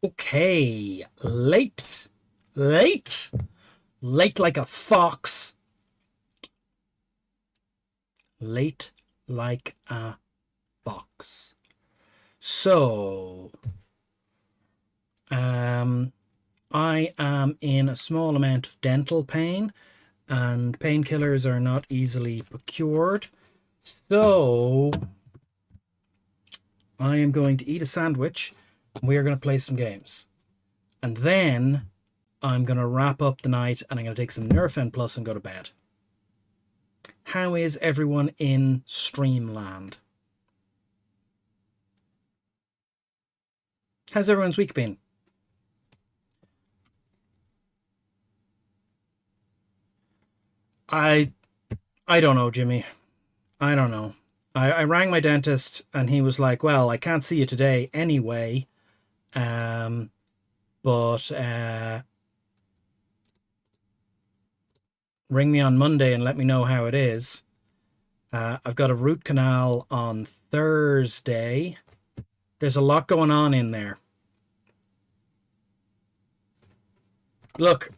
Okay, late like a fox, late like a fox. So, I am in a small amount of dental pain, and painkillers are not easily procured. So, I am going to eat a sandwich, and we are going to play some games. And then I'm going to wrap up the night, and I'm going to take some Nurofen Plus and go to bed. How is everyone in Streamland? How's everyone's week been? I don't know, Jimmy. I don't know. I rang my dentist and he was like, "Well, I can't see you today anyway, um, but ring me on Monday and let me know how it is." I've got a root canal on Thursday. There's a lot going on in there. Look,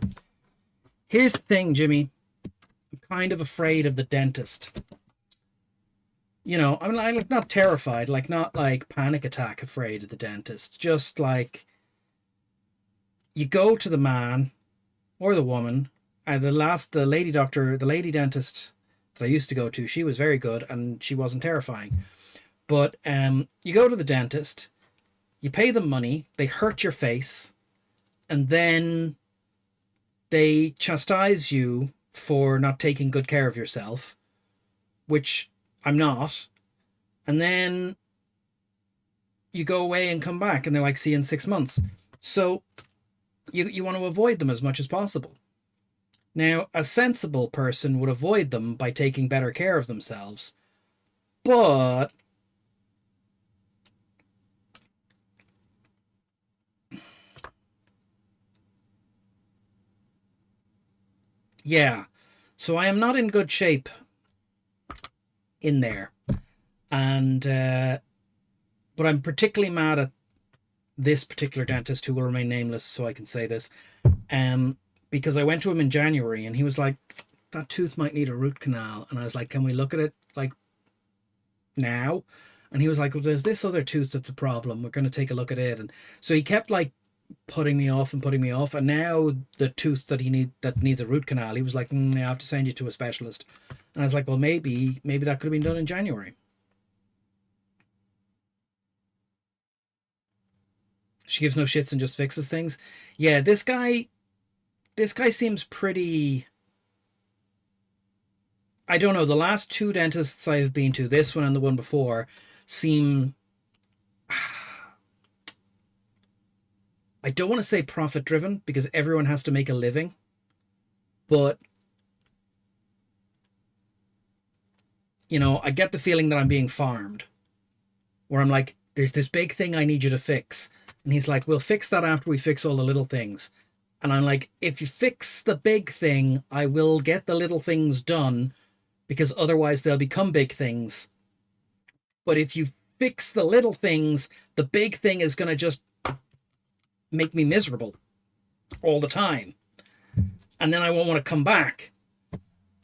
here's the thing, Jimmy. I'm kind of afraid of the dentist. You know, I'm like not terrified, like not like panic attack afraid of the dentist. Just like you go to the man or the woman. The lady doctor, the lady dentist that I used to go to, she was very good and she wasn't terrifying. But you go to the dentist, you pay them money, they hurt your face, and then they chastise you for not taking good care of yourself, which I'm not. And then you go away and come back and they're like, see you in 6 months. So you want to avoid them as much as possible. Now, a sensible person would avoid them by taking better care of themselves. But yeah, so I am not in good shape in there. And but I'm particularly mad at this particular dentist, who will remain nameless so I can say this, because I went to him in January and he was like, that tooth might need a root canal, and I was like, can we look at it like now? And he was like, well, there's this other tooth that's a problem, we're going to take a look at it. And so he kept like putting me off, and now the tooth that needs a root canal, he was like, I have to send you to a specialist. And I was like, well, maybe that could have been done in January. She gives no shits and just fixes things. Yeah, this guy seems pretty. I don't know. The last two dentists I've been to, this one and the one before, seem. I don't want to say profit driven because everyone has to make a living, but you know, I get the feeling that I'm being farmed, where I'm like, there's this big thing I need you to fix. And he's like, we'll fix that after we fix all the little things. And I'm like, if you fix the big thing, I will get the little things done, because otherwise they'll become big things. But if you fix the little things, the big thing is going to just make me miserable all the time. And then I won't want to come back.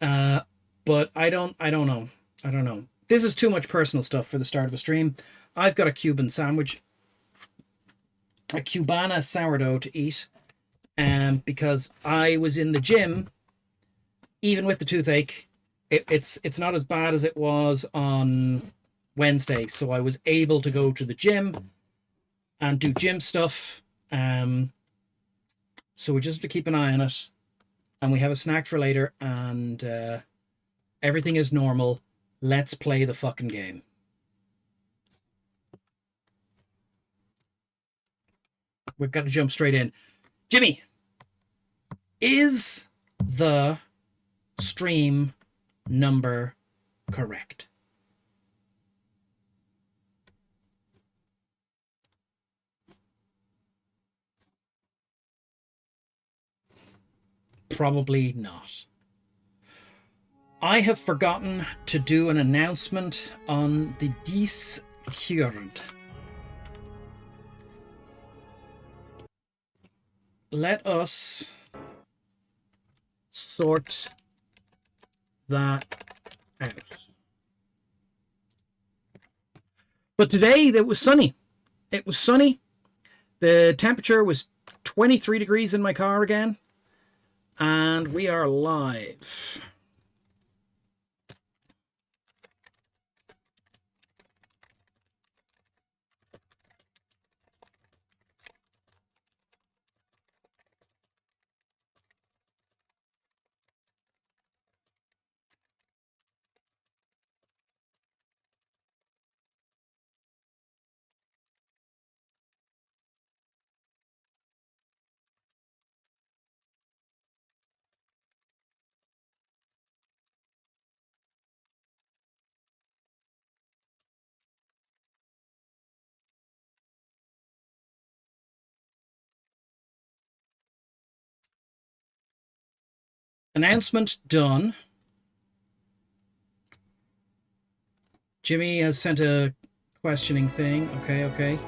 But I don't know. This is too much personal stuff for the start of a stream. I've got a Cuban sandwich, a Cubana sourdough to eat, because I was in the gym, even with the toothache. It's not as bad as it was on Wednesday, so I was able to go to the gym and do gym stuff. So we just have to keep an eye on it, and we have a snack for later, and everything is normal. Let's play the fucking game. We've got to jump straight in. Jimmy, is the stream number correct? Probably not. I have forgotten to do an announcement on the Discord. let us sort that out. But today it was sunny. It was sunny. The temperature was 23 degrees in my car again. And we are live. Announcement done. Jimmy has sent a questioning thing. Okay.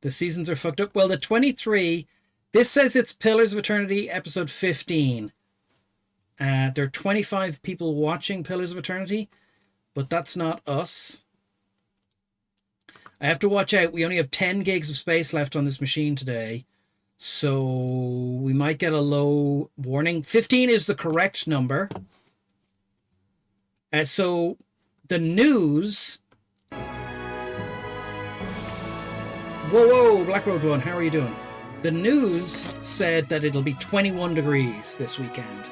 The seasons are fucked up. Well, the 23, this says it's Pillars of Eternity, episode 15. There are 25 people watching Pillars of Eternity, but that's not us. I have to watch out. We only have 10 gigs of space left on this machine today. So we might get a low warning. 15 is the correct number. So the news... Whoa, Black Road One, how are you doing? The news said that it'll be 21 degrees this weekend.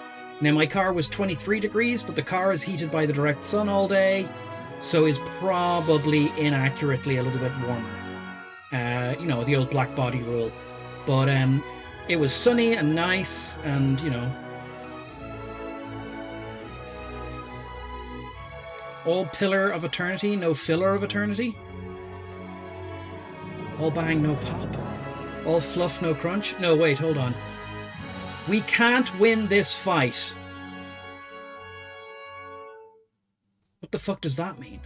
Now, my car was 23 degrees, but the car is heated by the direct sun all day, so is probably inaccurately a little bit warmer. You know, the old black body rule. But it was sunny and nice, and, you know, all pillar of eternity, no filler of eternity. All bang, no pop. All fluff, no crunch. No, wait, hold on. We can't win this fight. What the fuck does that mean?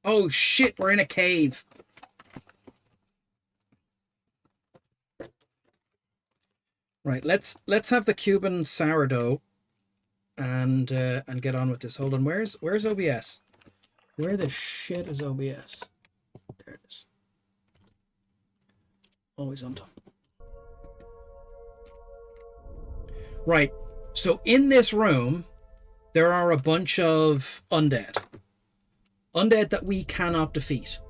Oh shit, we're in a cave. Right, let's have the Cuban sourdough and get on with this. Hold on, where's OBS? Where the shit is OBS? There it is. Always on top. Right, so in this room, there are a bunch of undead. Undead that we cannot defeat.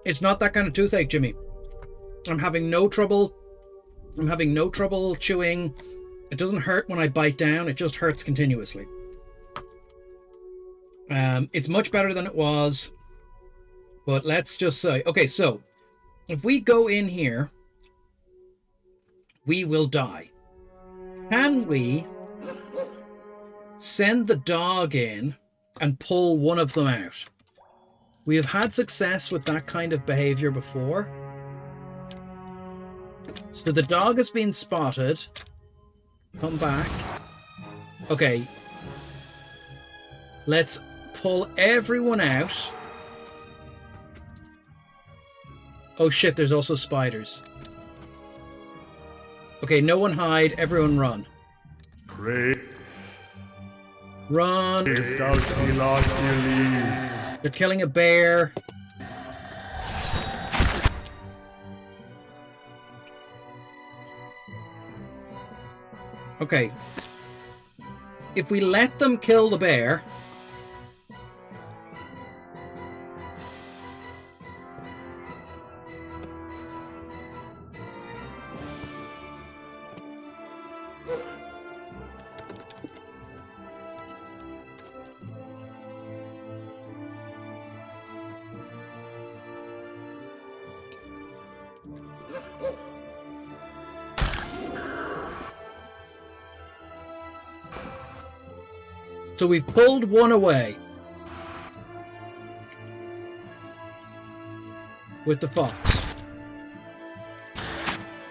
It's not that kind of toothache, Jimmy. I'm having no trouble chewing. It doesn't hurt when I bite down. It just hurts continuously. It's much better than it was. But let's just say... Okay, so if we go in here, we will die. Can we send the dog in and pull one of them out? We have had success with that kind of behavior before. So the dog has been spotted. Come back. Okay. Let's pull everyone out. Oh shit, there's also spiders. Okay, no one hide, everyone run. Pray. Run. If thou be not believe. They're killing a bear. Okay. If we let them kill the bear... So we've pulled one away. with the fox.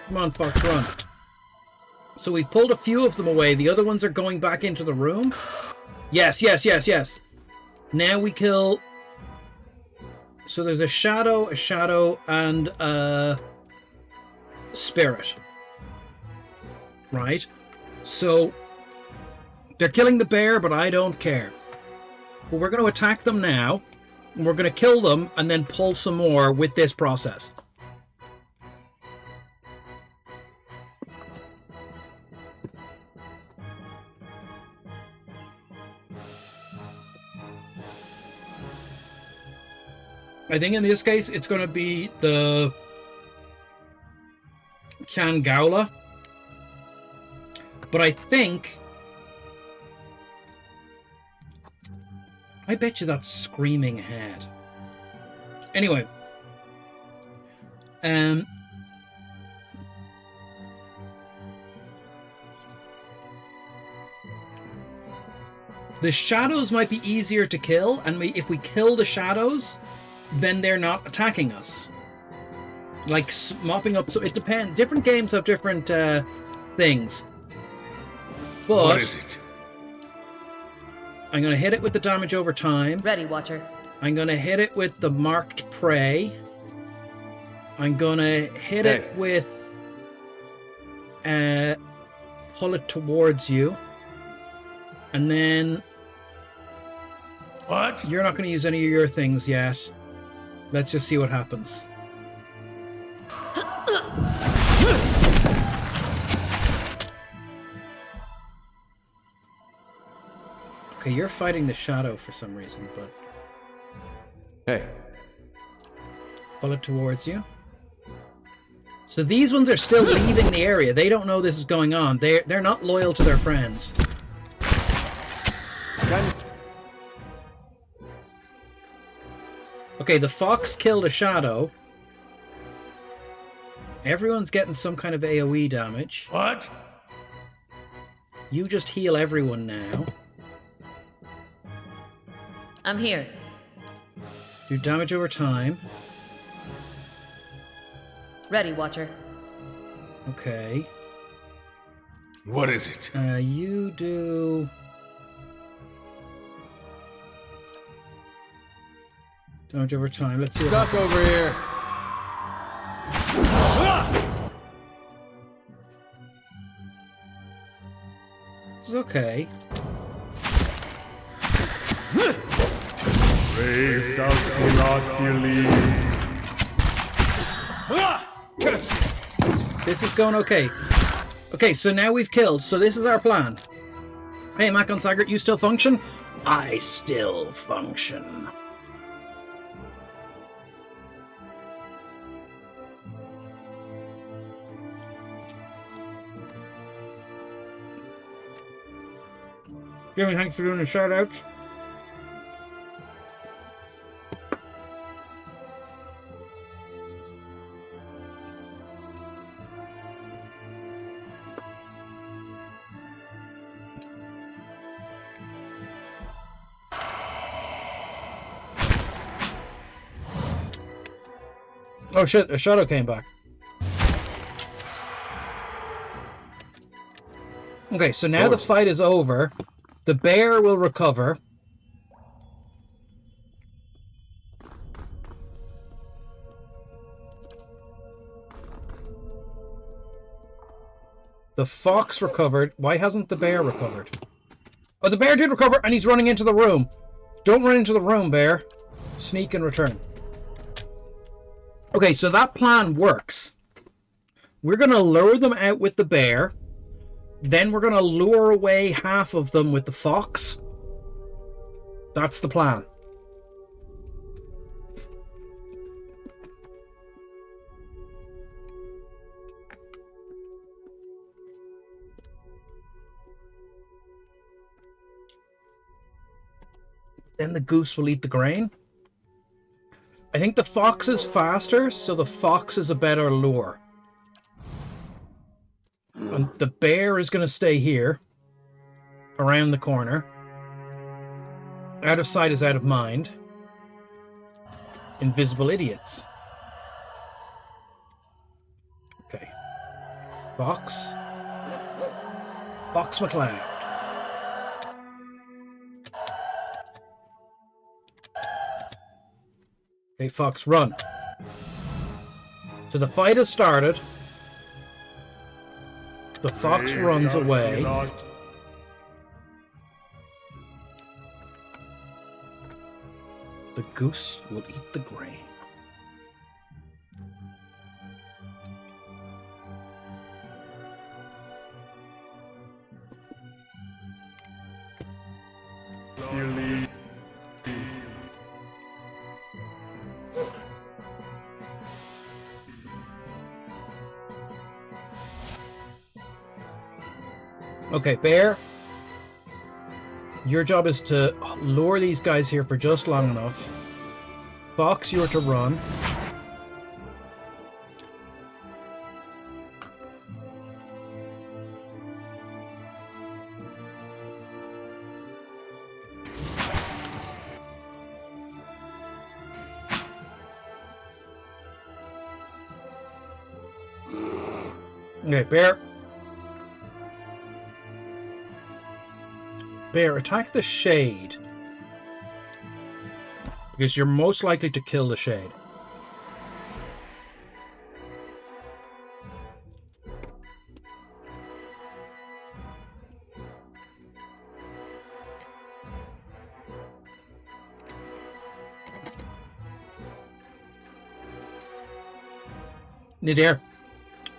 Come on, fox, run. So we've pulled a few of them away. The other ones are going back into the room. Yes, yes, yes, yes. Now we kill... So there's a shadow, and a spirit. Right? So they're killing the bear, but I don't care. But we're going to attack them now. And we're going to kill them and then pull some more with this process. I think in this case, it's going to be the Kangala. But I think... I bet you that's Screaming Head. Anyway. The shadows might be easier to kill, and if we kill the shadows, then they're not attacking us. Like mopping up... So it depends. Different games have different things. But what is it? I'm going to hit it with the damage over time. Ready, Watcher. I'm going to hit it with the marked prey. I'm going to hit it with... pull it towards you. And then... What? You're not going to use any of your things yet. Let's just see what happens. Okay, you're fighting the shadow for some reason, but... Hey. Pull it towards you. So these ones are still leaving the area. They don't know this is going on. They're not loyal to their friends. Okay, the fox killed a shadow. Everyone's getting some kind of AoE damage. What? You just heal everyone now. I'm here. Do damage over time. Ready, Watcher. Okay. What is it? You do... Damage over time. Let's see. Stuck over here. It's okay. Brave thou do not believe. This is going okay. Okay, so now we've killed. So this is our plan. Hey, Macon Saggart, you still function? I still function. Jimmy, thanks for doing the shout outs. Oh shit, a shadow came back. Okay, so now the fight is over. The bear will recover. The fox recovered. Why hasn't the bear recovered? Oh, the bear did recover, and he's running into the room. Don't run into the room, bear. Sneak and return. Okay, so that plan works. We're going to lure them out with the bear. Then we're going to lure away half of them with the fox. That's the plan. Then the goose will eat the grain. I think the fox is faster, so the fox is a better lure. And the bear is going to stay here, around the corner. Out of sight is out of mind. Invisible idiots. Fox. Fox McCloud. Okay, Fox, run. So the fight has started. The fox runs away. The goose will eat the grain. Okay, Bear. Your job is to lure these guys here for just long enough. Fox, you're to run. Okay, Bear. Bear, attack the shade. Because you're most likely to kill the shade. Nadir,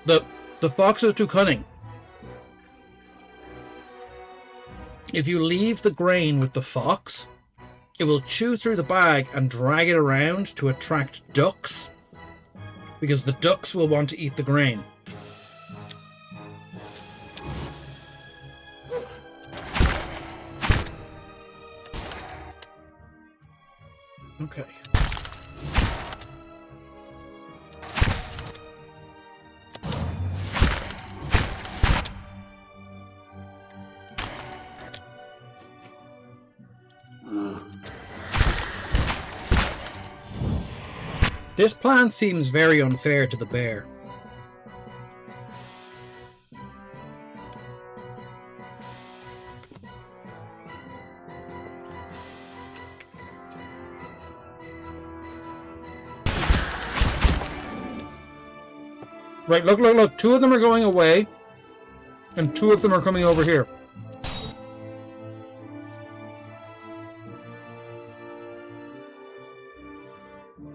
the fox is too cunning. If you leave the grain with the fox, it will chew through the bag and drag it around to attract ducks, because the ducks will want to eat the grain. Okay. This plan seems very unfair to the bear. Right, look. 2 of them are going away, and 2 of them are coming over here.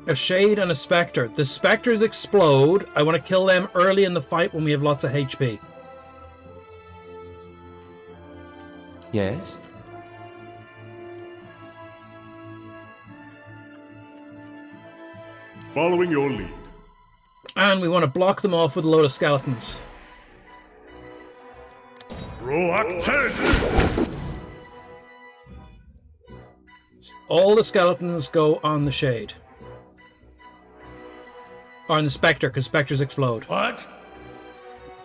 A shade and a spectre. The spectres explode. I want to kill them early in the fight when we have lots of HP. Yes? Following your lead. And we want to block them off with a load of skeletons. Proactive! All the skeletons go on the shade. Or on the spectre, because spectres explode. What?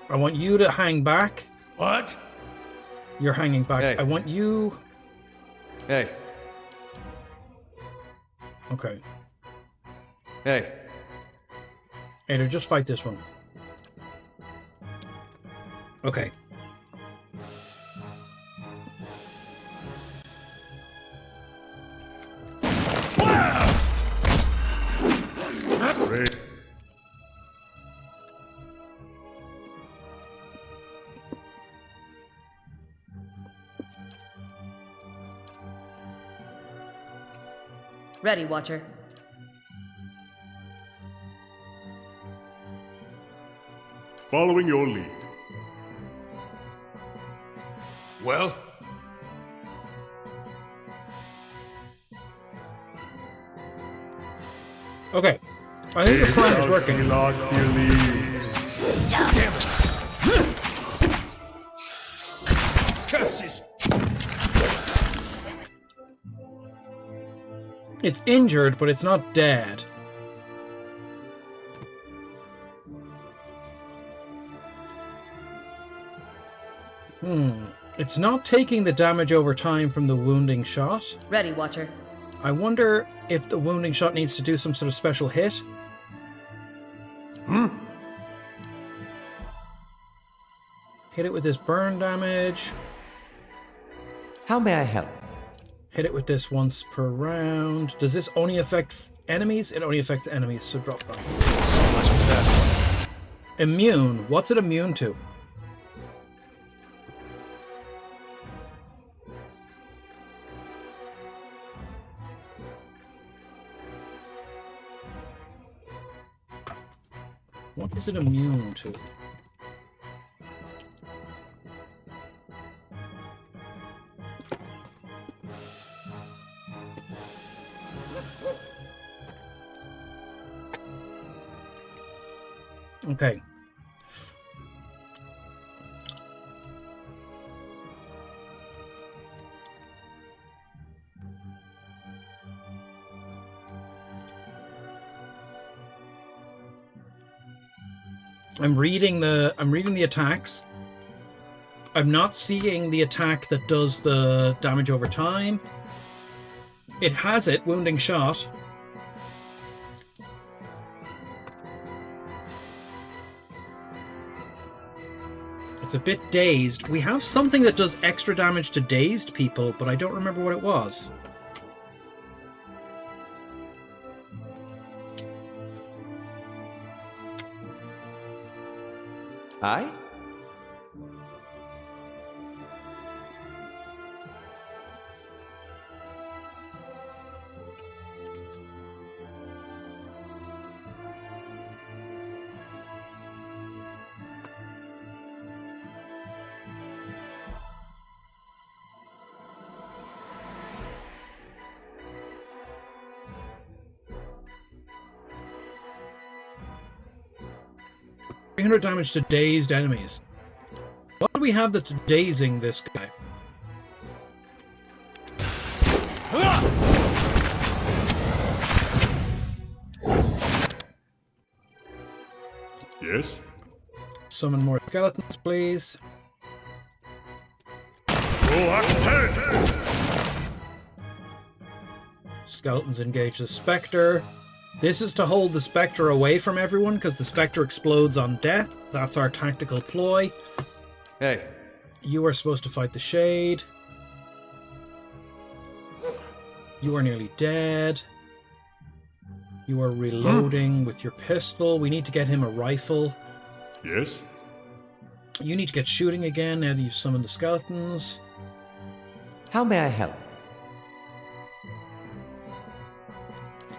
I want you to hang back. What? You're hanging back. Hey. I want you... Hey. Okay. Hey. Ada, just fight this one. Okay. Blast! Great. Ready, Watcher. Following your lead. Well? Okay. I think the plan is working. Damn it! Curses! It's injured, but it's not dead. It's not taking the damage over time from the wounding shot. Ready, Watcher. I wonder if the wounding shot needs to do some sort of special hit. Hit it with this burn damage. How may I help? Hit it with this once per round. Does this only affect enemies? It only affects enemies, so drop down. So much for that. Immune. What's it immune to? What is it immune to? Okay. I'm reading the attacks. I'm not seeing the attack that does the damage over time. It has it, wounding shot. It's a bit dazed. We have something that does extra damage to dazed people, but I don't remember what it was. Aye? 300 damage to dazed enemies. What do we have that's dazing this guy? Yes? Summon more skeletons, please. Skeletons engage the Spectre. This is to hold the Spectre away from everyone, because the Spectre explodes on death. That's our tactical ploy. Hey. You are supposed to fight the Shade. You are nearly dead. You are reloading with your pistol. We need to get him a rifle. Yes? You need to get shooting again now that you've summoned the skeletons. How may I help?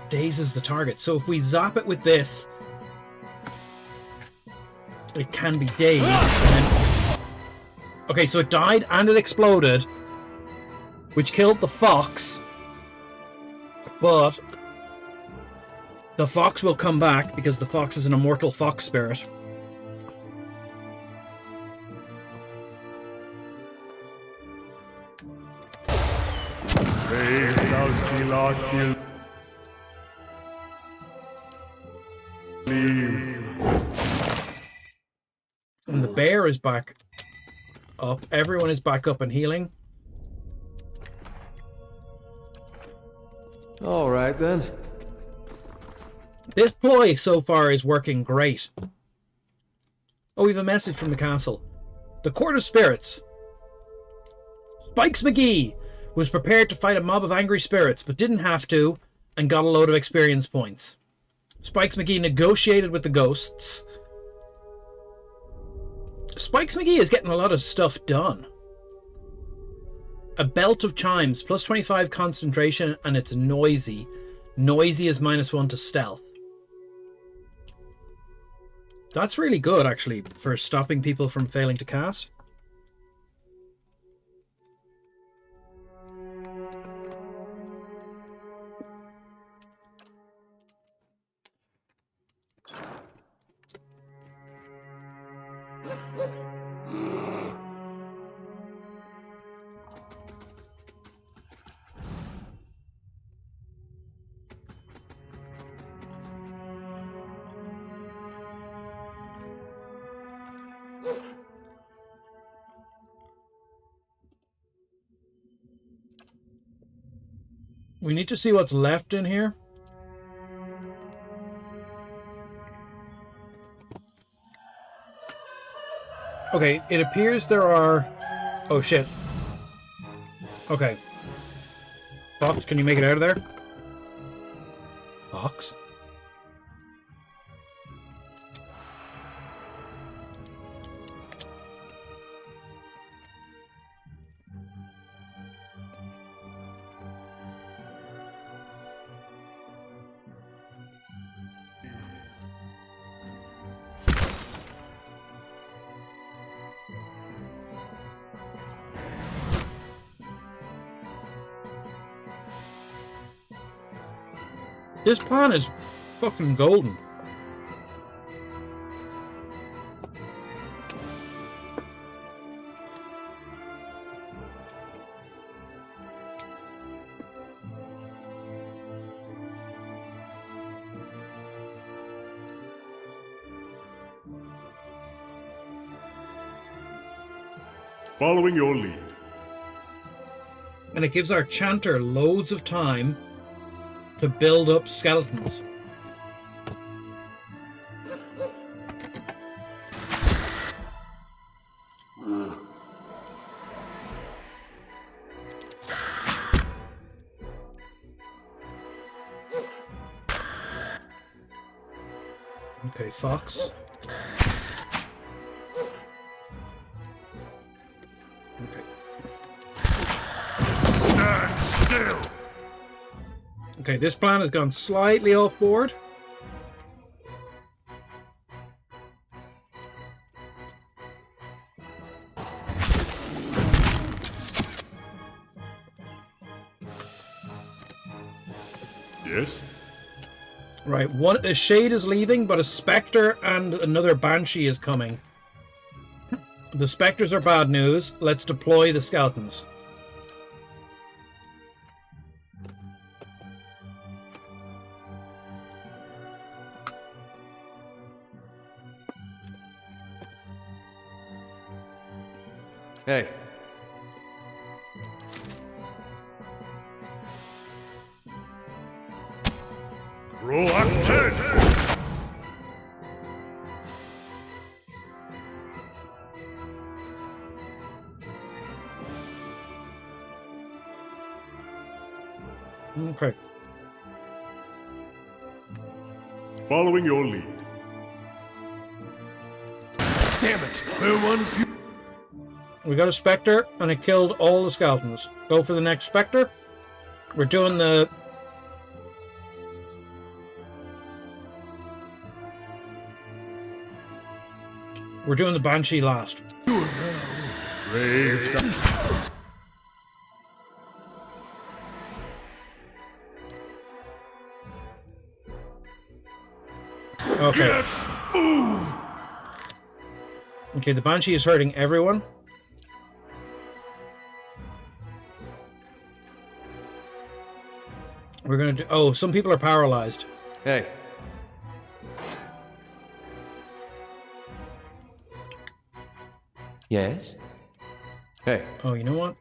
Dazes the target. So if we zap it with this, it can be dazed. And then... Okay, so it died and it exploded, which killed the fox. But the fox will come back because the fox is an immortal fox spirit. And the bear is back up. Everyone is back up and healing. All right then. This ploy so far is working great. Oh, we have a message from the castle. The Court of Spirits. Spikes McGee was prepared to fight a mob of angry spirits, but didn't have to, and got a load of experience points. Spikes McGee negotiated with the ghosts. Spikes McGee is getting a lot of stuff done. A belt of chimes, plus 25 concentration, and it's noisy. Noisy is -1 to stealth. That's really good, actually, for stopping people from failing to cast. We need to see what's left in here. Okay, it appears there are... Oh, shit. Okay. Fox, can you make it out of there? Fox? This plan is fucking golden. Following your lead. And it gives our chanter loads of time to build up skeletons. Okay, Fox. Okay. Stand still! Okay, this plan has gone slightly off board. Yes? Right, a shade is leaving, but a spectre and another banshee is coming. The specters are bad news. Let's deploy the skeletons. Hey. Proactive! Okay. Following your lead. Damn it! Clear one. We got a spectre, and it killed all the skeletons. Go for the next spectre. We're doing the... We're doing the banshee last. Brave. Okay. Okay, the banshee is hurting everyone. We're gonna do... Oh, some people are paralyzed. Hey. Yes? Hey. Oh, you know what?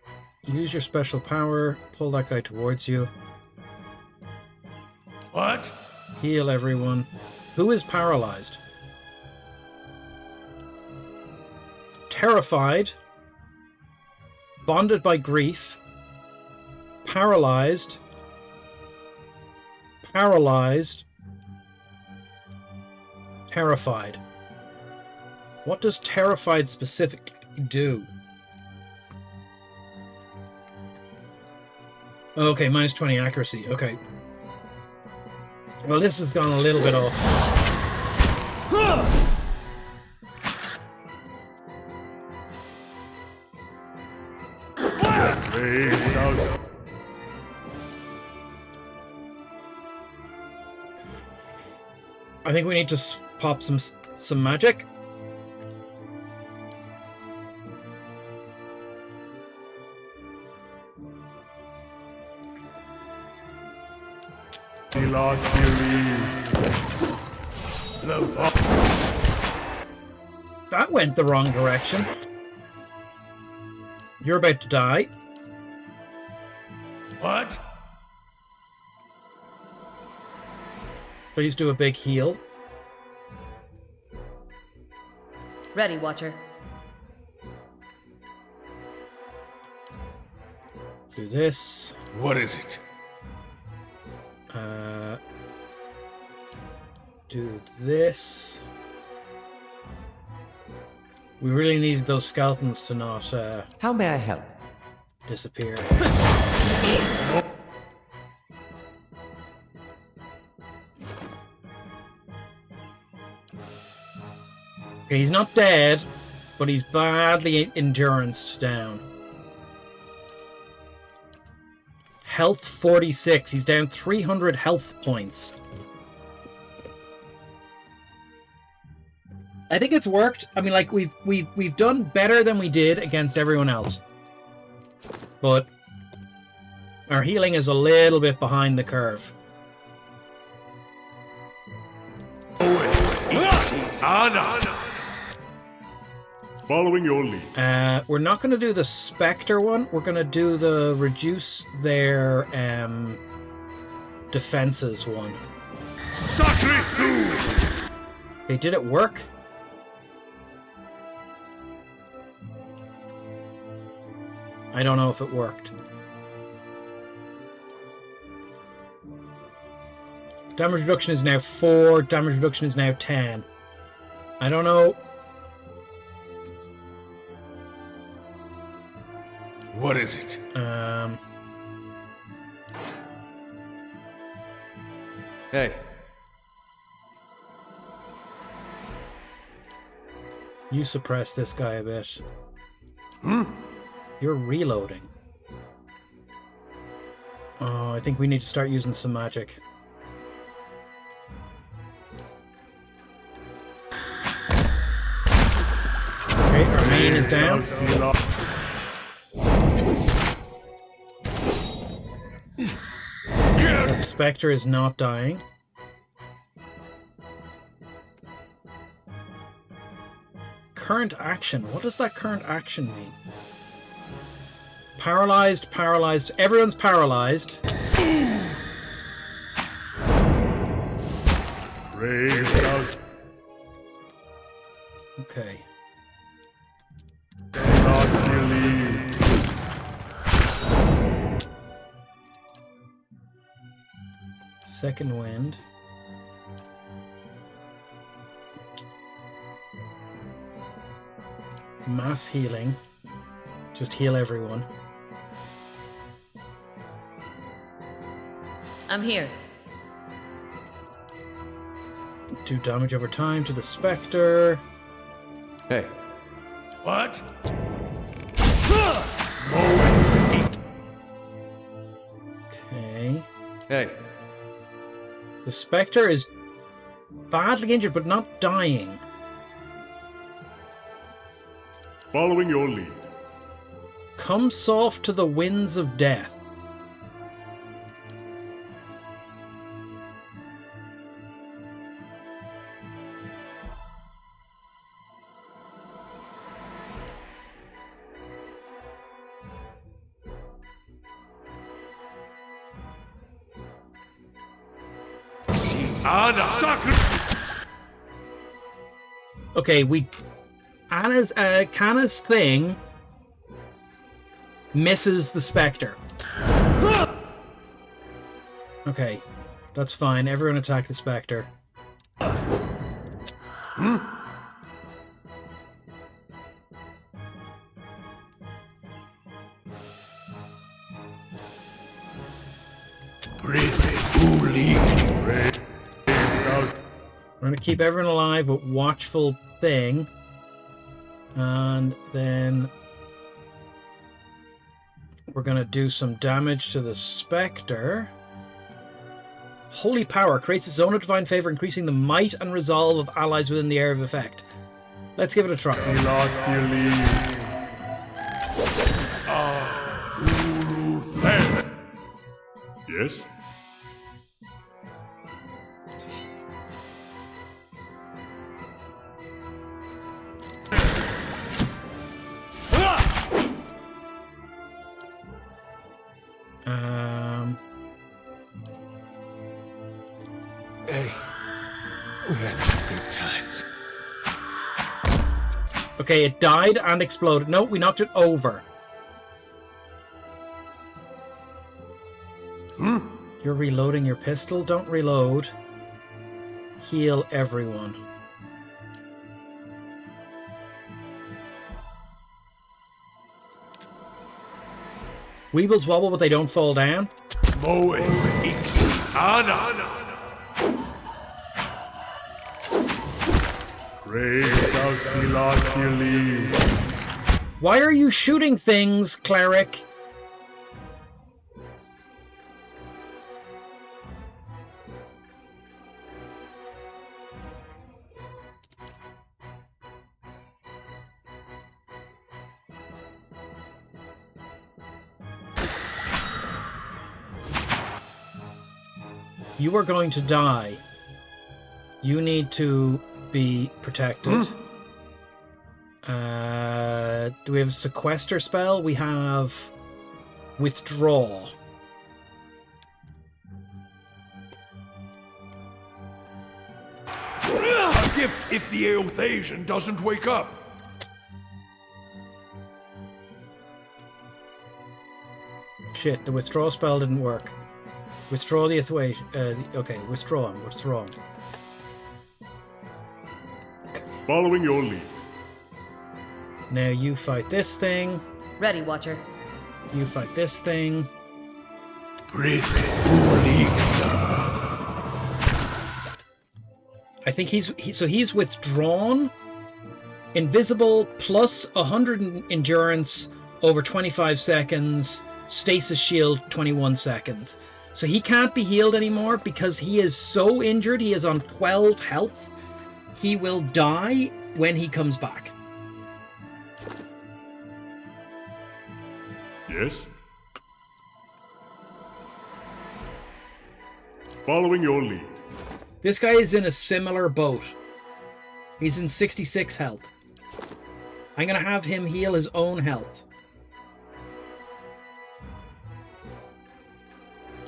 Use your special power. Pull that guy towards you. What? Heal everyone. Who is paralyzed? Terrified. Bonded by grief. Paralyzed. Paralyzed. Terrified. What does terrified specifically do? Okay, minus 20 accuracy. Okay. Well, this has gone a little bit off. Brave does. I think we need to pop some magic. That went the wrong direction. You're about to die. What? Please do a big heal. Ready, Watcher. Do this. What is it? Do this. We really needed those skeletons to not How may I help? disappear. Okay, he's not dead, but he's badly enduranced down. Health 46. He's down 300 health points. I think it's worked. I mean, like we've done better than we did against everyone else, but our healing is a little bit behind the curve. Following your lead. We're not going to do the Spectre one. We're going to do the reduce their defenses one. Okay, did it work? I don't know if it worked. Damage reduction is now 4. Damage reduction is now 10. I don't know. What is it? Hey. You suppress this guy a bit. Hmm? You're reloading. Oh, I think we need to start using some magic. Okay, our main is down. That Spectre is not dying. Current action. What does that current action mean? Paralyzed, paralyzed. Everyone's paralyzed. Brave does Okay. not believe. Second wind. Mass healing. Just heal everyone. I'm here. Do damage over time to the Spectre. Hey. What? Okay. Hey. The Spectre is badly injured, but not dying. Following your lead. Come soft to the winds of death. Okay, Kanna's thing misses the Spectre. Okay, that's fine. Everyone attack the Spectre. We're going to keep everyone alive with Watchful Thing. And then we're going to do some damage to the Spectre. Holy Power creates a zone of divine favor, increasing the might and resolve of allies within the area of effect. Let's give it a try. Lost your lead. Yes? Hey. We had some good times. Okay, it died and exploded. No, we knocked it over. You're reloading your pistol. Don't reload. Heal everyone. Weebles wobble, but they don't fall down. Moe Ixi Ana. Praise thou Philatili. Why are you shooting things, cleric? You are going to die. You need to be protected. Do we have a sequester spell? We have withdraw. A gift if the Eothasian doesn't wake up. Shit, the withdraw spell didn't work. Withdraw the equation. Okay, withdraw him. Withdraw him. Following your lead. Now you fight this thing. Ready, Watcher. You fight this thing. I think he's withdrawn. Invisible plus 100 endurance over 25 seconds. Stasis shield 21 seconds. So he can't be healed anymore because he is so injured. He is on 12 health. He will die when he comes back. Yes? Following your lead. This guy is in a similar boat. He's in 66 health. I'm going to have him heal his own health.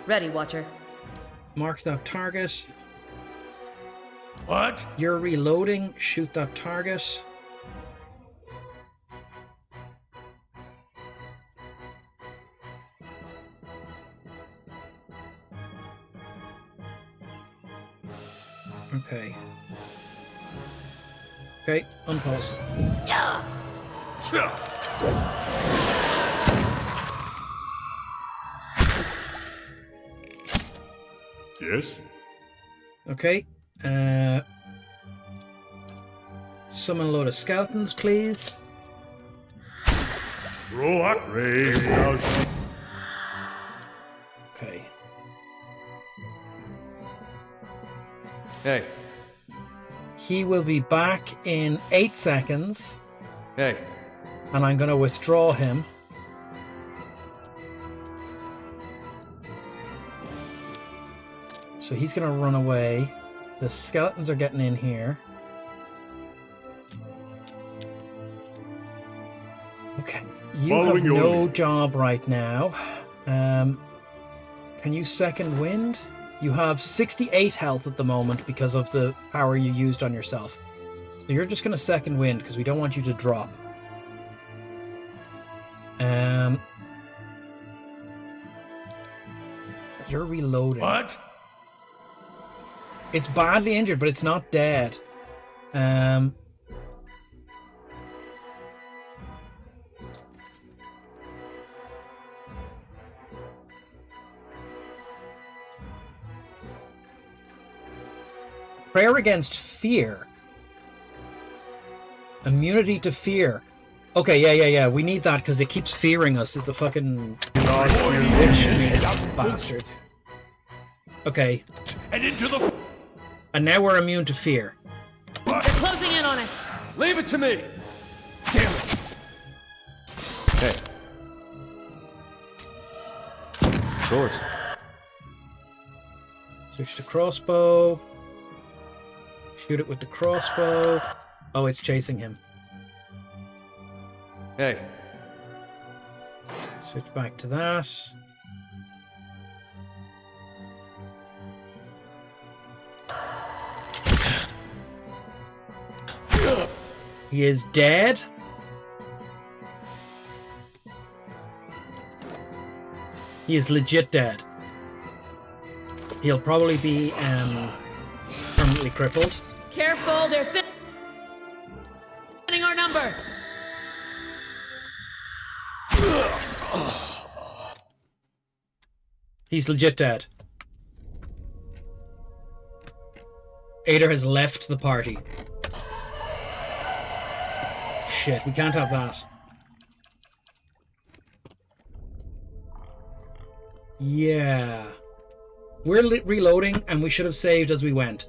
Ready, Watcher. Mark that target. What? You're reloading. Shoot that target. Okay. Okay, unpause. Yes? Okay. Summon a load of skeletons, please. Roak. Praise thou. Okay. Hey, He will be back in 8 seconds, hey. and I'm going to withdraw him. So he's going to run away. The skeletons are getting in here. Okay. You Following have your no lead. job right now. Can you second wind? You have 68 health at the moment because of the power you used on yourself. So you're just going to second wind because we don't want you to drop. You're reloading. What? It's badly injured, but it's not dead. Prayer against fear. Immunity to fear. Okay, yeah. We need that because it keeps fearing us. It's a fucking bastard. Okay. And into the. And now we're immune to fear. They're closing in on us. Leave it to me! Damn it! Hey. Of course. Switch to crossbow. Shoot it with the crossbow. Oh, it's chasing him. Hey. Switch back to that. He is dead. He is legit dead. He'll probably be permanently crippled. Careful, they're thinning our number. He's legit dead. Ader has left the party. Shit, we can't have that. Yeah. We're reloading and we should have saved as we went.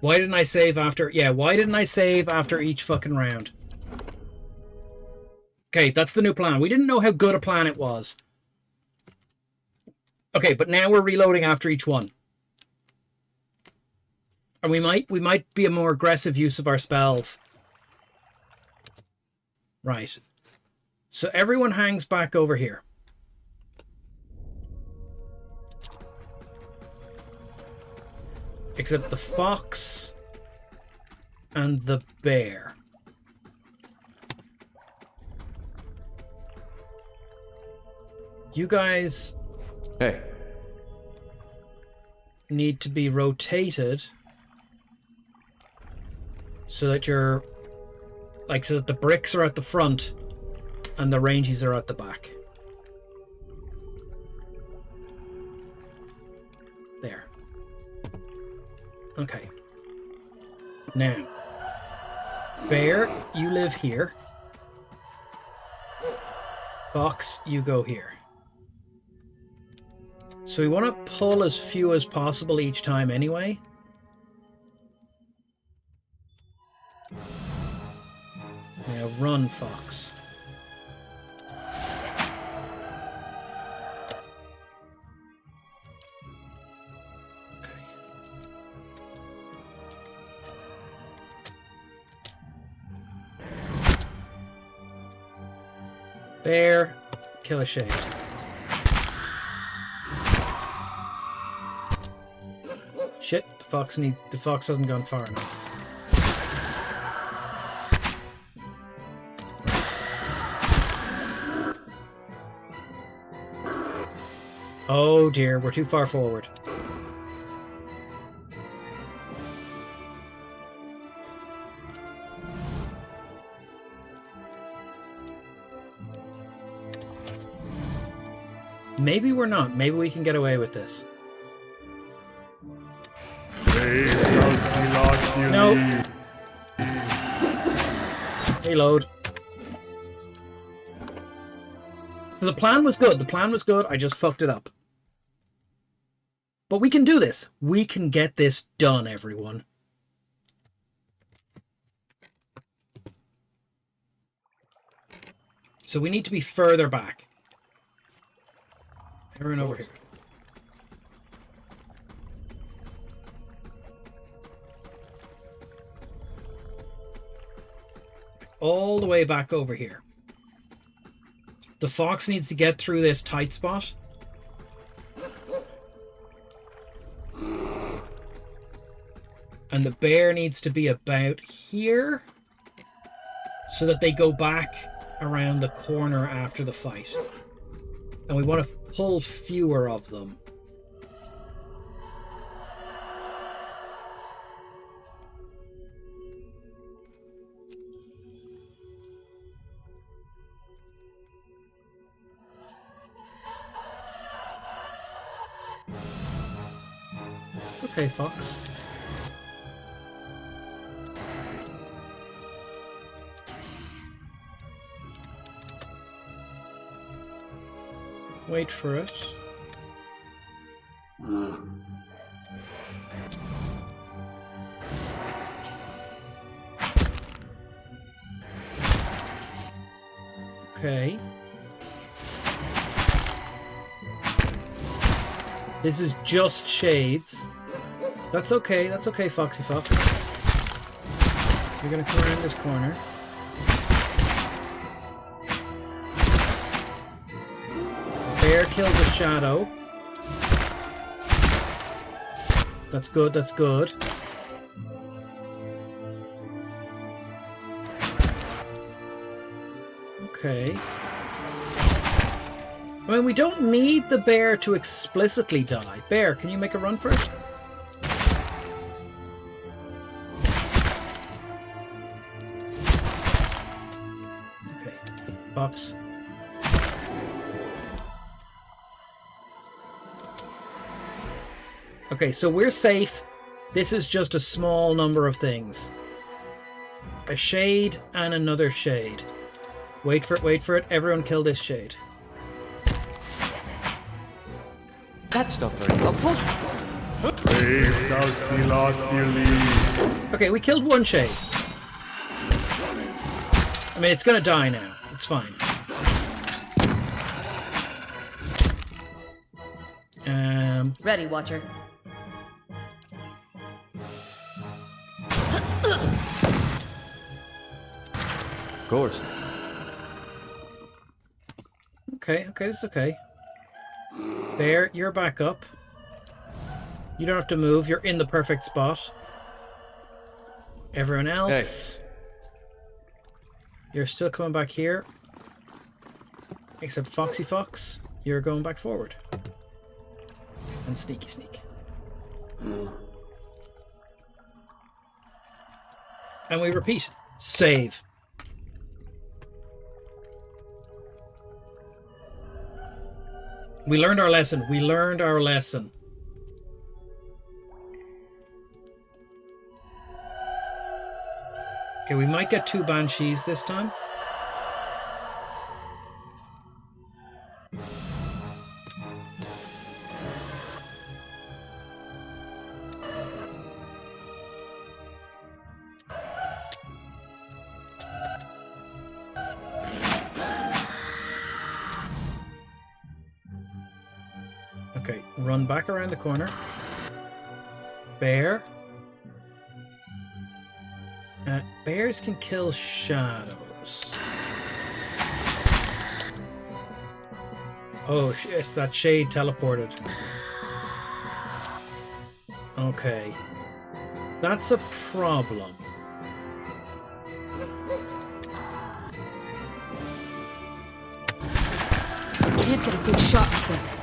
Why didn't I save after... Yeah, why didn't I save after each fucking round? Okay, that's the new plan. We didn't know how good a plan it was. Okay, but now we're reloading after each one. And we might be a more aggressive use of our spells. Right. So everyone hangs back over here. Except the fox and the bear. You guys Hey. need to be rotated so that you're like so that the bricks are at the front and the ranges are at the back. There. Okay. Now, Bear, you live here. Fox, you go here. So we want to pull as few as possible each time anyway. Now run, Fox. Okay. Bear, kill a shade. Shit, the fox hasn't gone far enough. Oh dear, we're too far forward. Maybe we're not. Maybe we can get away with this. No. Reload. So the plan was good. The plan was good. I just fucked it up. But we can do this. We can get this done, everyone. So we need to be further back. Everyone over here. All the way back over here. The fox needs to get through this tight spot. And the bear needs to be about here so that they go back around the corner after the fight. And we want to pull fewer of them. Okay, Fox. Wait for it. Okay. This is just shades. That's okay, Foxy Fox. You're gonna come around this corner. Bear kills a shadow. That's good, that's good. Okay. I mean, we don't need the bear to explicitly die. Bear, can you make a run for it? Okay. Box. Okay, so we're safe. This is just a small number of things. A shade and another shade. Wait for it, wait for it. Everyone kill this shade. That's not very helpful. Okay, we killed one shade. I mean, it's gonna die now. It's fine. Ready, Watcher. Of course. Okay, it's okay. Bear, you're back up. You don't have to move. You're in the perfect spot. Everyone else, you're still coming back here. Except Foxy Fox, you're going back forward. And Sneaky Sneak. And we repeat. Save. We learned our lesson. We learned our lesson. Okay, we might get 2 banshees this time. Okay, run back around the corner. Bear. Bears can kill shadows. Oh shit, that shade teleported. Okay. That's a problem. Can't get a good shot at this.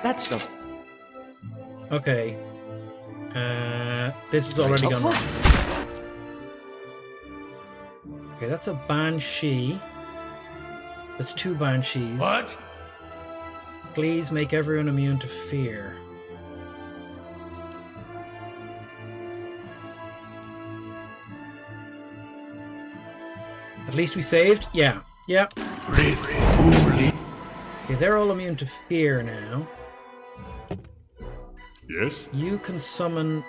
That's not... Okay. This is already gone wrong. Okay, that's a banshee. That's 2 banshees. What? Please make everyone immune to fear. At least we saved? Yeah. Yeah. Okay, they're all immune to fear now. Yes? You can summon...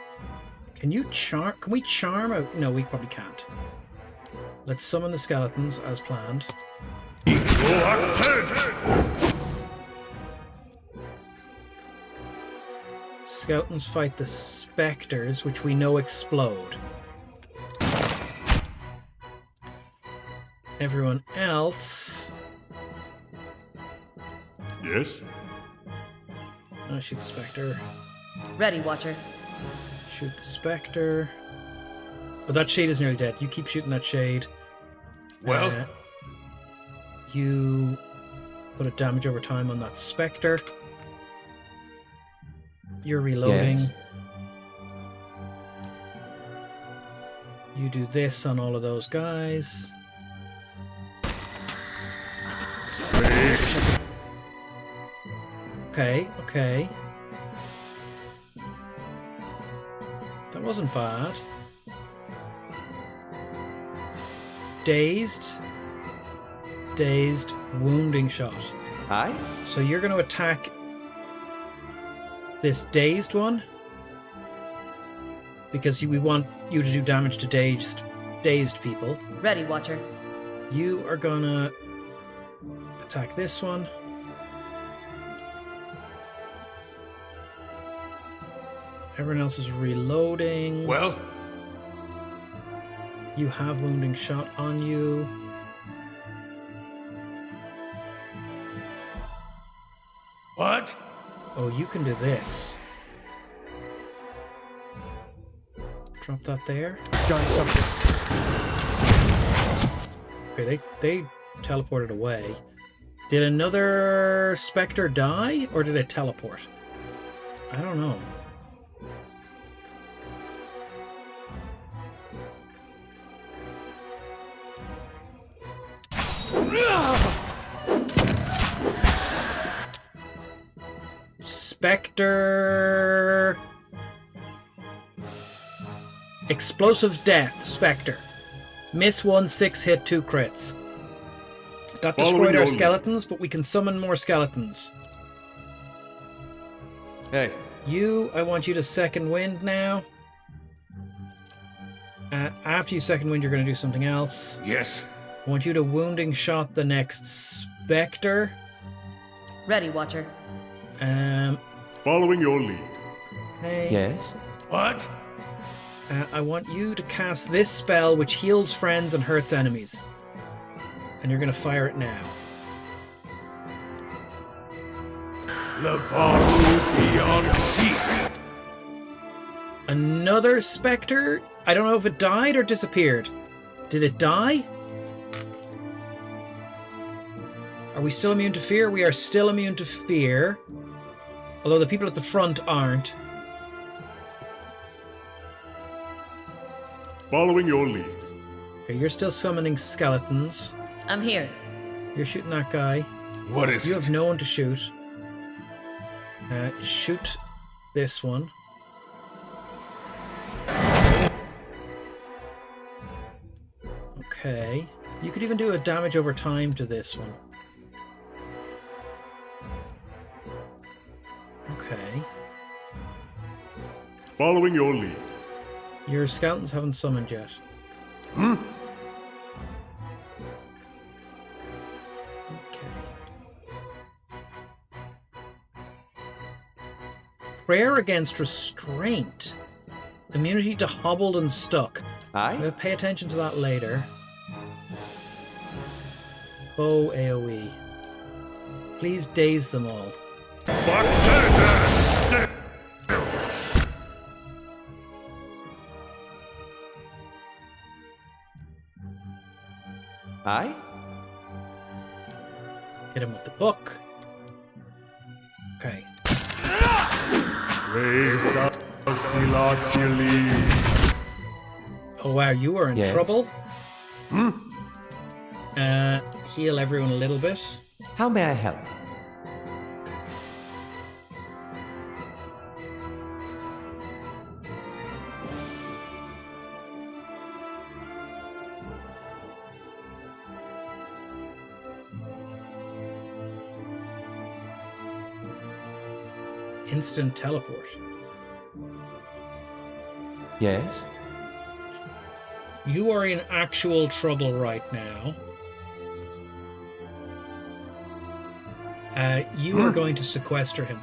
Can you charm... Can we charm out... No, we probably can't. Let's summon the skeletons as planned. Skeletons fight the specters, which we know explode. Everyone else... Yes? Oh, shoot the specter. Ready, Watcher. Shoot the specter. Oh, that shade is nearly dead. You keep shooting that shade. Well? You put a damage over time on that specter. You're reloading. Yes. You do this on all of those guys. Okay, okay. That wasn't bad. Dazed. Dazed. Wounding shot. Aye? So you're going to attack this dazed one. Because we want you to do damage to dazed people. Ready, Watcher. You are going to attack this one. Everyone else is reloading. Well? You have wounding shot on you. What? Oh, you can do this. Drop that there. Done something. Okay, they teleported away. Did another Spectre die, or did it teleport? I don't know. Spectre... Explosive Death, Spectre. Miss 1, 6 hit, 2 crits. That destroyed our skeletons, but we can summon more skeletons. Hey. I want you to second wind now. After you second wind, you're going to do something else. Yes. I want you to wounding shot the next Spectre. Ready, Watcher. Following your lead. Hey. Yes? What? I want you to cast this spell which heals friends and hurts enemies. And you're going to fire it now. Levaru beyond seek. Another Spectre? I don't know if it died or disappeared. Did it die? Are we still immune to fear? We are still immune to fear. Although the people at the front aren't. Following your lead. Okay, you're still summoning skeletons. I'm here. You're shooting that guy. What is You it? have no one to shoot. Shoot this one. Okay. You could even do a damage over time to this one. Okay. Following your lead. Your skeletons haven't summoned yet. Hmm? Okay. Prayer against restraint. Immunity to hobbled and stuck. Aye? We'll pay attention to that later. Bow AoE. Please daze them all. Aye? Hit him with the book. Okay. Raised up Philoculi. Oh wow, you are in Yes. trouble. Heal everyone a little bit. How may I help? Instant teleport. Yes? You are in actual trouble right now. You are going to sequester him.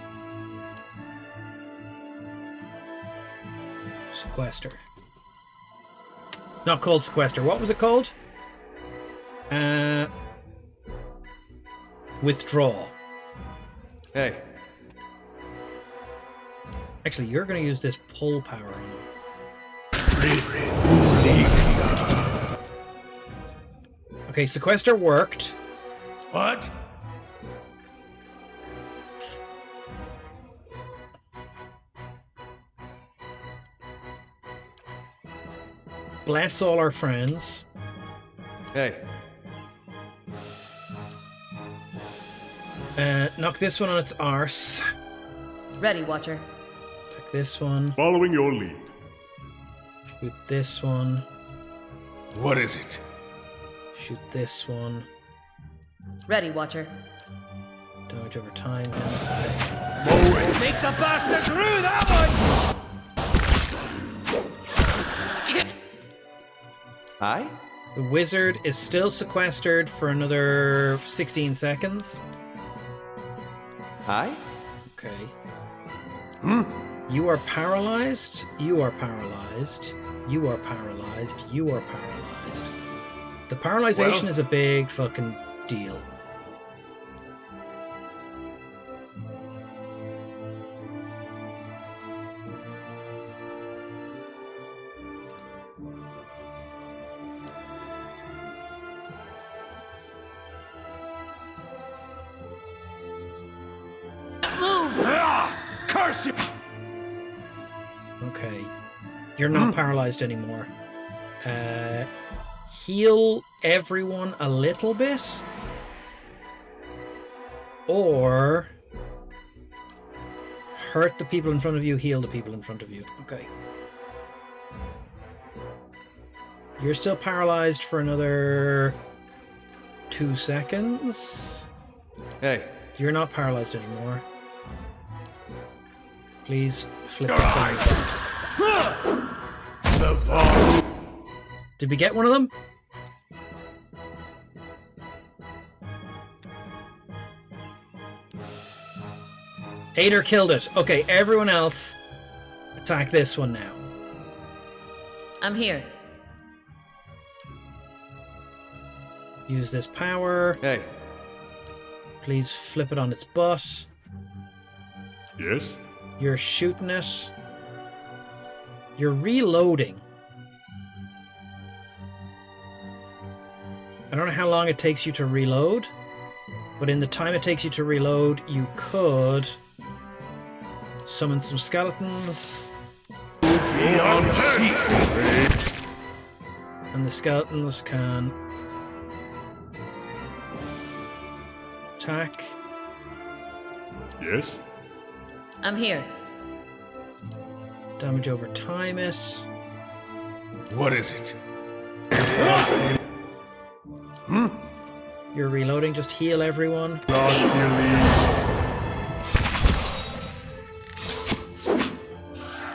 Sequester. Not called sequester. What was it called? Withdraw. Hey. Actually, you're going to use this pull power on him. Okay, sequester worked. What? Bless all our friends. Hey. Knock this one on its arse. Ready, Watcher. Take this one. Following your lead. Shoot this one. What is it? Shoot this one. Ready, Watcher. Damage over time. Make the bastard through that one! Aye? The wizard is still sequestered for another 16 seconds. Aye? Okay. You are paralyzed. You are paralyzed. You are paralyzed. You are paralyzed. The paralyzation Well- is a big fucking deal. mercy! Okay. You're not paralyzed anymore. Heal everyone a little bit? Or hurt the people in front of you, heal the people in front of you. Okay. You're still paralyzed for another 2 seconds. Hey. You're not paralyzed anymore. Please flip the box. Did we get one of them? Ader killed it. Okay, everyone else attack this one now. I'm here. Use this power. Hey. Please flip it on its butt. Yes? You're shooting it. You're reloading. I don't know how long it takes you to reload, but in the time it takes you to reload, you could summon some skeletons. Beyond sea! And the skeletons can attack. Yes? I'm here. Damage over time it. What is it? You're reloading, just heal everyone.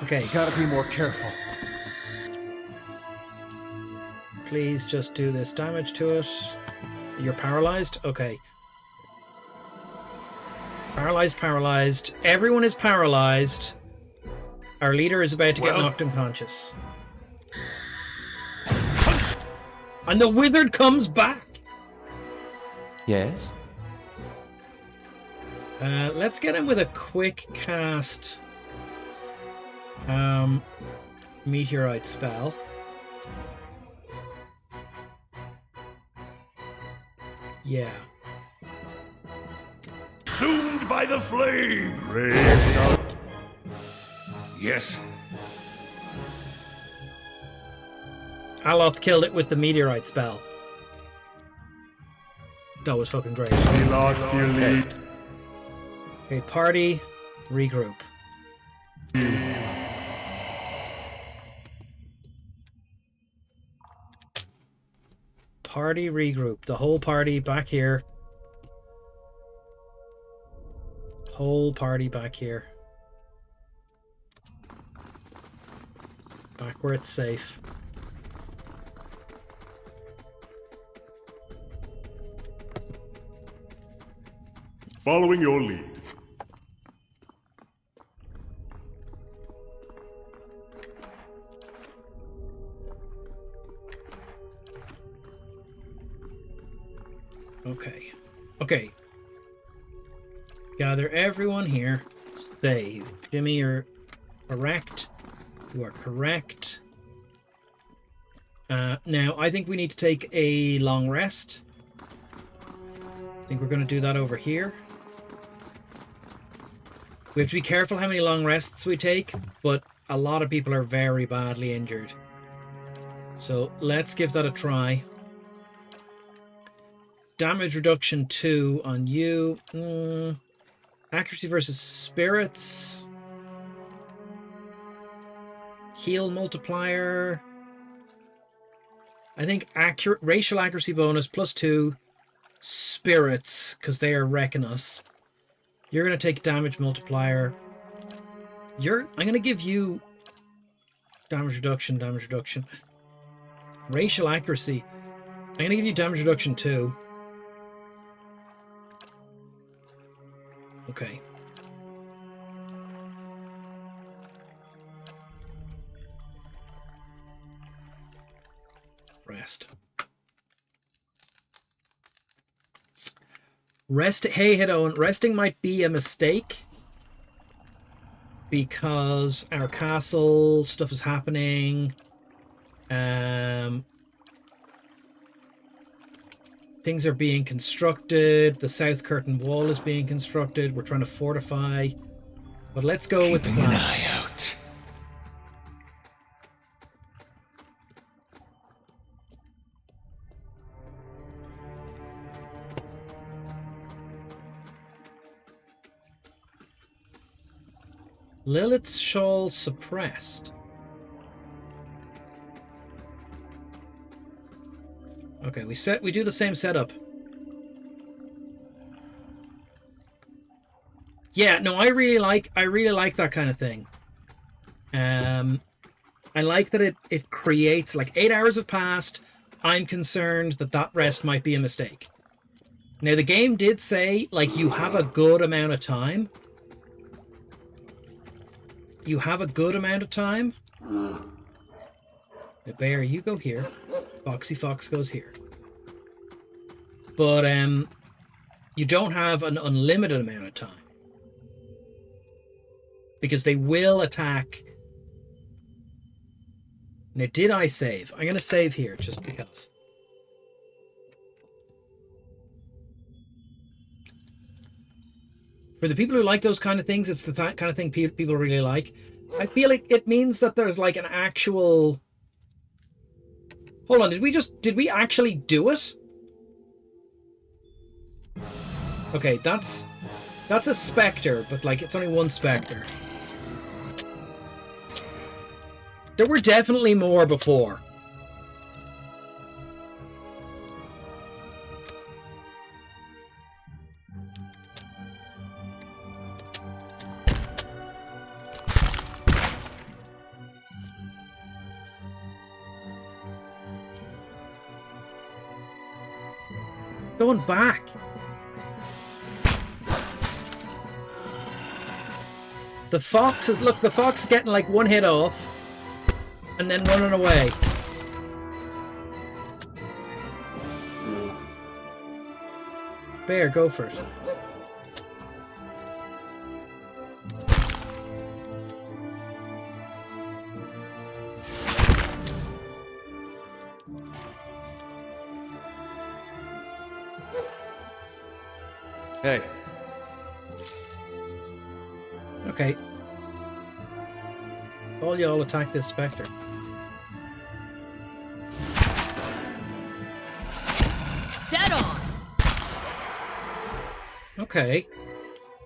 Okay, Gotta be more careful. please just do this damage to it. You're paralyzed? Okay. Paralyzed, paralyzed. Everyone is paralyzed. Our leader is about to get knocked unconscious. And the wizard comes back! Yes? Let's get him with a quick cast meteorite spell. Yeah. Consumed by the flame! Yes. Aloth killed it with the meteorite spell. That was fucking great. Hey. Okay, party, regroup. Party, regroup. The whole party back here. Whole party back here. Back where it's safe. Following your lead. Okay. Okay. Gather everyone here. Save. Jimmy, you're correct. You are correct. Now, I think we need to take a long rest. I think we're going to do that over here. We have to be careful how many long rests we take, but a lot of people are very badly injured. So let's give that a try. Damage reduction 2 on you. Accuracy versus spirits. Heal multiplier. I think racial accuracy bonus +2. Spirits, because they are wrecking us. You're going to take damage multiplier. I'm going to give you damage reduction. Racial accuracy. I'm going to give you damage reduction 2. Okay. Rest. Hey, Owen, resting might be a mistake because our castle stuff is happening. Things are being constructed. The south curtain wall is being constructed. We're trying to fortify. But let's go with the Keeping an plan. eye out. Lilith's shawl suppressed. Okay, we do the same setup. Yeah, no, I really like that kind of thing. I like that it creates, like, 8 hours have passed. I'm concerned that rest might be a mistake. Now, the game did say, like, you have a good amount of time. You have a good amount of time. Now, Bear, you go here. Foxy Fox goes here. But you don't have an unlimited amount of time. Because they will attack. Now, did I save? I'm going to save here, just because. For the people who like those kind of things, it's the kind of thing people really like. I feel like it means that there's like an actual... Hold on, did we actually do it? Okay, that's a spectre, but like it's only one spectre. There were definitely more before. Going back. The fox is getting like one hit off and then running away. Bear, go for it. Hey. Okay. All y'all attack this spectre. Dead on! Okay.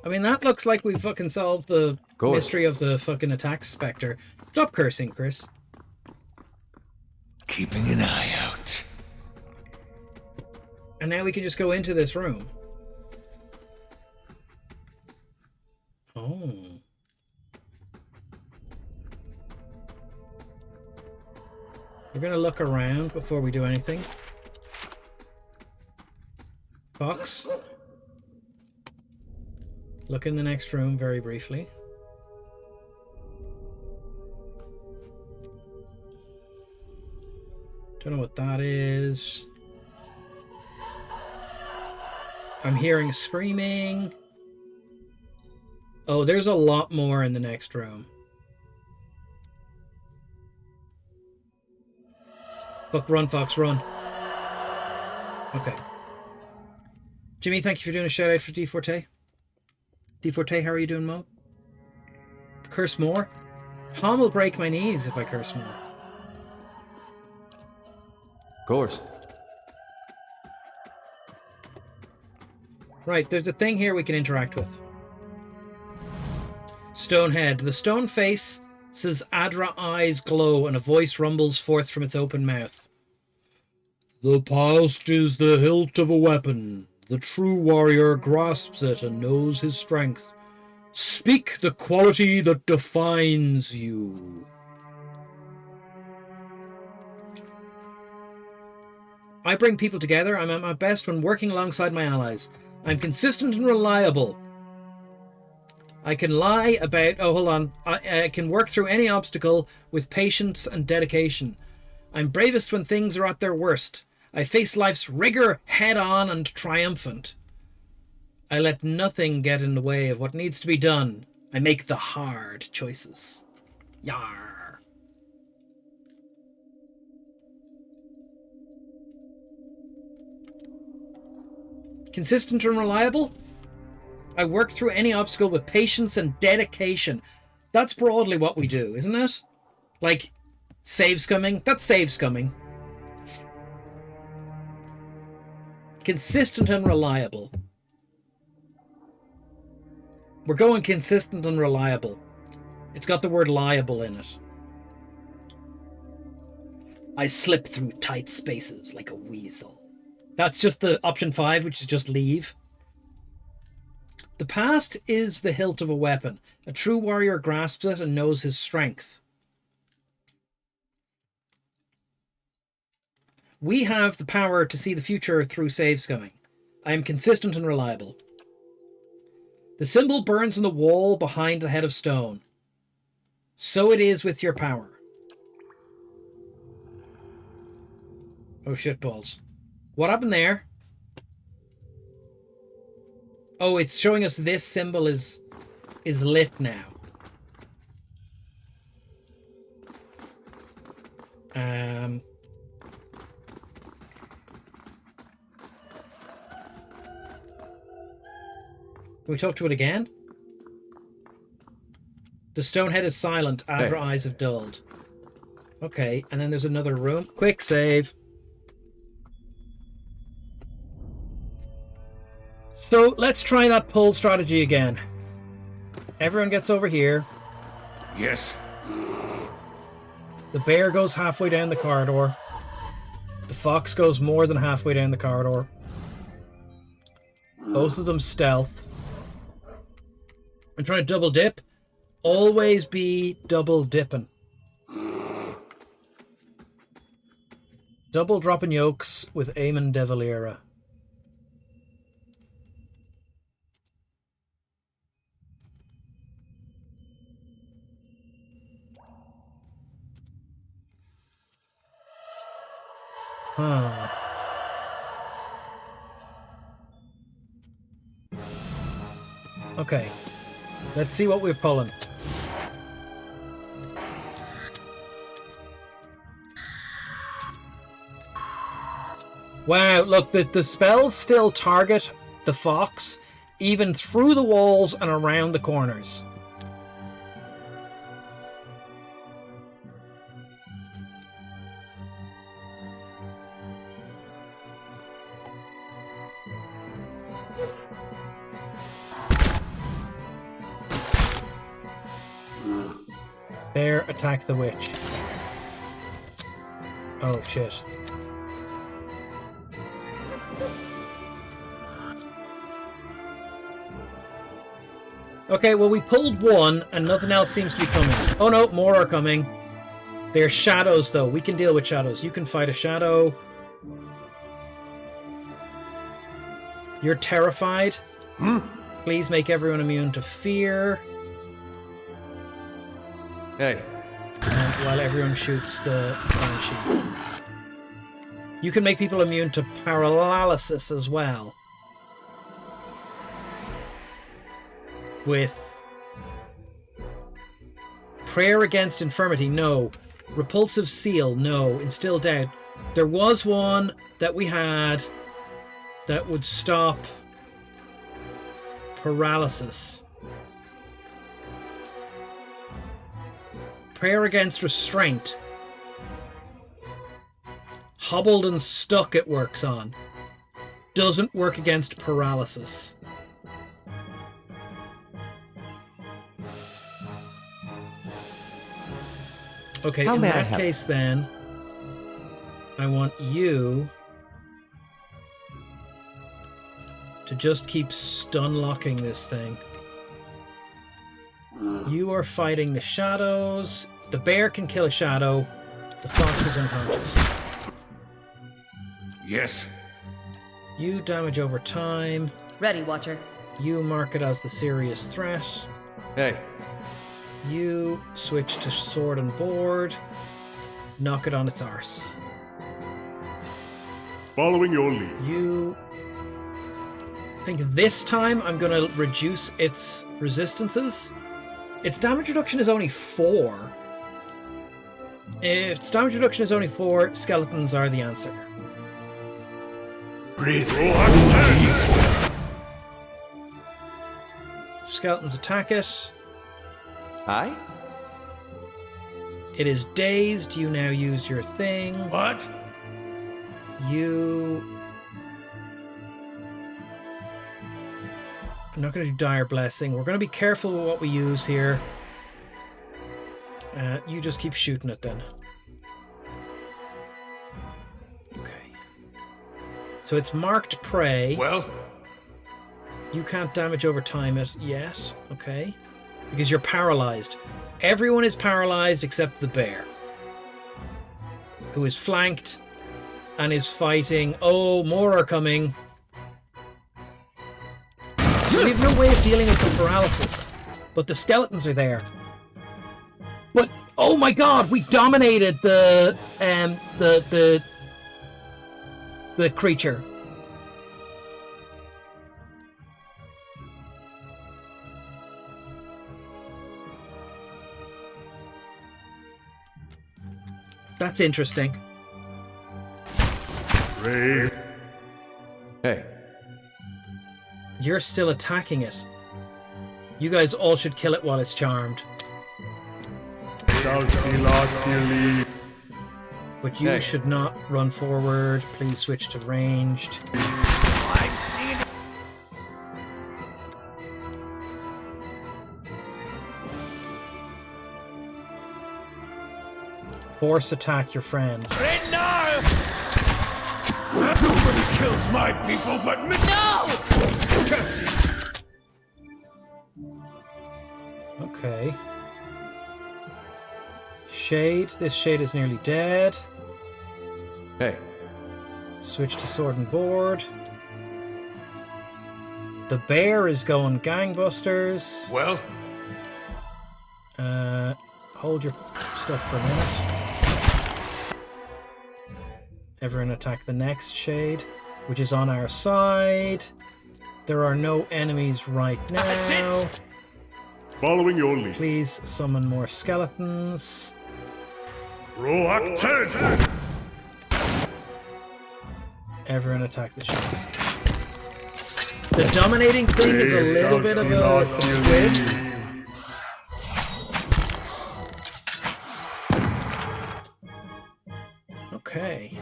I mean, that looks like we fucking solved the mystery of the fucking attack spectre. Stop cursing, Chris. Keeping an eye out. And now we can just go into this room. Oh. We're gonna look around before we do anything. Fox. Look in the next room very briefly. Don't know what that is. I'm hearing screaming. Oh, there's a lot more in the next room. Fuck, run, Fox, run. Okay. Jimmy, thank you for doing a shout out for D4T. D4T, how are you doing, Mo? Curse more? Tom will break my knees if I curse more. Of course. Right, there's a thing here we can interact with. Stonehead. The stone face says Adra eyes glow and a voice rumbles forth from its open mouth. The past is the hilt of a weapon. The true warrior grasps it and knows his strength. Speak the quality that defines you. I bring people together. I'm at my best when working alongside my allies. I'm consistent and reliable. I can lie about... Oh, hold on. I can work through any obstacle with patience and dedication. I'm bravest when things are at their worst. I face life's rigor head-on and triumphant. I let nothing get in the way of what needs to be done. I make the hard choices. Yar. Consistent and reliable? I work through any obstacle with patience and dedication. That's broadly what we do, isn't it? Like, save scumming. That's save scumming. Consistent and reliable. We're going consistent and reliable. It's got the word liable in it. I slip through tight spaces like a weasel. That's just the option 5, which is just leave. The past is the hilt of a weapon. A true warrior grasps it and knows his strength. We have the power to see the future through save scumming. I am consistent and reliable. The symbol burns on the wall behind the head of stone. So it is with your power. Oh, shitballs. What happened there? Oh, it's showing us this symbol is lit now. Can we talk to it again? The stone head is silent. Adra eyes have dulled. Okay, and then there's another room. Quick save. So let's try that pull strategy again. Everyone gets over here. Yes. The bear goes halfway down the corridor. The fox goes more than halfway down the corridor. Both of them stealth. I'm trying to double dip. Always be double dipping. Double dropping yokes with Eamon de Valera. Okay. Let's see what we're pulling. Wow, look, the spells still target the fox, even through the walls and around the corners. Bear attack the witch. Oh shit. Okay, well we pulled one and nothing else seems to be coming. Oh no, more are coming. They're shadows though. We can deal with shadows. You can fight a shadow. You're terrified. Please make everyone immune to fear. Hey. While everyone shoots the banshee. You can make people immune to paralysis as well. With prayer against infirmity, no. Repulsive seal, no. Instill doubt. There was one that we had that would stop paralysis. Prayer against restraint. Hobbled and stuck it works on. Doesn't work against paralysis. Okay, in that case then, I want you to just keep stun locking this thing. You are fighting the shadows. The bear can kill a shadow. The fox is unconscious. Yes. You damage over time. Ready, Watcher. You mark it as the serious threat. Hey. You switch to sword and board. Knock it on its arse. Following your lead. You... I think this time I'm going to reduce its resistances. Its damage reduction is only 4. If its damage reduction is only 4, skeletons are the answer. Breathe. Skeletons attack it. Aye? It is dazed. You now use your thing. What? I'm not going to do Dire Blessing. We're going to be careful with what we use here. You just keep shooting it then. Okay. So it's marked prey. Well, You can't damage over time it yet. Okay. Because you're paralyzed. Everyone is paralyzed except the bear, who is flanked and is fighting. Oh, more are coming. So we have no way of dealing with the paralysis, but the skeletons are there. But oh my god, we dominated the creature. That's interesting. Ray. Hey. You're still attacking it. You guys all should kill it while it's charmed. But you Hey. should not run forward. Please switch to ranged. I've seen it. Force attack your friend. Right now! Nobody kills my people but me! No! Okay. Shade. This shade is nearly dead. Hey. Switch to sword and board. The bear is going gangbusters. Well, Hold your stuff for a minute. Everyone attack the next shade, which is on our side. There are no enemies right That's now. it. Following your lead. Please summon more skeletons. Proactive! Everyone attack the shade. The dominating thing is a little bit of a squid. Okay.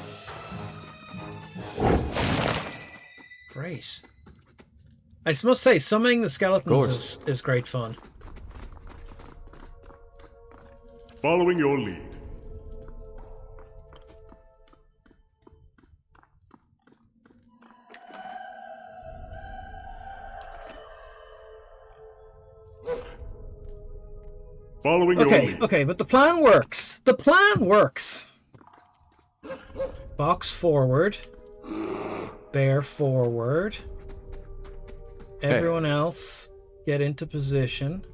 Great. I must say, summoning the skeletons is great fun. Following your lead. Following your Okay, lead. okay, but the plan works. The plan works. Box forward. Bear forward. Everyone else get into position.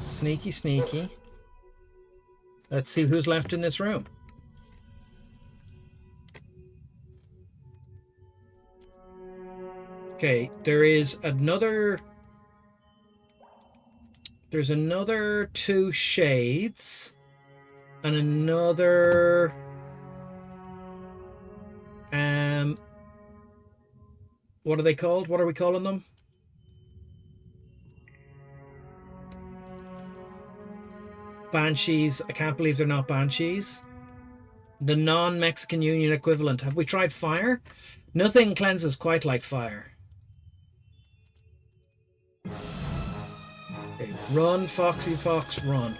Sneaky, sneaky. Let's see who's left in this room. Okay, there's another 2 shades and another what are they called? What are we calling them? Banshees. I can't believe they're not banshees. The non-Mexican Union equivalent. Have we tried fire? Nothing cleanses quite like fire. Okay, run, Foxy Fox, run.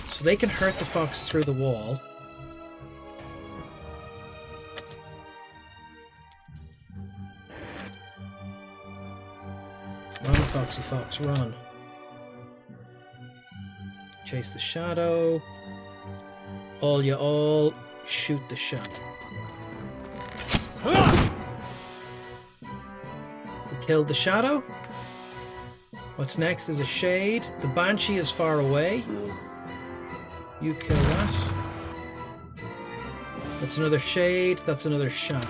So they can hurt the fox through the wall. Run, Foxy Fox, run. Chase the shadow. All shoot the shadow. We killed the shadow. What's next is a shade. The banshee is far away. You kill that. That's another shade. That's another shadow.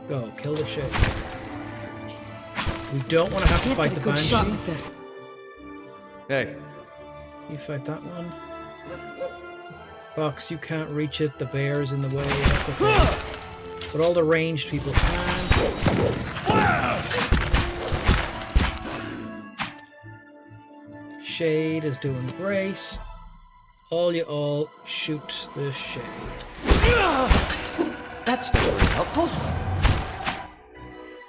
Go, kill the shade. We don't want to have to fight the banshee. Hey. You fight that one. Fox, you can't reach it. The bear's in the way. That's okay. But all the ranged people can. Shade is doing great. All you all shoot the shade. That's not very helpful.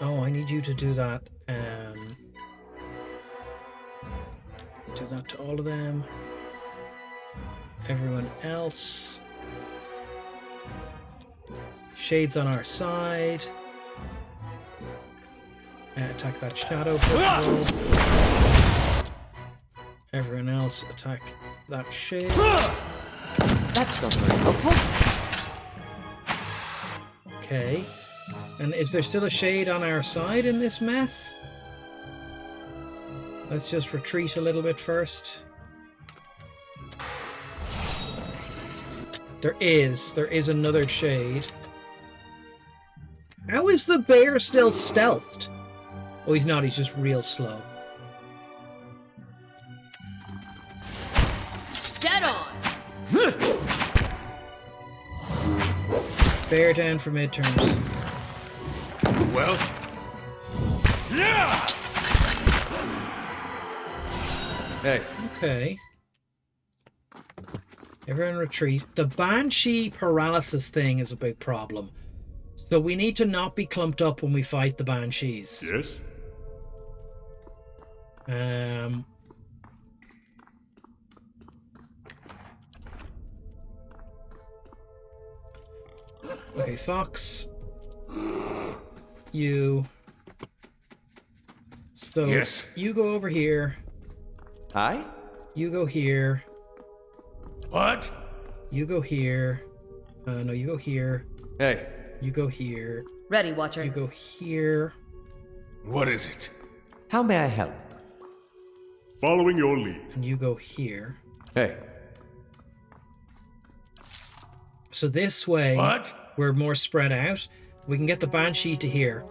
Oh, I need you to do that. Do that to all of them. Everyone else. Shade's on our side. Attack that shadow. Everyone else attack that shade. That's not very helpful. Okay. And is there still a shade on our side in this mess? Let's just retreat a little bit first. There is another shade. How is the bear still stealthed? Oh, he's not, he's just real slow. Dead on. Bear down for midterms. Well? Yeah! Hey. Okay. Everyone retreat. The Banshee paralysis thing is a big problem. So we need to not be clumped up when we fight the Banshees. Yes? Okay, Fox. You. So Yes. you go over here. I? You go here. What? You go here. No, you go here. Hey. You go here. Ready, Watcher. You go here. What is it? How may I help? Following your lead. And you go here. Hey. So this way, What? we're more spread out. We can get the Banshee to here.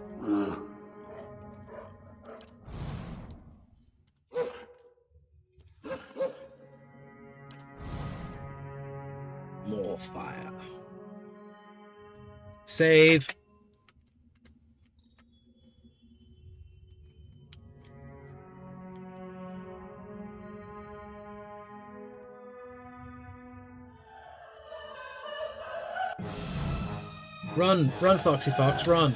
More fire. Save. Run, run, Foxy Fox, run.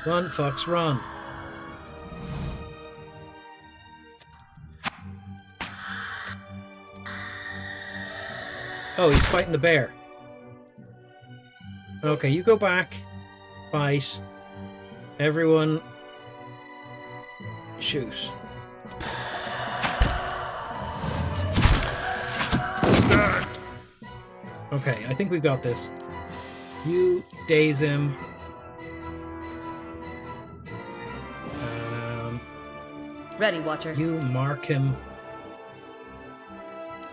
Run, Fox, run. Oh, he's fighting the bear. Okay, you go back. Fight. Everyone. Shoot. Okay, I think we've got this. You daze him. Ready, Watcher. You mark him.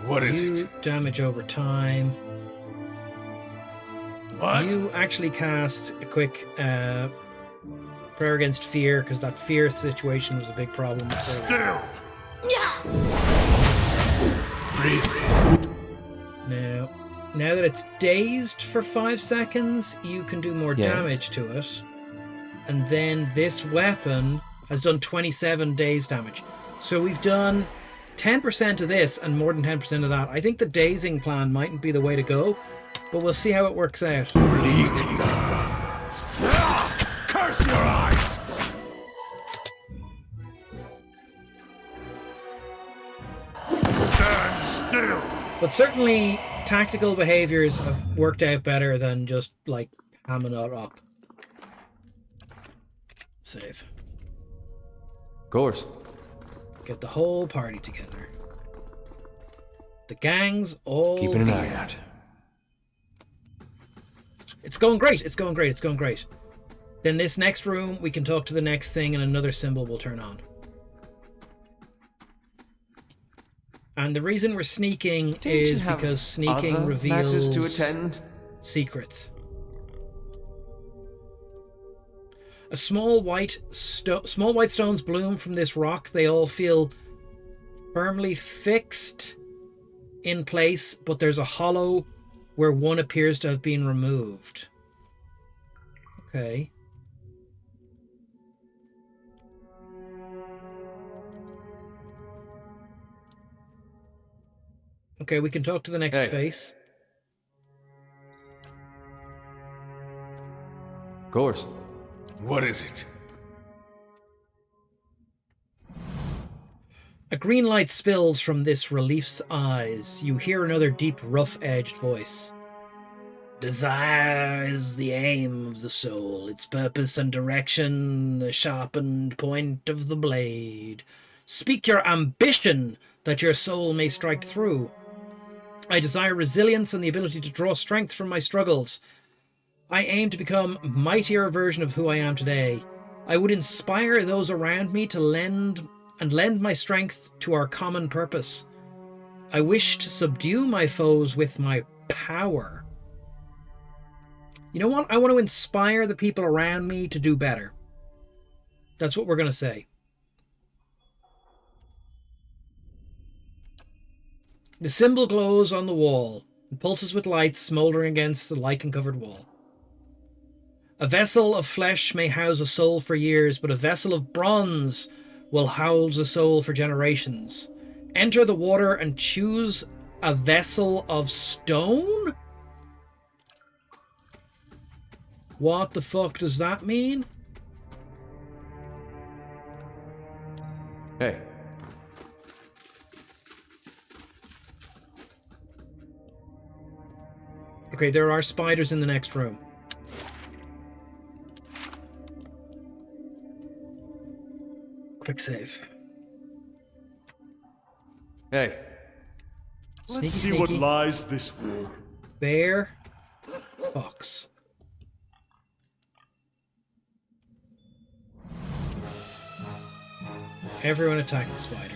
What is You it? damage over time. What? You actually cast a quick prayer against fear, because that fear situation was a big problem. Still. Now that it's dazed for 5 seconds, you can do more Yes. damage to it. And then this weapon has done 27 daze damage. So we've done 10% of this and more than 10% of that. I think the dazing plan mightn't be the way to go, but we'll see how it works out. Curse your eyes! Stand still! But certainly, tactical behaviors have worked out better than just, like, hamming it up. Save. Of course. Get the whole party together. The gang's all Keeping an eye beard. out. It's going great, it's going great, it's going great. Then this next room, we can talk to the next thing and another symbol will turn on. And the reason we're sneaking Don't you is have because sneaking other reveals matters to attend? secrets. A small white stones bloom from this rock. They all feel firmly fixed in place, but there's a hollow where one appears to have been removed. Okay. Okay, we can talk to the next face. Of course. What is it? A green light spills from this relief's eyes. You hear another deep, rough-edged voice. Desire is the aim of the soul, its purpose and direction, the sharpened point of the blade. Speak your ambition, that your soul may strike through. I desire resilience and the ability to draw strength from my struggles. I aim to become a mightier version of who I am today. I would inspire those around me to lend my strength to our common purpose. I wish to subdue my foes with my power. You know what? I want to inspire the people around me to do better. That's what we're going to say. The symbol glows on the wall and pulses with light smoldering against the lichen-covered wall. A vessel of flesh may house a soul for years, but a vessel of bronze will house a soul for generations. Enter the water and choose a vessel of stone? What the fuck does that mean? Hey. Okay, there are spiders in the next room. Quick save. Hey. Let's see what lies this way. Bear. Fox. Everyone attack the spider.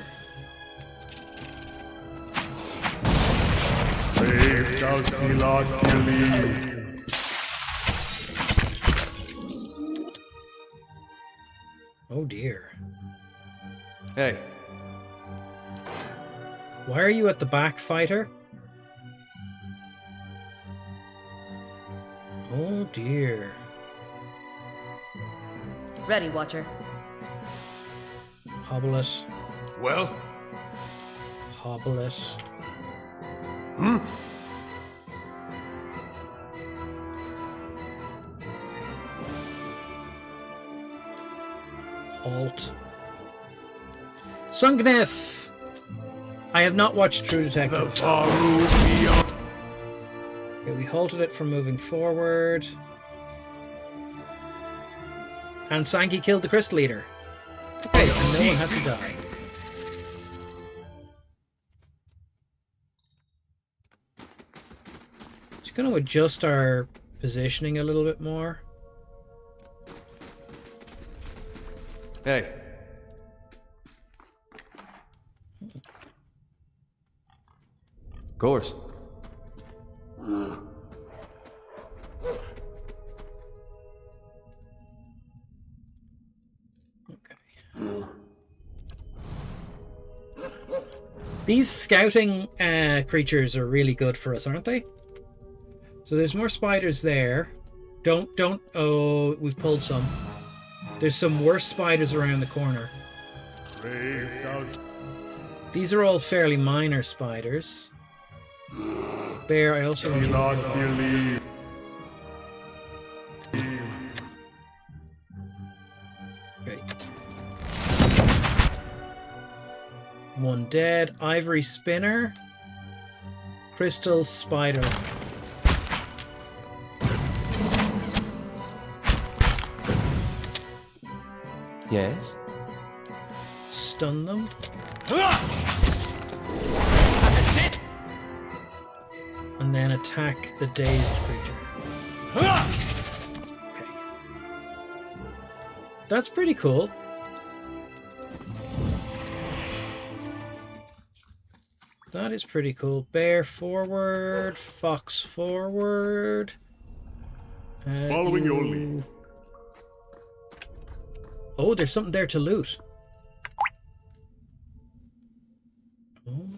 Oh dear. Hey. Why are you at the back, fighter? Oh dear. Ready, Watcher. Hobble it. Well? Hobble it. Halt. Sungnef! I have not watched True Detective. Okay, we halted it from moving forward. And Sankey killed the Crystal Eater. Okay, and no one had to die. Just going to adjust our positioning a little bit more. Hey. Of course. These scouting creatures are really good for us, aren't they? So there's more spiders there. Don't. Oh, we've pulled some. There's some worse spiders around the corner. These are all fairly minor spiders. Bear, I also want you. Great. One dead. Ivory spinner. Crystal spider. Yes? Stun them. And then attack the dazed creature. Okay. That's pretty cool. That is pretty cool. Bear forward, fox forward. Following your lead. Oh, there's something there to loot. Oh.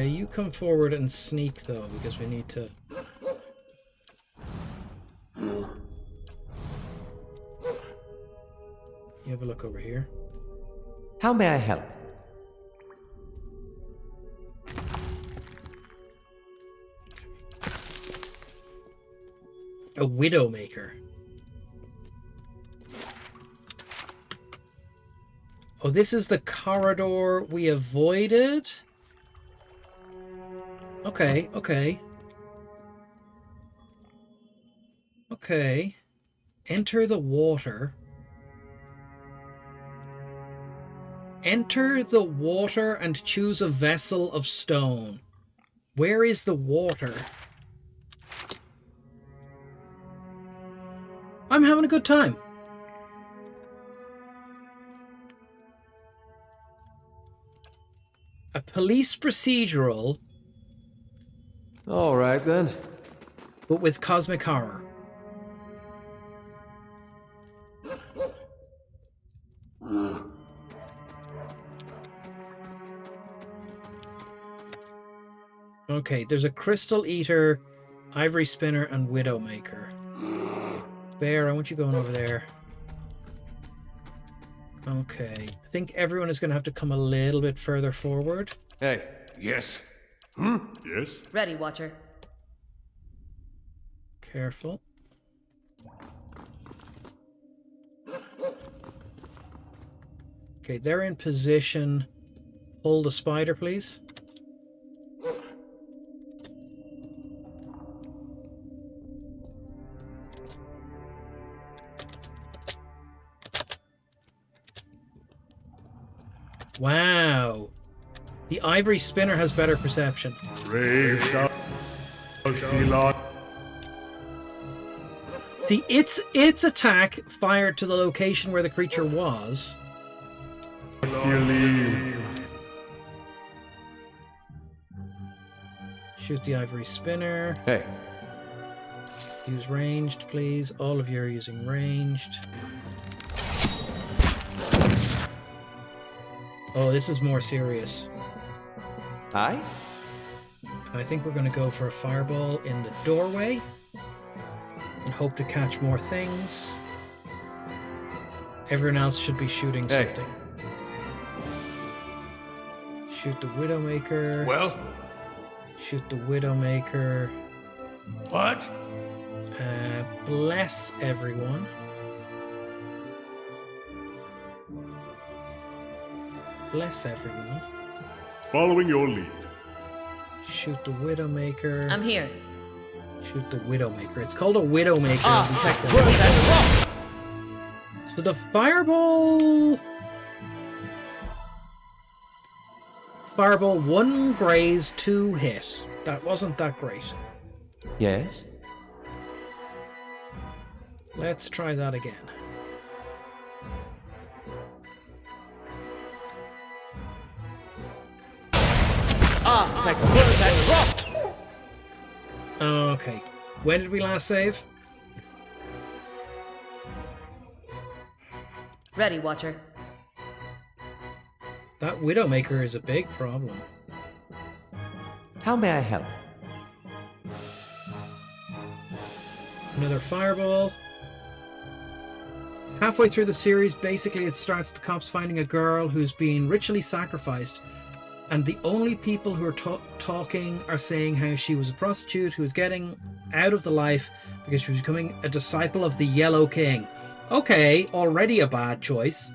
You come forward and sneak, though, because we need to... You have a look over here. How may I help? A Widowmaker. Oh, this is the corridor we avoided? Okay, okay. Okay. Enter the water. Enter the water and choose a vessel of stone. Where is the water? I'm having a good time. A police procedural, All right, then. but with cosmic horror. Okay, there's a Crystal Eater, Ivory Spinner, and Widowmaker. Bear, I want you going over there. Okay, I think everyone is going to have to come a little bit further forward. Hey. Yes. Yes. Ready, Watcher. Careful. Okay, they're in position. Hold the spider, please. Wow. The Ivory Spinner has better perception. Raised up. Elon. See, its attack fired to the location where the creature was. Shoot the Ivory Spinner. Hey. Use ranged, please. All of you are using ranged. Oh, this is more serious. Aye? I think we're going to go for a fireball in the doorway and hope to catch more things. Everyone else should be shooting something. Shoot the Widowmaker. Well? Shoot the Widowmaker. What? Bless everyone. Bless everyone. Following your lead. Shoot the Widowmaker. I'm here. Shoot the Widowmaker. It's called a Widowmaker. So the fireball... Fireball 1 graze, 2 hit. That wasn't that great. Yes? Let's try that again. Okay. When did we last save? Ready, Watcher. That Widowmaker is a big problem. How may I help? Another fireball. Halfway through the series, basically it starts the cops finding a girl who's been ritually sacrificed, and the only people who are talking are saying how she was a prostitute who was getting out of the life because she was becoming a disciple of the Yellow King. Okay, already a bad choice.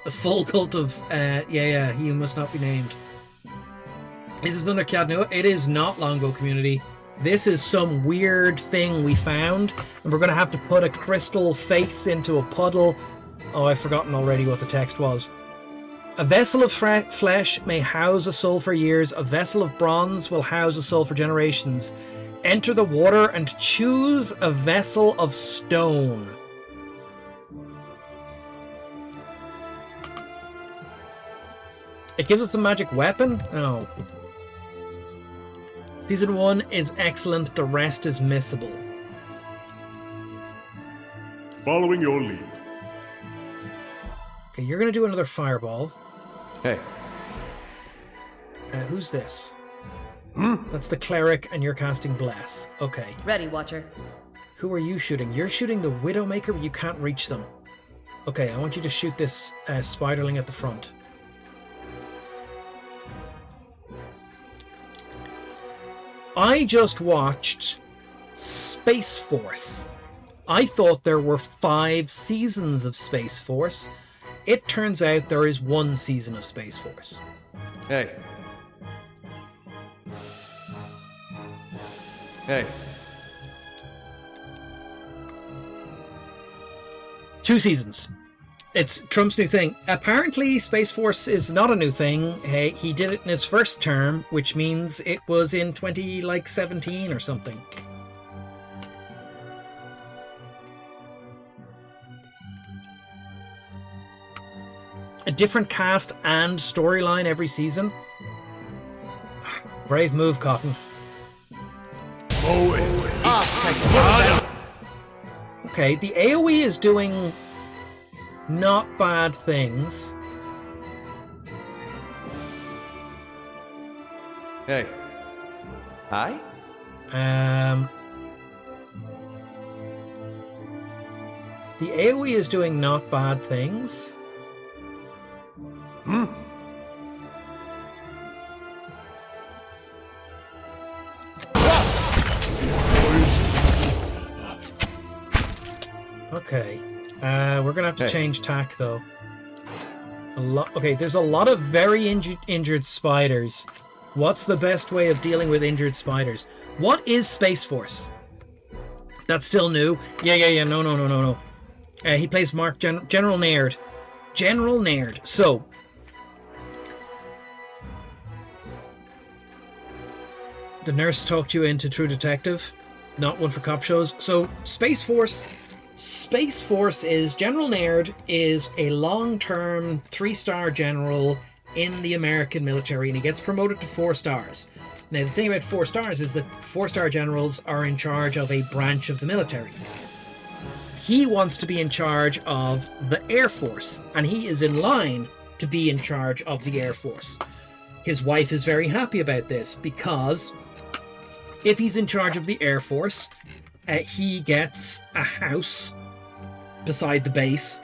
A full cult of, you must not be named. This is under Kiadnua. It is not Longbow Community. This is some weird thing we found, and we're going to have to put a crystal face into a puddle. Oh, I've forgotten already what the text was. A vessel of flesh may house a soul for years. A vessel of bronze will house a soul for generations. Enter the water and choose a vessel of stone. It gives us a magic weapon? Oh. Season 1 is excellent, the rest is missable. Following your lead. Okay, you're gonna do another fireball. Hey. Who's this? That's the cleric, and you're casting Bless. Okay. Ready, Watcher. Who are you shooting? You're shooting the Widowmaker, but you can't reach them. Okay, I want you to shoot this spiderling at the front. I just watched Space Force. I thought there were 5 seasons of Space Force. It turns out there is 1 season of Space Force. Hey. Hey. 2 seasons. It's Trump's new thing. Apparently, Space Force is not a new thing. Hey, he did it in his first term, which means it was in 2017 or something. A different cast and storyline every season. Brave move, Cotton. Okay, the AoE is doing not bad things. Hey. Hi? The AoE is doing not bad things. Okay. We're gonna have to change tack though. Okay, there's a lot of very injured spiders. What's the best way of dealing with injured spiders? What is Space Force? That's still new. Yeah. No. He plays Mark General Naird. General Naird. So, the nurse talked you into True Detective. Not one for cop shows. So, Space Force is General Naird is a long-term 3-star general in the American military, and he gets promoted to 4 stars. Now, the thing about 4 stars is that 4-star generals are in charge of a branch of the military. He wants to be in charge of the Air Force, and he is in line to be in charge of the Air Force. His wife is very happy about this because if he's in charge of the Air Force, he gets a house beside the base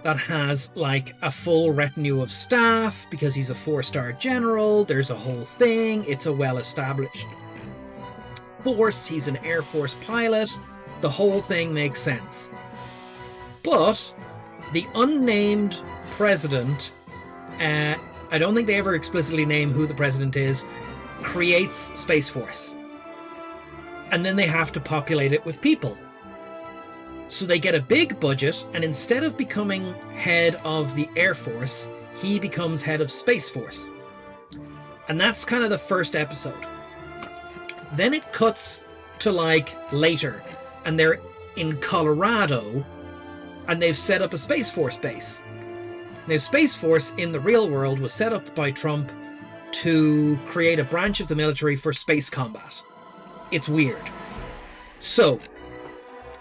that has like a full retinue of staff because he's a 4-star general. There's a whole thing. It's a well-established force. He's an Air Force pilot. The whole thing makes sense. But the unnamed president, I don't think they ever explicitly name who the president is, creates Space Force. And then they have to populate it with people. So they get a big budget, and instead of becoming head of the Air Force, he becomes head of Space Force. And that's kind of the first episode. Then it cuts to like later, and they're in Colorado, and they've set up a Space Force base. Now, Space Force in the real world was set up by Trump to create a branch of the military for space combat. It's weird. So,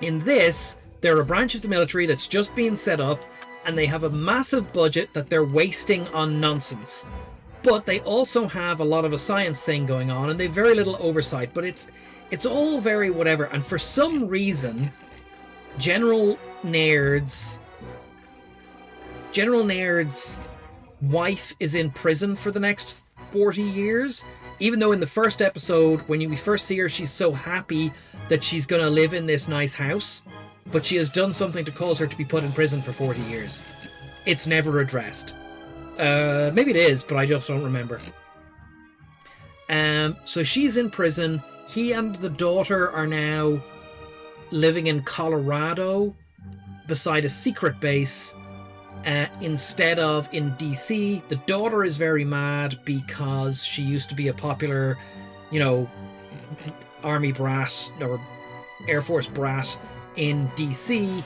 in this, they're a branch of the military that's just being set up, and they have a massive budget that they're wasting on nonsense. But they also have a lot of a science thing going on, and they have very little oversight, but it's all very whatever. And for some reason, General Naird's wife is in prison for the next 40 years. Even though in the first episode, when we first see her, she's so happy that she's going to live in this nice house. But she has done something to cause her to be put in prison for 40 years. It's never addressed. Maybe it is, but I just don't remember. So she's in prison. He and the daughter are now living in Colorado beside a secret base instead of in DC. The daughter is very mad because she used to be a popular, army brat or Air Force brat in DC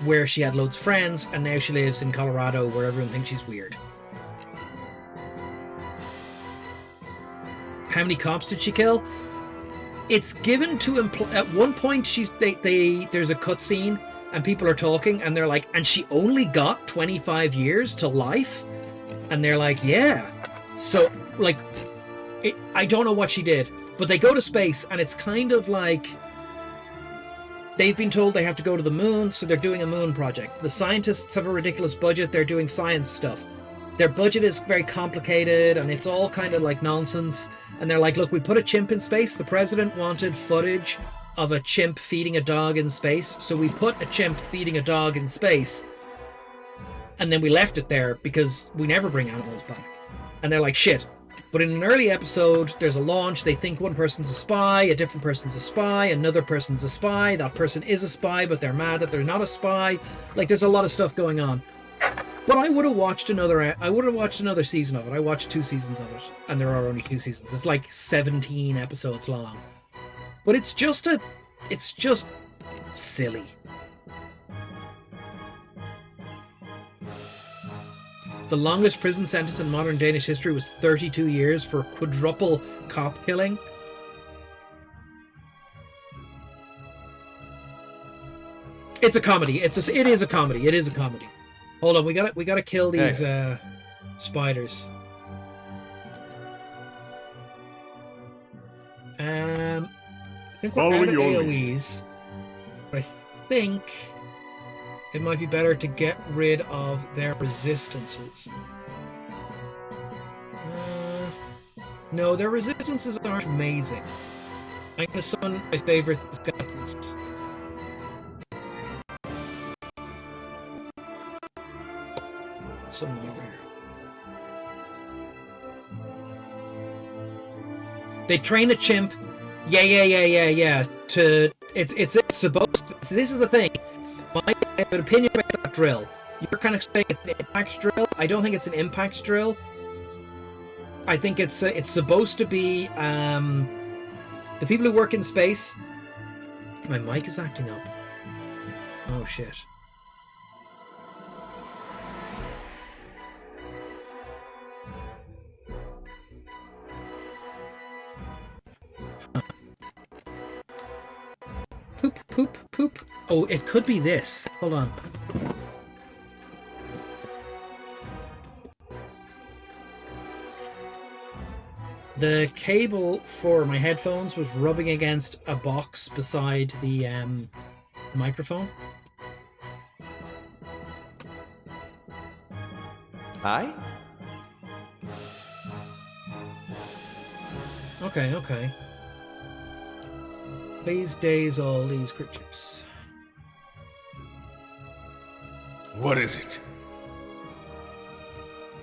where she had loads of friends, and now she lives in Colorado where everyone thinks she's weird. how many cops did she kill? It's given to at one point there's a cutscene and people are talking and they're like, and she only got 25 years to life, and they're like, yeah. So like, I don't know what she did, but they go to space and it's kind of like they've been told they have to go to the moon, so they're doing a moon project. The scientists have a ridiculous budget. They're doing science stuff. Their budget is very complicated and it's all kind of like nonsense. And they're like, look, we put a chimp in space. The president wanted footage of a chimp feeding a dog in space. So we put a chimp feeding a dog in space. And then we left it there because we never bring animals back. And they're like, shit. But in an early episode, there's a launch. They think one person's a spy, a different person's a spy, another person's a spy. That person is a spy, but they're mad that they're not a spy. Like, there's a lot of stuff going on. But I would have watched another season of it. I watched 2 seasons of it, and there are only 2 seasons. It's like 17 episodes long. But it's just silly. The longest prison sentence in modern Danish history was 32 years for quadruple cop killing. It's a comedy. It is a comedy. It is a comedy. Hold on, we gotta kill these spiders. I think we're out of AoEs. But I think it might be better to get rid of their resistances. No, their resistances aren't amazing. I'm gonna summon my favorite skeletons. Summon them over here. They train a chimp. Yeah. It's supposed to. So this is the thing. I have an opinion about that drill. You're kind of saying it's an impact drill. I don't think it's an impact drill. I think it's supposed to be the people who work in space. My mic is acting up. Oh shit. Poop. Oh, it could be this. Hold on. The cable for my headphones was rubbing against a box beside the microphone. Hi? Okay. Please daze all these creatures. What is it?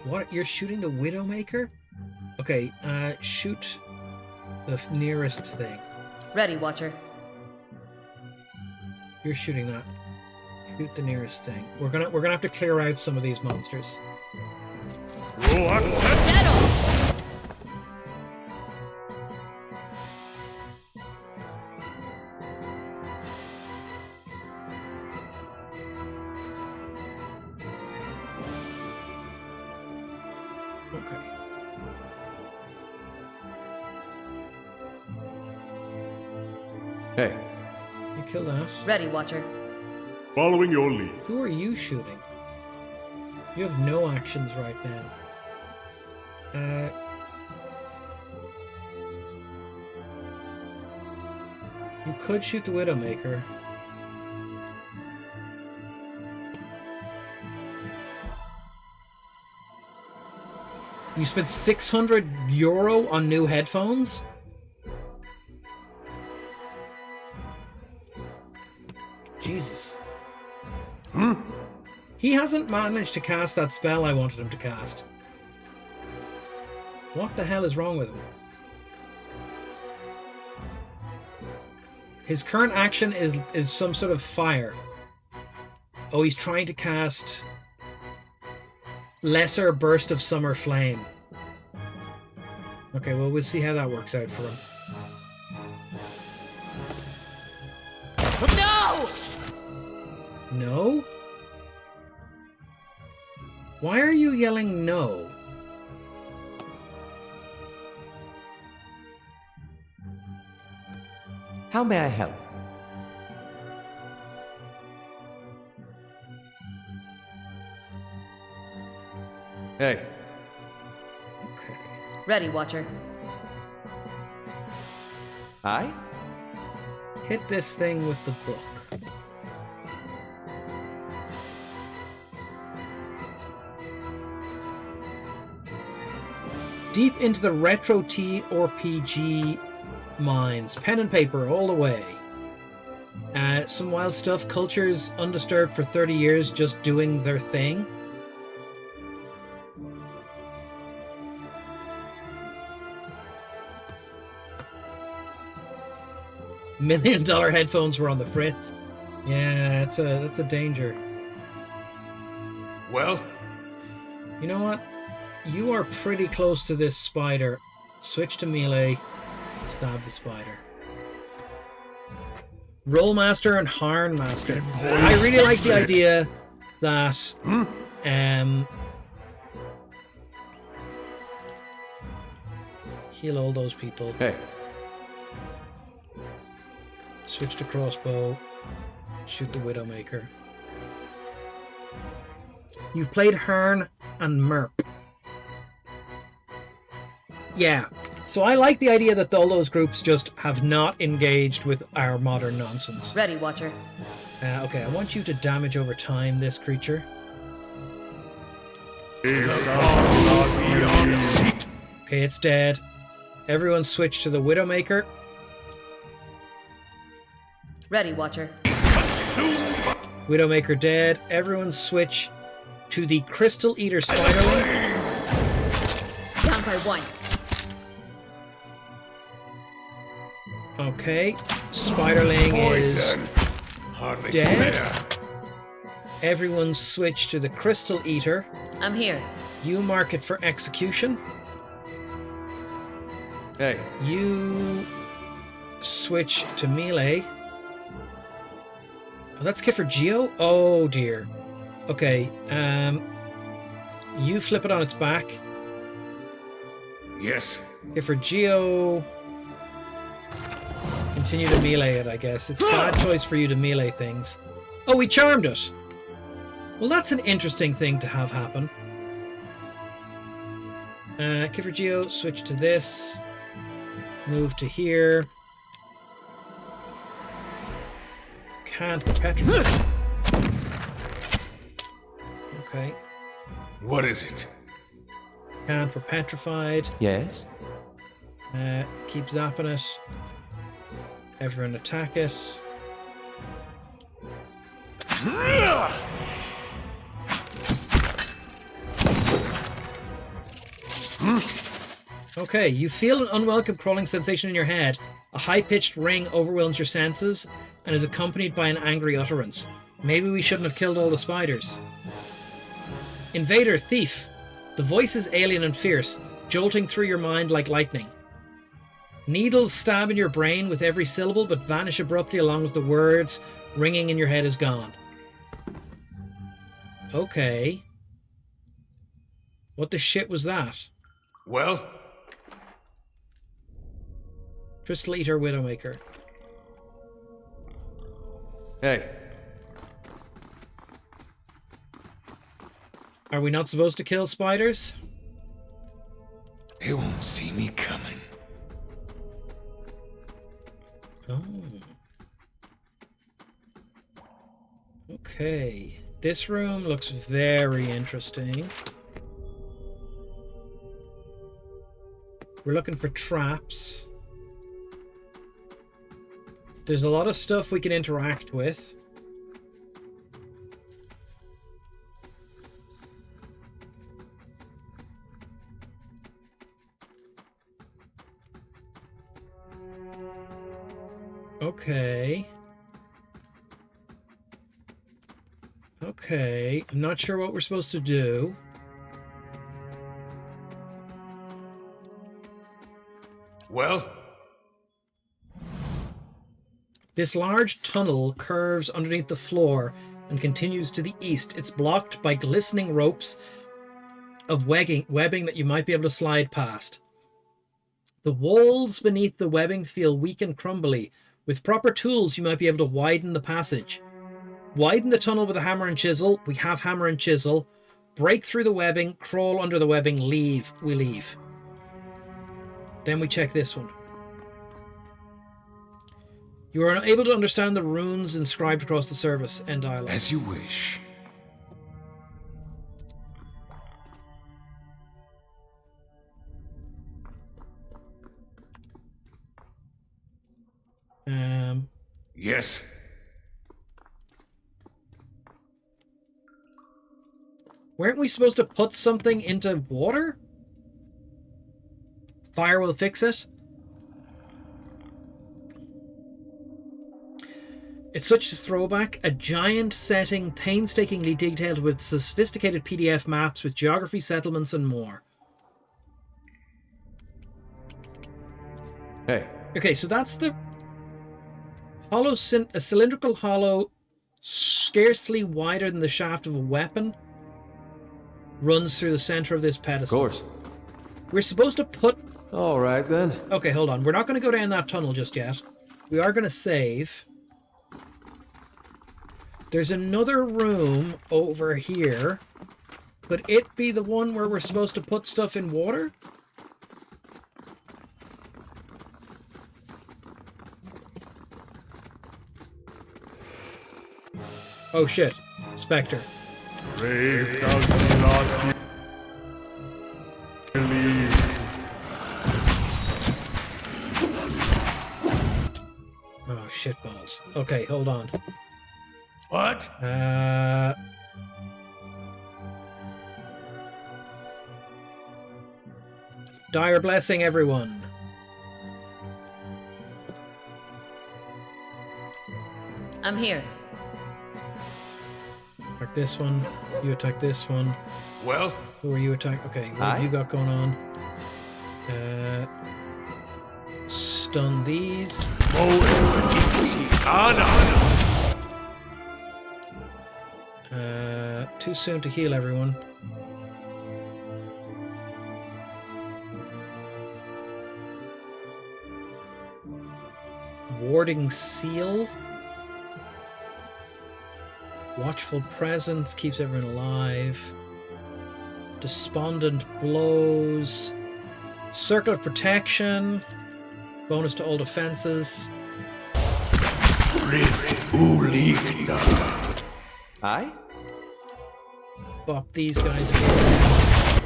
What? You're shooting the Widowmaker? Okay, shoot the nearest thing. Ready, Watcher. You're shooting that. Shoot the nearest thing. We're gonna have to clear out some of these monsters. Dead on! Okay. Hey. You kill that. Ready, Watcher. Following your lead. Who are you shooting? You have no actions right now. You could shoot the Widowmaker. You spent €600 on new headphones? Jesus. He hasn't managed to cast that spell I wanted him to cast. What the hell is wrong with him? His current action is some sort of fire. Oh, he's trying to cast Lesser Burst of Summer Flame. Okay, well, we'll see how that works out for him. No! No? Why are you yelling no? How may I help? Hey. Okay. Ready, Watcher. Aye? Hit this thing with the book. Deep into the retro TRPG minds. Pen and paper all the way. Some wild stuff. Cultures undisturbed for 30 years just doing their thing. $1 million headphones were on the fritz. Yeah, that's a danger. Well? You know what? You are pretty close to this spider. Switch to melee. Stab the spider. Rollmaster and Harnmaster. I really like the idea that heal all those people. Hey. Switch to crossbow. Shoot the Widowmaker. You've played Hearn and Merp. Yeah. So I like the idea that all those groups just have not engaged with our modern nonsense. Ready, Watcher. Okay, I want you to damage over time this creature. Okay, it's dead. Everyone switch to the Widowmaker. Ready, Watcher. Widowmaker dead. Everyone switch to the Crystal Eater Spiderling. Down by 1. Okay. Spiderling is Hardly dead. fair. Everyone switch to the Crystal Eater. I'm here. You mark it for execution. Hey. You Switch to melee. Oh, that's Kiffer Geo? Oh dear. Okay, you flip it on its back. Yes. Kiffer Geo. Continue to melee it, I guess. It's a bad choice for you to melee things. Oh, we charmed it. Well, that's an interesting thing to have happen. Kiffer Geo, switch to this. Move to here. Can't petrify. Okay. What is it? Can't for petrified. Yes? Keep zapping it. Everyone attack it. Okay, you feel an unwelcome crawling sensation in your head. A high-pitched ring overwhelms your senses and is accompanied by an angry utterance. Maybe we shouldn't have killed all the spiders. Invader, thief. The voice is alien and fierce, jolting through your mind like lightning. Needles stab in your brain with every syllable but vanish abruptly along with the words. Ringing in your head is gone. Okay. What the shit was that? Well? Crystal Eater Widowmaker. Hey. Are we not supposed to kill spiders? They won't see me coming. Oh. Okay. This room looks very interesting. We're looking for traps. There's a lot of stuff we can interact with. Okay. Okay. I'm not sure what we're supposed to do. Well? This large tunnel curves underneath the floor and continues to the east. It's blocked by glistening ropes of webbing that you might be able to slide past. The walls beneath the webbing feel weak and crumbly, With proper tools, you might be able to widen the passage. Widen the tunnel with a hammer and chisel. We have hammer and chisel. Break through the webbing, crawl under the webbing, leave. We leave. Then we check this one. You are unable to understand the runes inscribed across the surface. End dialogue. As you wish. Yes. Weren't we supposed to put something into water? Fire will fix it. It's such a throwback. A giant setting, painstakingly detailed with sophisticated PDF maps with geography, settlements, and more. Hey. Okay, so that's the hollow, a cylindrical hollow, scarcely wider than the shaft of a weapon, runs through the center of this pedestal. Of course. We're supposed to put... All right, then. Okay, hold on. We're not going to go down that tunnel just yet. We are going to save. There's another room over here. Could it be the one where we're supposed to put stuff in water? Oh shit. Spectre. Brave does not believe. Oh shit balls. Okay, hold on. What? Dire blessing, everyone. I'm here. Attack this one. You attack this one. Well, Who are you attacking? Okay, what have you got going on? Stun these. Too soon to heal everyone. Warding seal. Watchful presence keeps everyone alive. Despondent blows. Circle of protection. Bonus to all defenses. Aye? Bop these guys again.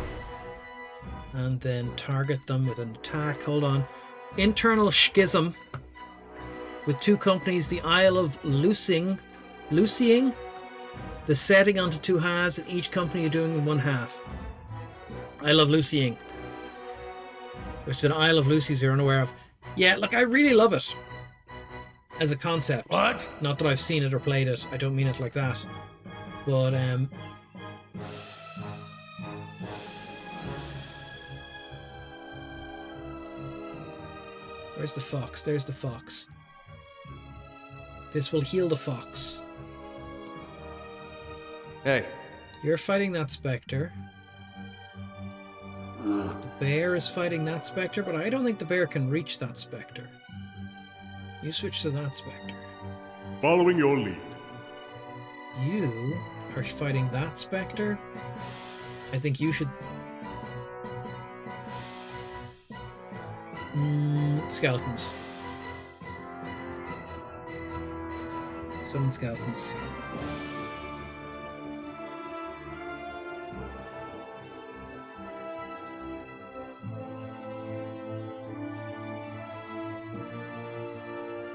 And then target them with an attack. Hold on. Internal schism. With two companies, the Isle of Lucing. The setting onto two halves, and each company are doing one half. I love Lucying. Which is an Isle of Lucy's you're unaware of. Yeah, look, I really love it. As a concept. What? Not that I've seen it or played it. I don't mean it like that. But, where's the fox? There's the fox. This will heal the fox. Hey. You're fighting that spectre. The bear is fighting that spectre, but I don't think the bear can reach that spectre. You switch to that spectre. Following your lead. You are fighting that spectre. I think you should... skeletons. Summon skeletons.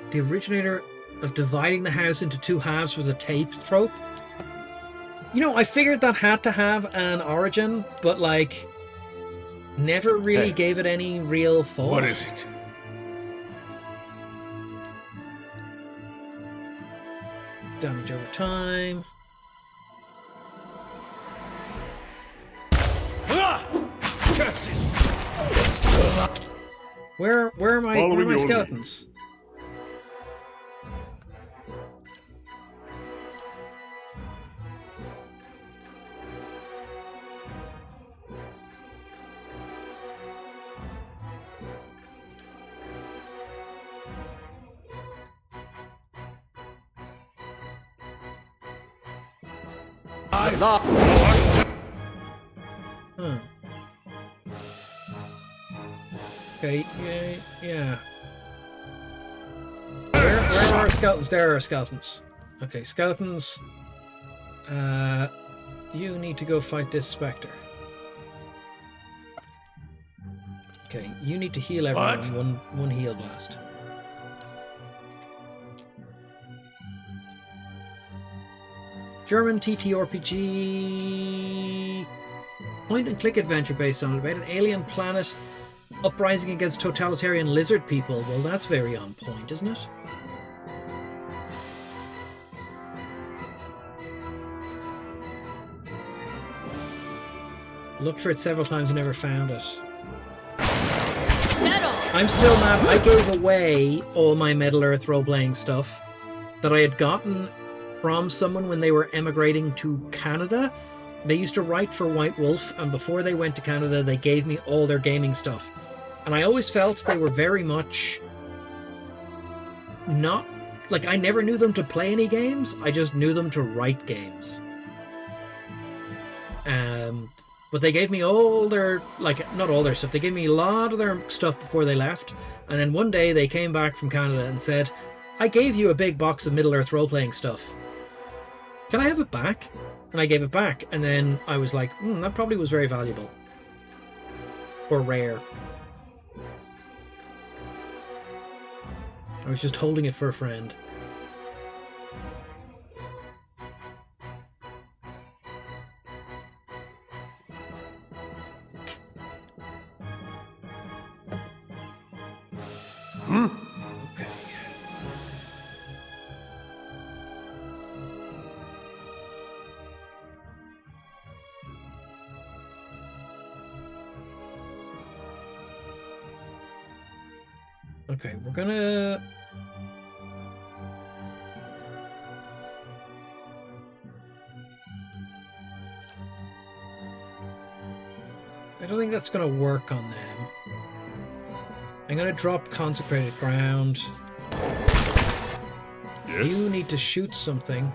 The originator of dividing the house into two halves with a tape trope. You know, I figured that had to have an origin, but like, never really gave it any real thought. what is it? Damage over time. Curses! Where are my Following your skeletons? I love. Huh. Okay, yeah. Where are our skeletons? There are our skeletons. Okay, skeletons. You need to go fight this spectre. Okay, you need to heal everyone. One heal blast. German TTRPG point and click adventure based on it, about an alien planet uprising against totalitarian lizard people. Well, that's very on point, isn't it? Looked for it several times and never found it. Settle! I'm still mad. I gave away all my Middle Earth role-playing stuff that I had gotten from someone when they were emigrating to Canada. They used to write for White Wolf, and before they went to Canada, they gave me all their gaming stuff. And I always felt they were very much not... Like, I never knew them to play any games. I just knew them to write games. But they gave me all their... Like, not all their stuff. They gave me a lot of their stuff before they left. And then one day they came back from Canada and said, I gave you a big box of Middle-earth role-playing stuff. Can I have it back? And I gave it back. And then I was like, that probably was very valuable. Or rare. I was just holding it for a friend. Okay. Okay, we're gonna... I don't think that's gonna work on them. I'm gonna drop Consecrated Ground. Yes? You need to shoot something.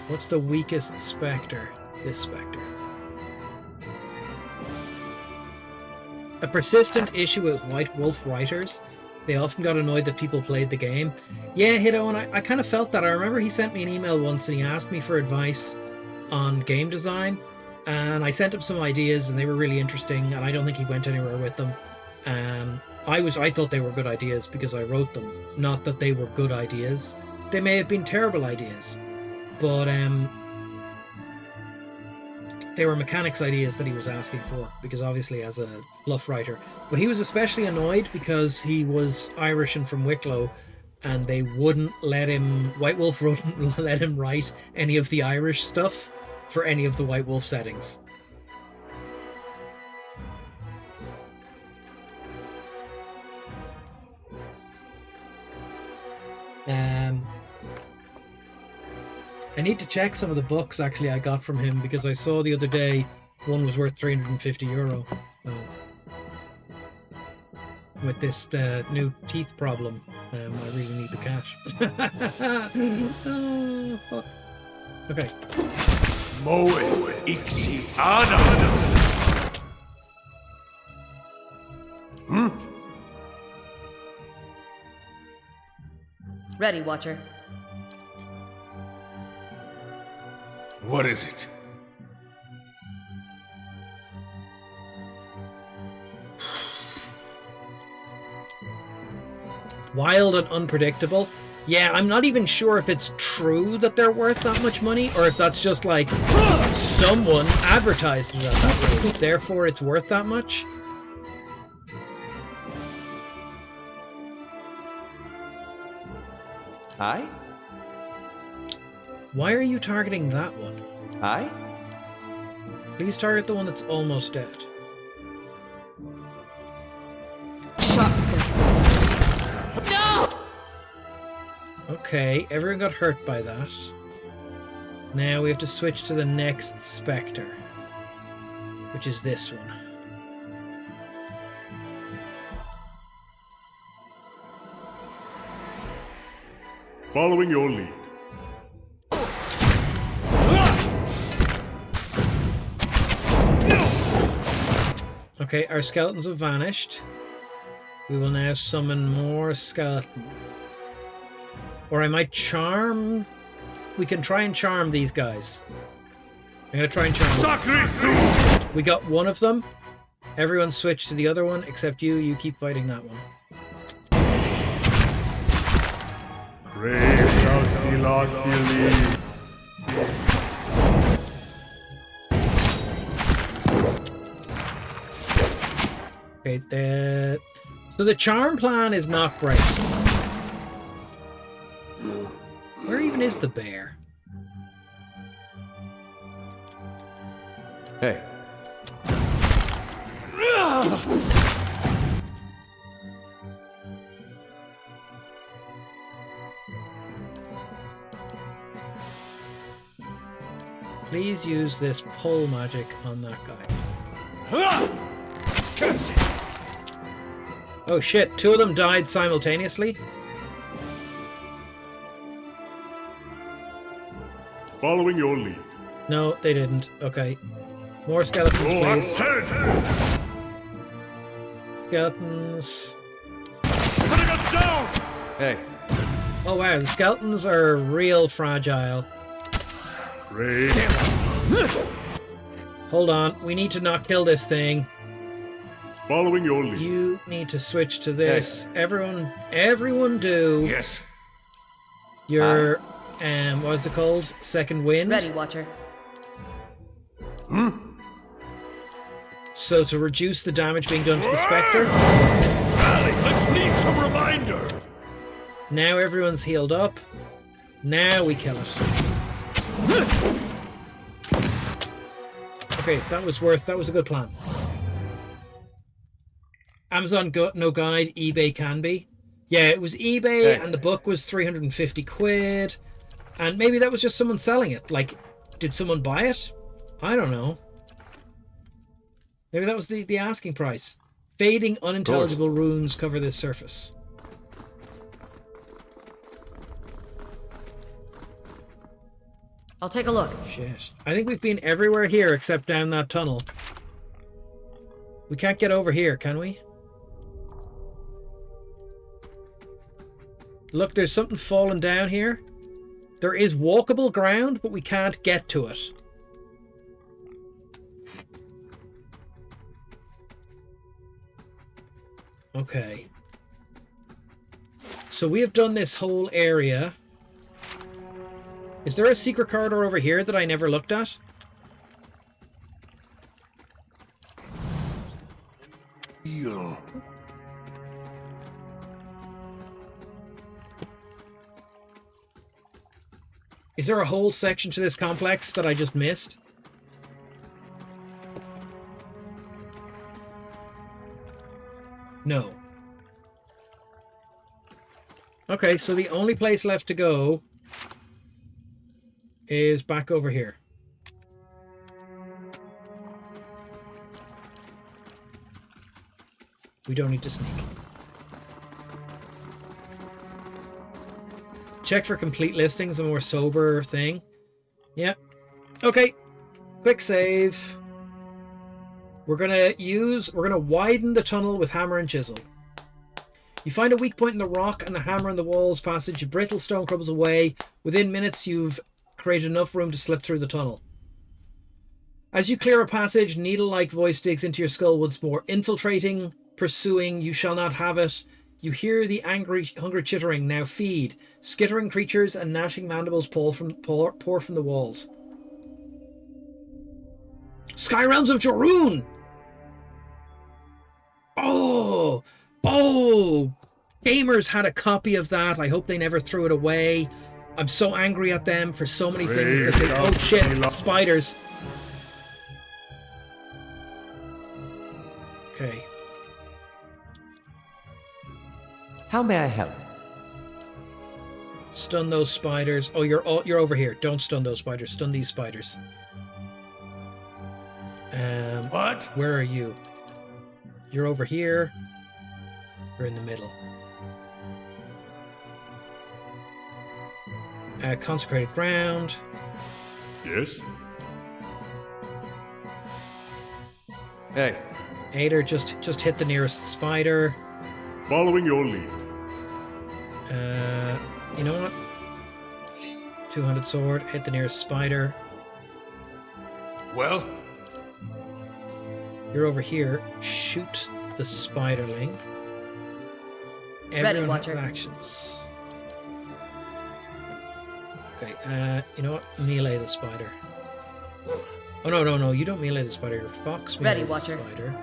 What's the weakest spectre? This spectre. A persistent issue with White Wolf writers. They often got annoyed that people played the game. Yeah, Hiddo, and I kind of felt that. I remember he sent me an email once and he asked me for advice on game design. And I sent him some ideas and they were really interesting, and I don't think he went anywhere with them. I thought they were good ideas because I wrote them. Not that they were good ideas. They may have been terrible ideas. But they were mechanics ideas that he was asking for, because obviously as a fluff writer. But he was especially annoyed because he was Irish and from Wicklow, and they wouldn't let him... White Wolf wouldn't let him write any of the Irish stuff for any of the White Wolf settings. I need to check some of the books actually I got from him, because I saw the other day one was worth €350. So, with this new teeth problem, I really need the cash. Oh, fuck. Okay. Moe Ixiana. Ready, Watcher. What is it? Wild and unpredictable. Yeah, I'm not even sure if it's true that they're worth that much money, or if that's just like someone advertised it at that rate, therefore it's worth that much. Aye? Why are you targeting that one? Aye? Please target the one that's almost dead. No! Okay, everyone got hurt by that. Now we have to switch to the next spectre, which is this one. Following your lead. Okay, our skeletons have vanished. We will now summon more skeletons. Or I might charm... We can try and charm these guys. I'm going to try and charm them. We got one of them. Everyone switch to the other one, except you. You keep fighting that one. Brave Celestially. Okay, so the charm plan is not great. Where even is the bear? Hey. Please use this pull magic on that guy. Oh shit, two of them died simultaneously? Following your lead. No, they didn't. Okay. More skeletons, please. Skeletons. Putting us down! Hey. Oh wow, the skeletons are real fragile. Brave. Hold on, we need to not kill this thing. Following your lead. You need to switch to this. Everyone do. Yes. Your, what is it called? Second wind? Ready, Watcher. So to reduce the damage being done to the Spectre. Rally, let's need some reminder. Now everyone's healed up. Now we kill it. Okay, that was a good plan. Amazon no guide, eBay can be. Yeah, it was eBay and the book was 350 quid. And maybe that was just someone selling it. Like, did someone buy it? I don't know. Maybe that was the asking price. Fading unintelligible runes cover this surface. I'll take a look. Shit. I think we've been everywhere here except down that tunnel. We can't get over here, can we? Look, there's something falling down here. There is walkable ground, but we can't get to it. Okay. So we have done this whole area. Is there a secret corridor over here that I never looked at? Is there a whole section to this complex that I just missed? No. Okay, so the only place left to go is back over here. We don't need to sneak. Check for complete listings, a more sober thing. Yeah. Okay. Quick save. We're gonna widen the tunnel with hammer and chisel. You find a weak point in the rock and the hammer in the walls passage. A brittle stone crumbles away. Within minutes, you've created enough room to slip through the tunnel. As you clear a passage, needle-like voice digs into your skull once more. Infiltrating, pursuing, you shall not have it. You hear the angry, hungry chittering. Now feed. Skittering creatures and gnashing mandibles pour from the walls. Sky Realms of Joroon! Oh! Oh! Gamers had a copy of that. I hope they never threw it away. I'm so angry at them for so many things that they... Oh shit! Spiders! Okay. How may I help? Stun those spiders. Oh, you're over here. Don't stun those spiders. Stun these spiders. What? Where are you? You're over here. You're in the middle. Consecrated ground. Yes? Hey. Ader, just hit the nearest spider. Following your lead. You know what? Two-handed sword, hit the nearest spider. Well, You're over here. Shoot the spiderling. Everyone has Watcher. actions. Okay, you know what? Melee the spider. Oh, no, you don't melee the spider. You're fox melee Ready, the Watcher. spider.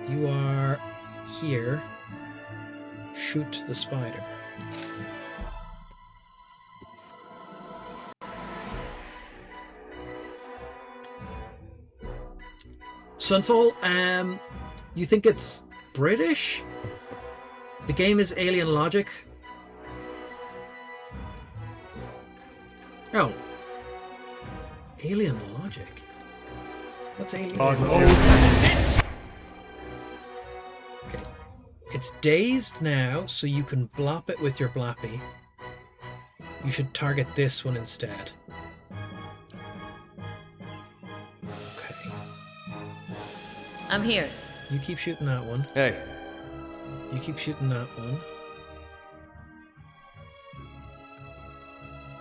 You are here. Shoot the spider. Sunfall, you think it's British? The game is Alien Logic. Oh. Alien Logic? What's Alien Logic? Okay. It's dazed now, so you can blop it with your blappy. You should target this one instead. Okay. I'm here. You keep shooting that one. Hey. You keep shooting that one.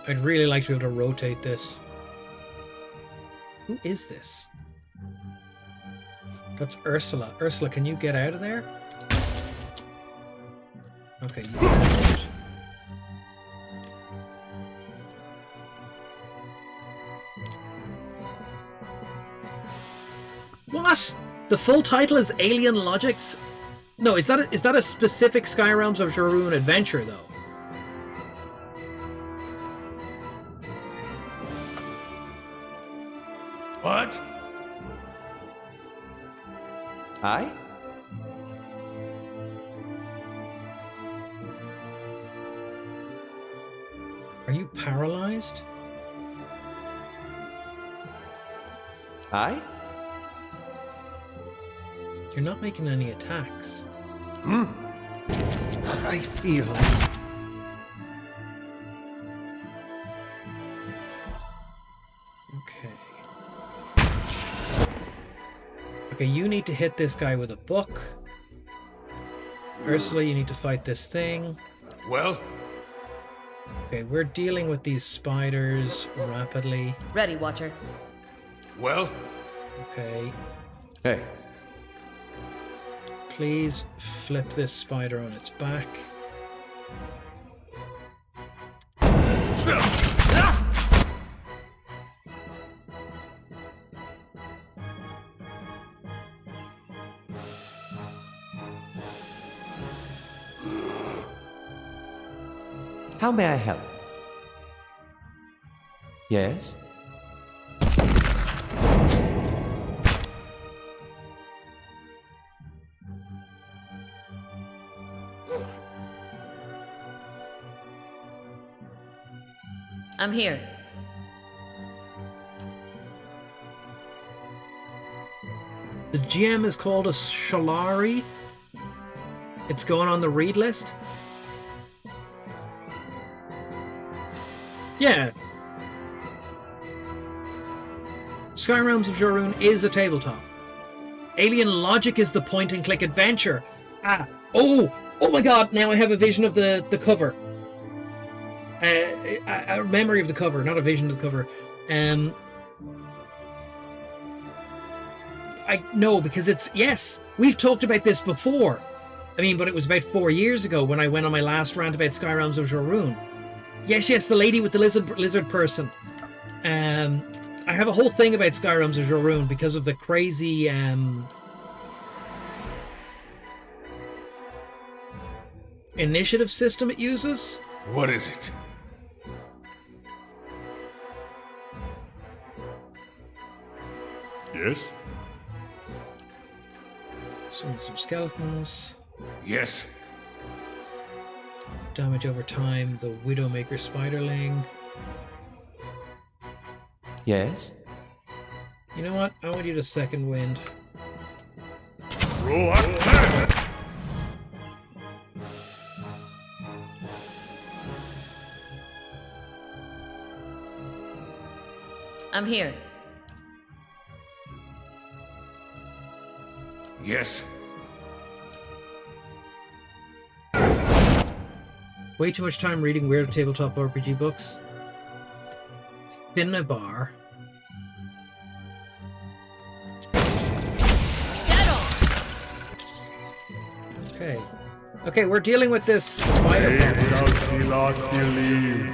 I'd really like to be able to rotate this. Who is this? That's Ursula. Ursula, can you get out of there? Okay, you get out. What? The full title is Alien Logics? No, is that a specific Skyrealms of Jarun adventure though? what? Aye? Are you paralyzed? Aye? You're not making any attacks. I feel. Okay. Okay, you need to hit this guy with a book. Ursula, you need to fight this thing. Well, Okay, we're dealing with these spiders rapidly. Ready, Watcher. well, Okay, Hey. please flip this spider on its back. How may I help? Yes? I'm here. The GM is called a Shalari. It's going on the read list. Yeah. Skyrealms of Jarun is a tabletop. Alien Logic is the point and click adventure. Oh my god, now I have a vision of the cover. A memory of the cover, not a vision of the cover. No, because it's, yes, we've talked about this before. I mean, but it was about 4 years ago when I went on my last rant about Skyrealms of Jarun. Yes, the lady with the lizard person. I have a whole thing about Skyrealms of Jarun because of the crazy initiative system it uses. what is it? Yes? Some skeletons. Yes, Damage over time, the Widowmaker Spiderling. Yes? You know what? I want you to second wind. Roll attack! I'm here. Yes. Way too much time reading weird tabletop RPG books. Cinnabar. Get on! Okay. Okay, we're dealing with this spider. Faith does he not believe.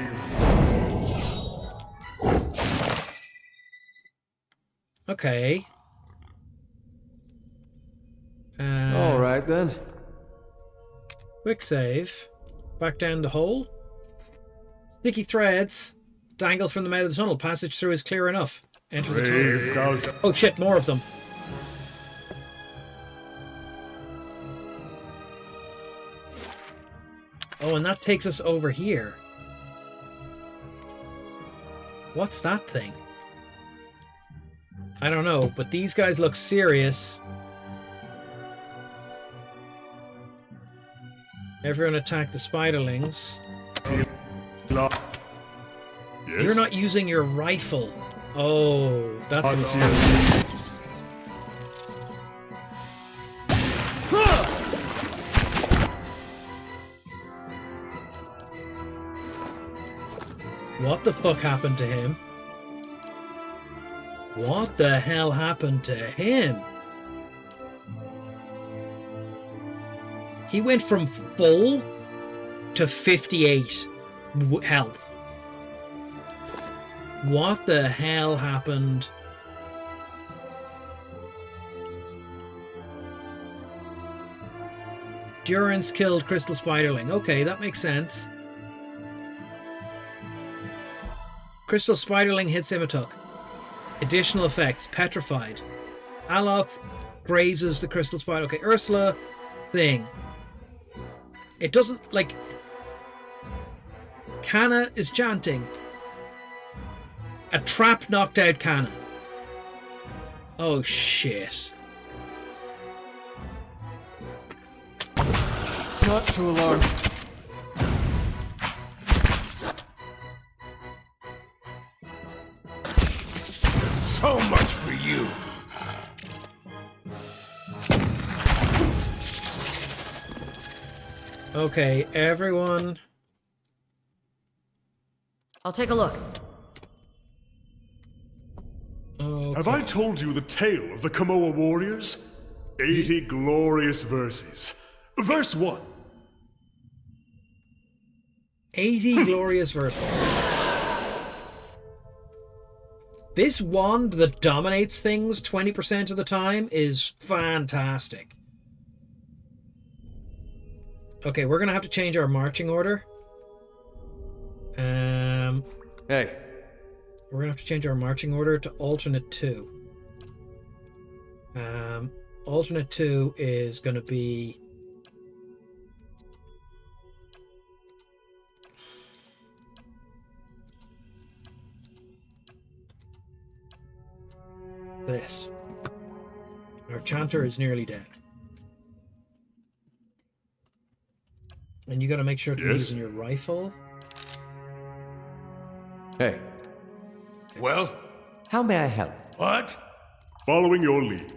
Okay. All right then. Quick save. Back down the hole. Sticky threads. Dangle from the mouth of the tunnel. Passage through is clear enough. Enter the tunnel. Faith does. Oh shit, more of them. Oh, and that takes us over here. What's that thing? I don't know, but these guys look serious. Everyone attack the spiderlings. Yes. You're not using your rifle. Oh, that's a mistake. Until What the fuck happened to him? What the hell happened to him? He went from full to 58 health. What the hell happened? Durance killed Crystal Spiderling. Okay, that makes sense. Crystal Spiderling hits Imituk. Additional effects. Petrified. Aloth grazes the Crystal Spider. Okay, Ursula thing. It doesn't, like... Kana is chanting. A trap knocked out Kana. Oh, shit. Not too alarmed. So much for you. Okay, everyone... I'll take a look. Okay. Have I told you the tale of the Kamoa warriors? 80 glorious verses. Verse 1. 80 glorious verses. This wand that dominates things 20% of the time is fantastic. Okay, we're gonna have to change our marching order. Hey. We're gonna have to change our marching order to alternate 2. Alternate 2 is gonna be... this. Our chanter is nearly dead. And you gotta make sure to be Yes. using your rifle. Hey. Well, How may I help? what? Following your lead.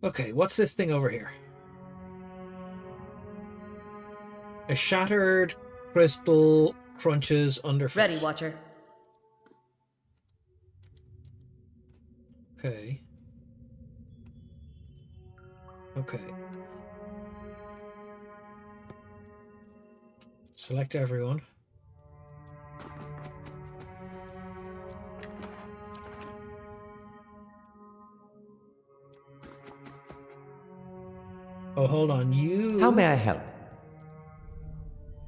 Okay, what's this thing over here? A shattered crystal crunches underfoot. Ready, Watcher. Okay. Okay. Select everyone. Oh, hold on. You How may I help?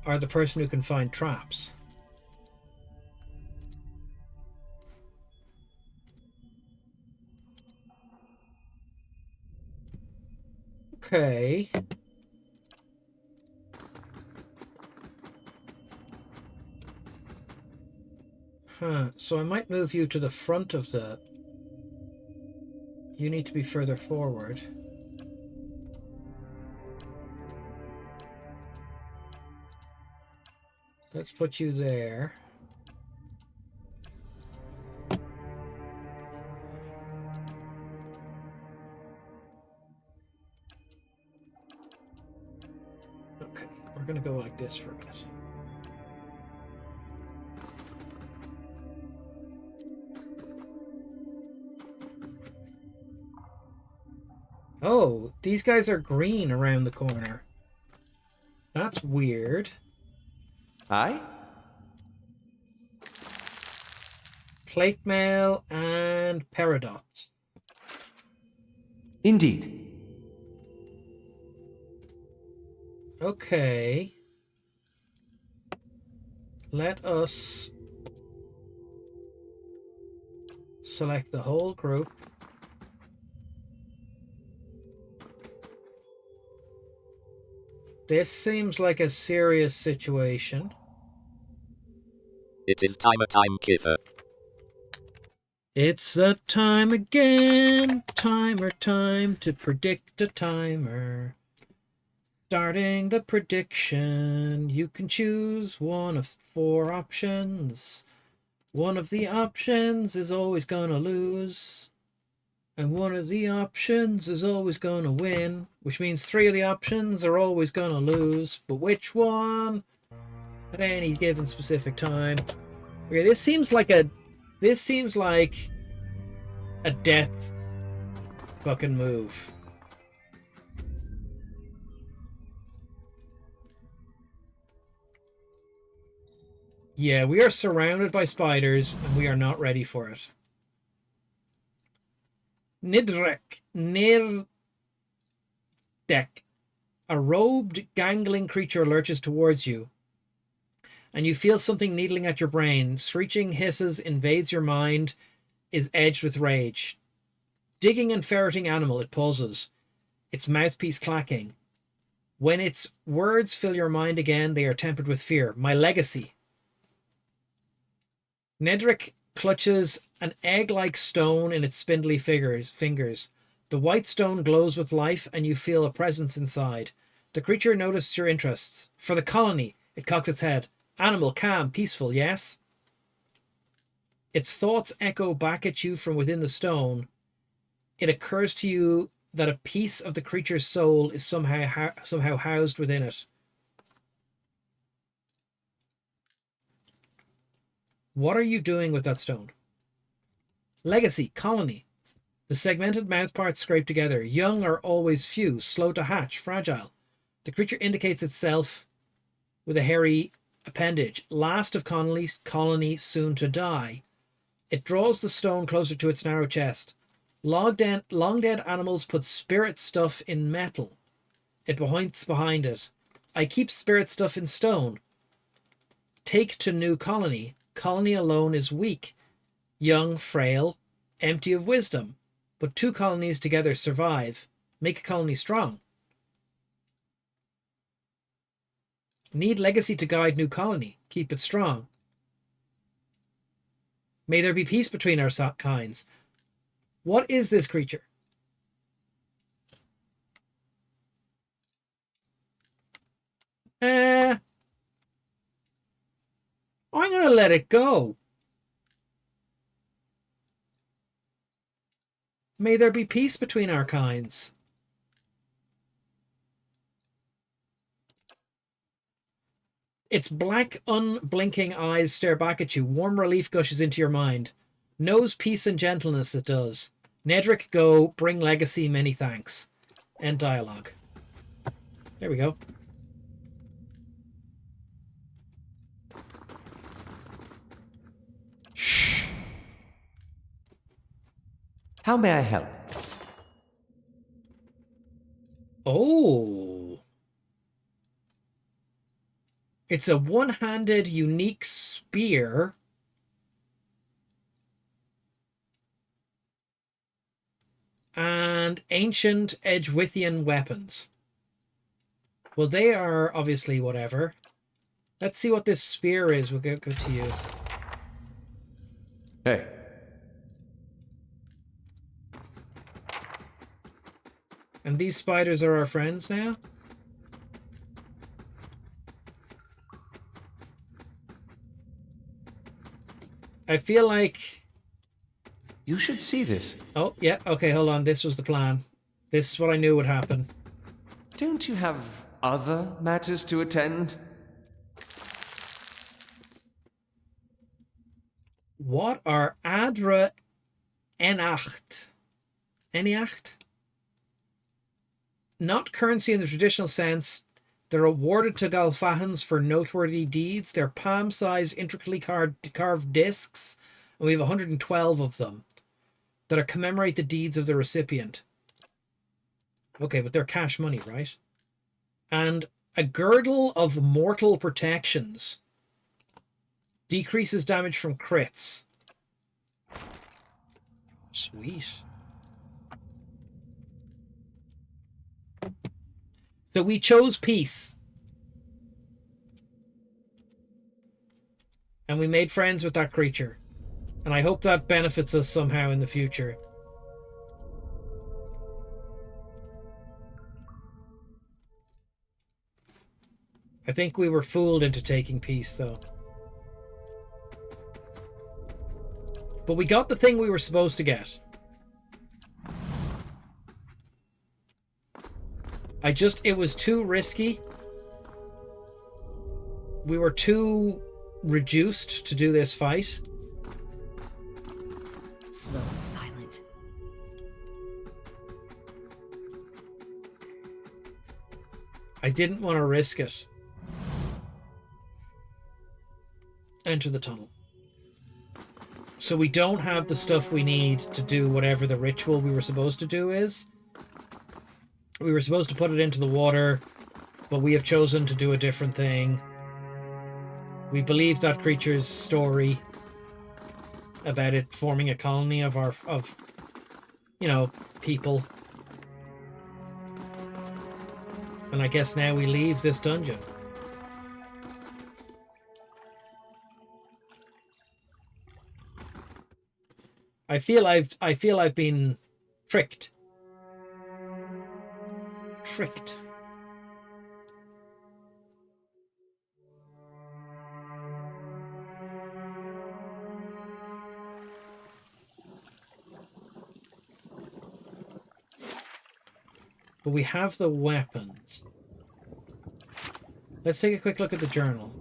are the person who can find traps. Okay. Huh. So I might move you to the front of the... You need to be further forward. Let's put you there. We're gonna go like this for a minute. Oh, these guys are green around the corner. That's weird. Aye? Plate mail and paradots. Indeed. Okay. Let us select the whole group. This seems like a serious situation. It is time, Kiffer. It's the time again. Timer time to predict a timer. Starting the prediction. You can choose one of 4 options. One of the options is always gonna lose. And one of the options is always gonna win. Which means 3 of the options are always gonna lose. But which one? At any given specific time. Okay, this seems like a death fucking move. Yeah, we are surrounded by spiders and we are not ready for it. Nirdek. A robed, gangling creature lurches towards you, and you feel something needling at your brain. Screeching hisses invades your mind, is edged with rage. Digging and ferreting animal, it pauses, its mouthpiece clacking. When its words fill your mind again, they are tempered with fear. My legacy. Nedrick clutches an egg-like stone in its spindly fingers. The white stone glows with life, and you feel a presence inside. The creature notices your interests. For the colony, it cocks its head. Animal, calm, peaceful, yes? Its thoughts echo back at you from within the stone. It occurs to you that a piece of the creature's soul is somehow housed within it. What are you doing with that stone? Legacy, colony. The segmented mouthparts scrape together. Young are always few, slow to hatch, fragile. The creature indicates itself with a hairy appendage. Last of colony, soon to die. It draws the stone closer to its narrow chest. Long dead animals put spirit stuff in metal. It points behind it. I keep spirit stuff in stone. Take to new colony. Colony alone is weak, young, frail, empty of wisdom. But 2 colonies together survive. Make a colony strong. Need legacy to guide new colony. Keep it strong. May there be peace between our kinds. What is this creature? I'm going to let it go. May there be peace between our kinds. Its black, unblinking eyes stare back at you. Warm relief gushes into your mind. Knows peace and gentleness, it does. Nedrick, go. Bring legacy. Many thanks. End dialogue. There we go. Shh. How may I help? Oh. It's a one-handed, unique spear. And ancient Edgewithian weapons. Well, they are obviously whatever. Let's see what this spear is. We'll go to you. Hey. And these spiders are our friends now? I feel like... You should see this. Oh, yeah. Okay, hold on. This was the plan. This is what I knew would happen. Don't you have other matters to attend? What are Adra Enacht? Enacht? Not currency in the traditional sense. They're awarded to Galfahans for noteworthy deeds. They're palm-sized, intricately carved discs, and we have 112 of them that are commemorate the deeds of the recipient. Okay, but they're cash money, right? And a girdle of mortal protections. Decreases damage from crits. Sweet. So we chose peace. And we made friends with that creature. And I hope that benefits us somehow in the future. I think we were fooled into taking peace, though. But we got the thing we were supposed to get. It was too risky. We were too reduced to do this fight. Slow and silent. I didn't want to risk it. Enter the tunnel. So we don't have the stuff we need to do whatever the ritual we were supposed to do is. We were supposed to put it into the water, but we have chosen to do a different thing. We believe that creature's story about it forming a colony of people. And I guess now we leave this dungeon. I feel I've been tricked. Tricked. But we have the weapons. Let's take a quick look at the journal.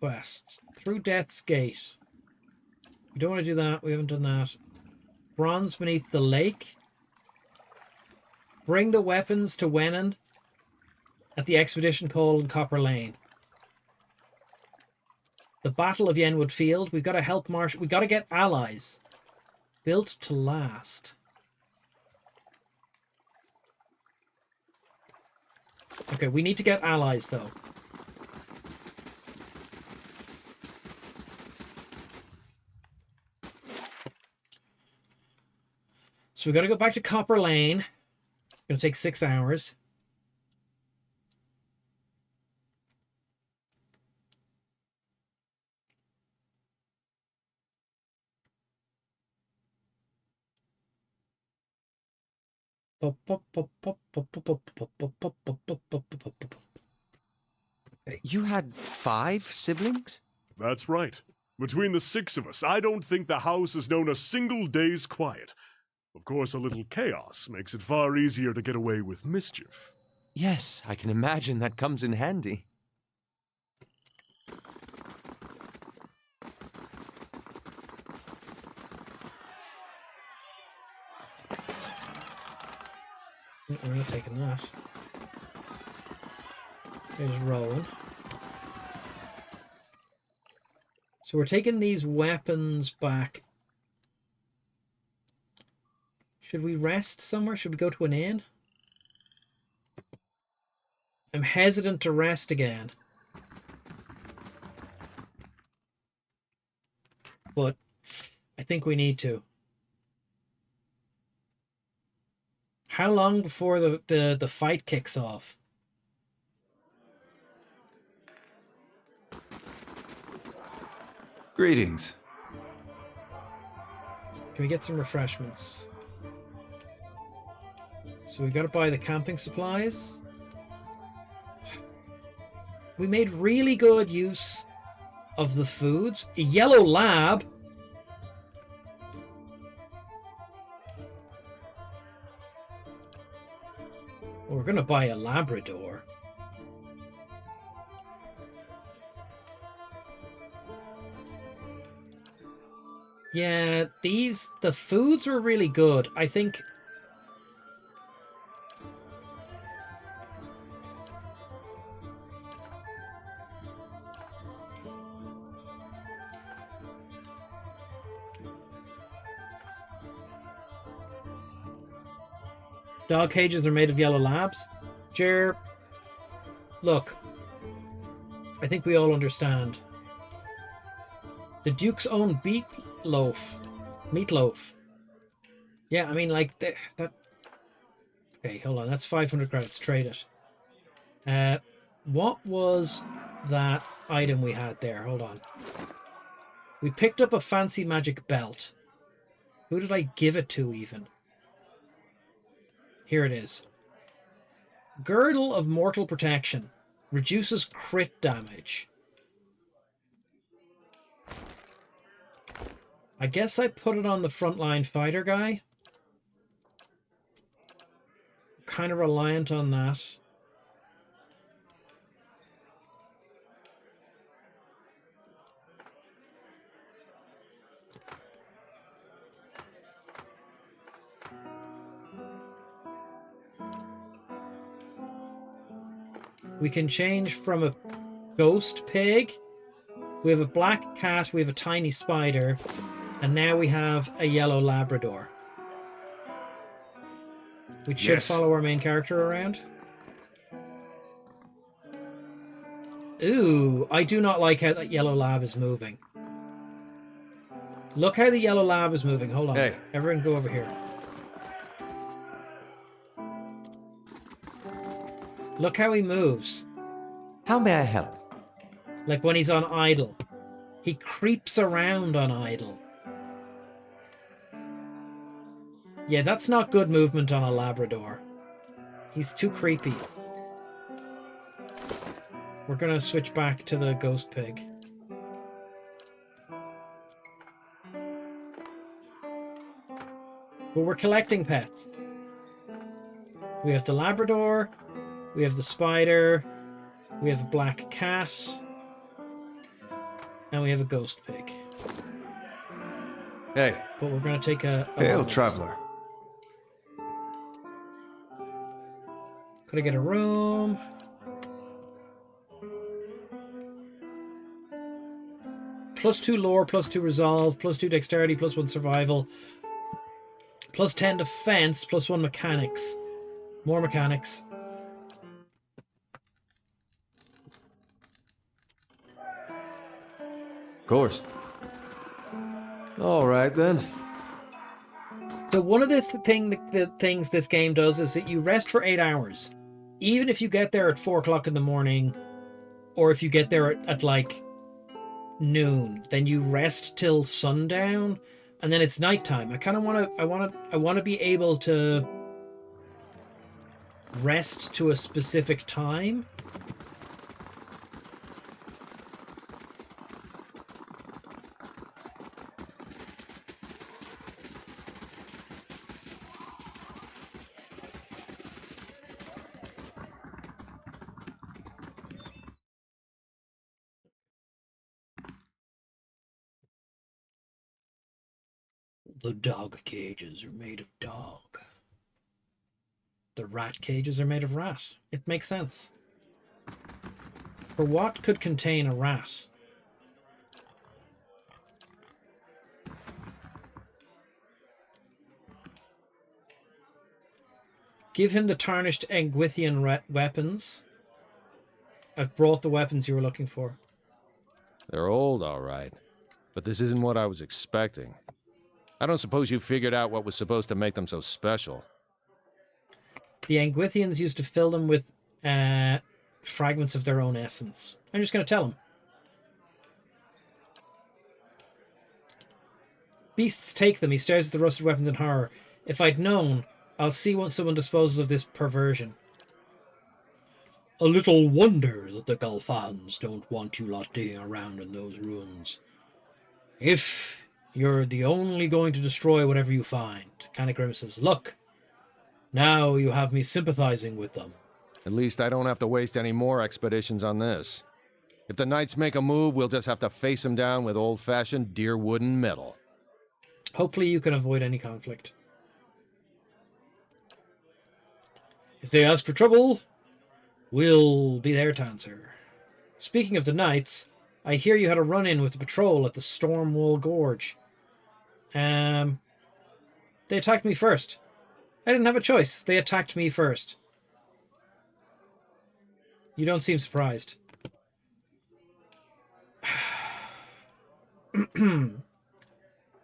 Quests. Through Death's Gate. We don't want to do that. We haven't done that. Bronze beneath the lake. Bring the weapons to Wenan at the expedition call in Copper Lane. The Battle of Yenwood Field. We've got to help Marsh. We've got to get allies. Built to last. Okay, we need to get allies, though. So we've got to go back to Copper Lane. It's going to take 6 hours. You had 5 siblings? That's right. Between the 6 of us, I don't think the house has known a single day's quiet. Of course, a little chaos makes it far easier to get away with mischief. Yes, I can imagine that comes in handy. We're not taking that. There's rolling. So we're taking these weapons back. Should we rest somewhere? Should we go to an inn? I'm hesitant to rest again. But I think we need to. How long before the fight kicks off? Greetings. Can we get some refreshments? So we got to buy the camping supplies. We made really good use of the foods. A yellow lab. We're going to buy a Labrador. Yeah, the foods were really good. I think... Dog cages are made of yellow labs. Jer, look, I think we all understand. The Duke's own meatloaf. Yeah, I mean, like, that... Okay, hold on, that's 500 credits, trade it. What was that item we had there? Hold on. We picked up a fancy magic belt. Who did I give it to, even? Here it is. Girdle of Mortal Protection. Reduces crit damage. I guess I put it on the frontline fighter guy. Kind of reliant on that. We can change from a ghost pig. We have a black cat. We have a tiny spider. And now we have a yellow Labrador. We should follow our main character around. Ooh, I do not like how that yellow lab is moving. Look how the yellow lab is moving. Hold on. Hey. Everyone go over here. Look how he moves. How may I help? Like when he's on idle. He creeps around on idle. Yeah, that's not good movement on a Labrador. He's too creepy. We're gonna switch back to the ghost pig. But we're collecting pets. We have the Labrador. We have the spider. We have a black cat. And we have a ghost pig. Hey. But we're going to take a Hail, moment. traveler. Could I get a room? +2 lore, +2 resolve, +2 dexterity, +1 survival, +10 defense, +1 mechanics. More mechanics. Of course. All right, then. So one of the things this game does is that you rest for 8 hours. Even if you get there at 4 o'clock in the morning, or if you get there at like noon, then you rest till sundown, and then it's nighttime. I want to be able to rest to a specific time. The dog cages are made of dog. The rat cages are made of rat. It makes sense. For what could contain a rat? Give him the tarnished Engwithian weapons. I've brought the weapons you were looking for. They're old, all right. But this isn't what I was expecting. I don't suppose you figured out what was supposed to make them so special. The Engwithians used to fill them with fragments of their own essence. I'm just going to tell him. Beasts take them. He stares at the rusted weapons in horror. If I'd known, I'll see once someone disposes of this perversion. A little wonder that the Galfans don't want you lot digging around in those ruins. If you're the only going to destroy whatever you find. Kind of grimaces. Look, Now you have me sympathizing with them. At least I don't have to waste any more expeditions on this. If the Knights make a move, we'll just have to face them down with old-fashioned deerwood and metal. Hopefully you can avoid any conflict. If they ask for trouble, we'll be there to answer. Speaking of the Knights, I hear you had a run-in with the patrol at the Stormwall Gorge. They attacked me first. I didn't have a choice. They attacked me first. You don't seem surprised.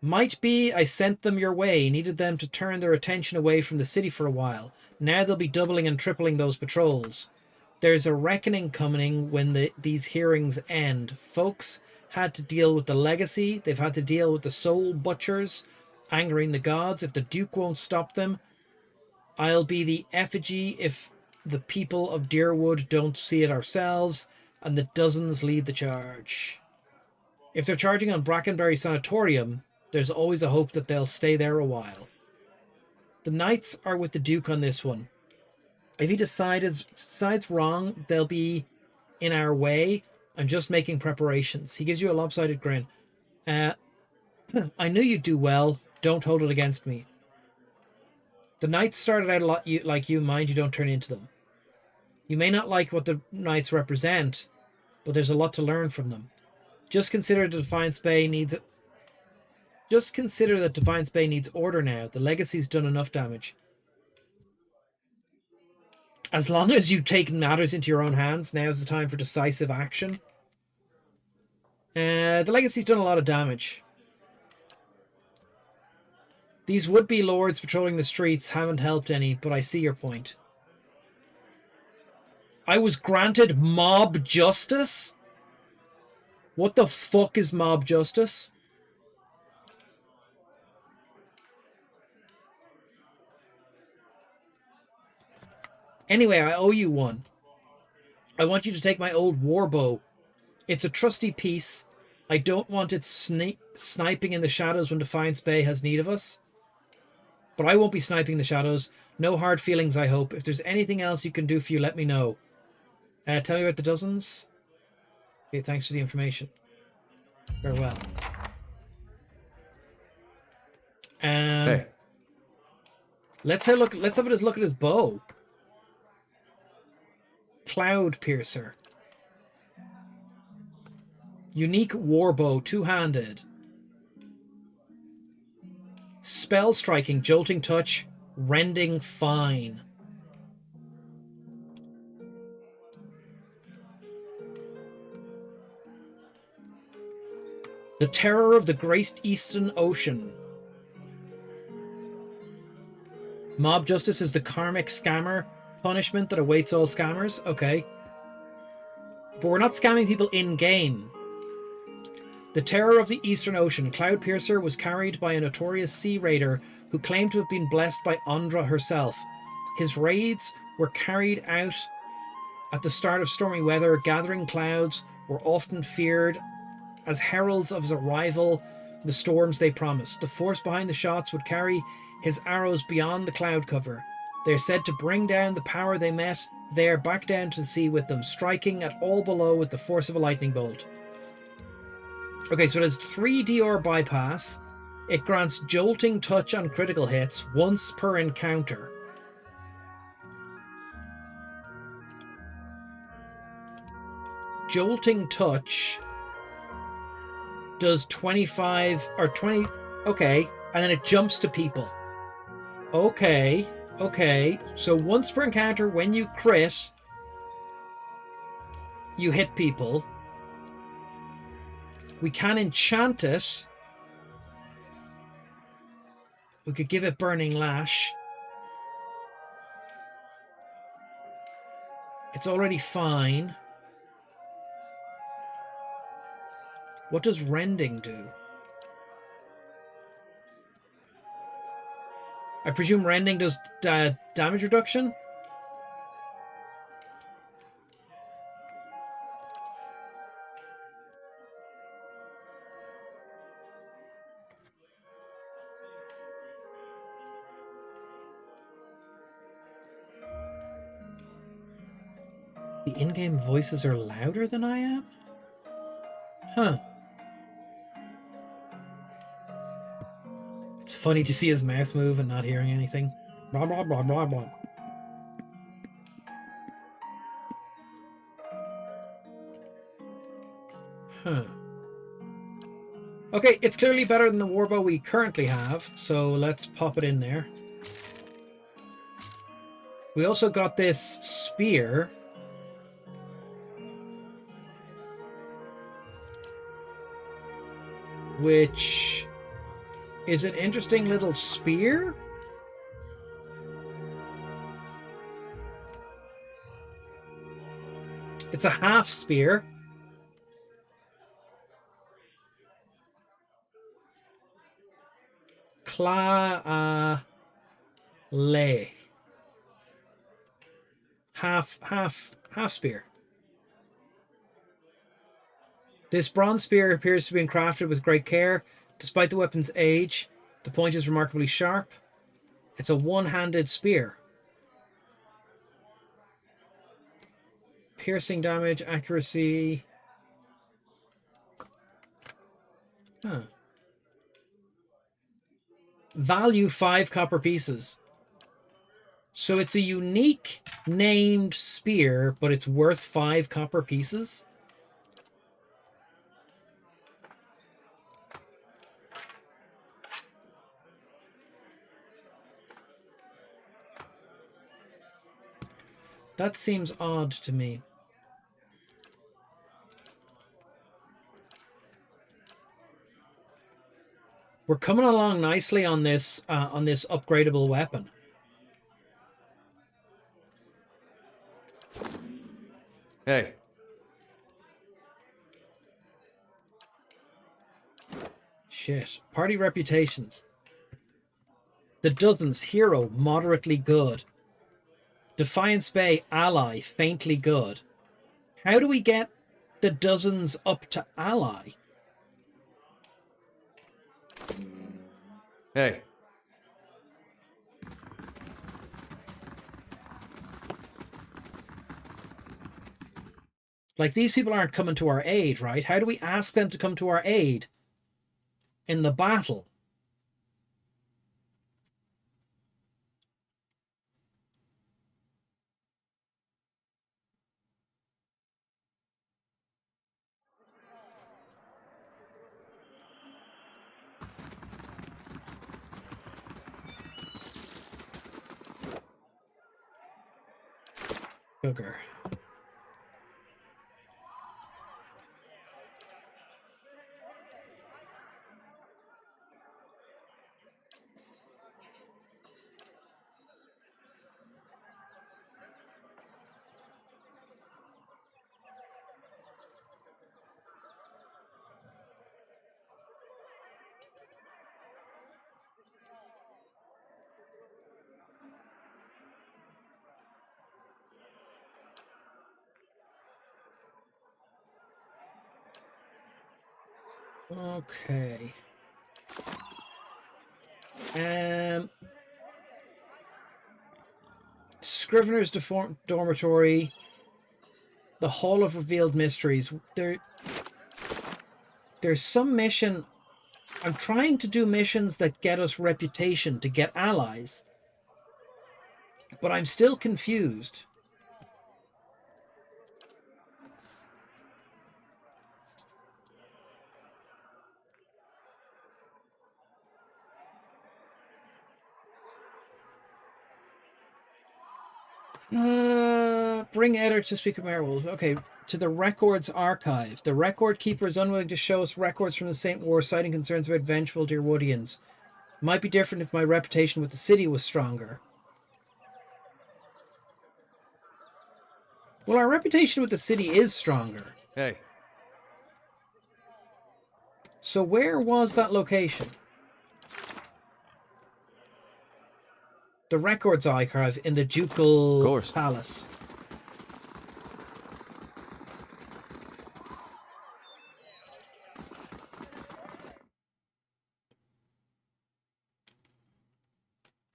Might be I sent them your way, needed them to turn their attention away from the city for a while. Now they'll be doubling and tripling those patrols. There's a reckoning coming when these hearings end. Folks had to deal with the legacy. They've had to deal with the soul butchers, angering the gods. If the Duke won't stop them, I'll be the effigy if the people of Deerwood don't see it ourselves, and the dozens lead the charge. If they're charging on Brackenbury Sanatorium, there's always a hope that they'll stay there a while. The Knights are with the Duke on this one. If he decides wrong, they'll be in our way. I'm just making preparations. He gives you a lopsided grin. I knew you'd do well. Don't hold it against me. The Knights started out a lot like you. Mind you don't turn into them. You may not like what the Knights represent, but there's a lot to learn from them. Just consider that Defiance Bay needs order now. The Legacy's done enough damage. As long as you take matters into your own hands, now's the time for decisive action. The Legacy's done a lot of damage. These would-be lords patrolling the streets haven't helped any, but I see your point. I was granted mob justice? What the fuck is mob justice? Anyway, I owe you one. I want you to take my old warbow. It's a trusty piece. I don't want it sniping in the shadows when Defiance Bay has need of us. But I won't be sniping the shadows. No hard feelings, I hope. If there's anything else you can do for you, let me know. Tell me about the dozens. Okay, thanks for the information. Farewell. Hey. Let's have a look at his bow. Cloud Piercer. Unique warbow, two-handed. Spell striking, jolting touch, rending fine. The terror of the Great Eastern Ocean. Mob justice is the karmic scammer punishment that awaits all scammers. Okay. But we're not scamming people in-game. The terror of the Eastern Ocean. Cloud Piercer was carried by a notorious sea raider who claimed to have been blessed by Andra herself. His raids were carried out at the start of stormy weather. Gathering clouds were often feared as heralds of his arrival, the storms they promised. The force behind the shots would carry his arrows beyond the cloud cover. They're said to bring down the power they met there back down to the sea with them, striking at all below with the force of a lightning bolt. Okay, so it has 3 DR bypass. It grants jolting touch on critical hits once per encounter. Jolting touch does 25 or 20. Okay, and then it jumps to people. Okay. So once per encounter, when you crit, you hit people. We can enchant it. We could give it Burning Lash. It's already fine. What does Rending do? I presume Rending does damage reduction? The in-game voices are louder than I am? Huh. It's funny to see his mouse move and not hearing anything. Blah, blah, blah, blah, blah. Huh. Okay, it's clearly better than the warbow we currently have, so let's pop it in there. We also got this spear. Which is an interesting little spear. It's a half spear. Lay. Half spear. This bronze spear appears to be crafted with great care. Despite the weapon's age, the point is remarkably sharp. It's a one-handed spear. Piercing damage, accuracy. Huh. Value 5 copper pieces. So it's a unique named spear, but it's worth 5 copper pieces. That seems odd to me. We're coming along nicely on this upgradable weapon. Hey. Shit. Party reputations. The Dozens, hero, moderately good. Defiance Bay, ally, faintly good. How do we get the Dozens up to ally? Hey. Like, these people aren't coming to our aid, right? How do we ask them to come to our aid in the battle? Sugar. Okay. Scrivener's Dormitory. The Hall of Revealed Mysteries. There's some mission. I'm trying to do missions that get us reputation to get allies. But I'm still confused. Bring Eder to speak of Merwolf. Okay, to the Records Archive. The record keeper is unwilling to show us records from the St. War, citing concerns about vengeful Deerwoodians. Might be different if my reputation with the city was stronger. Well, our reputation with the city is stronger. Hey. So where was that location? The Records Archive in the Ducal Palace.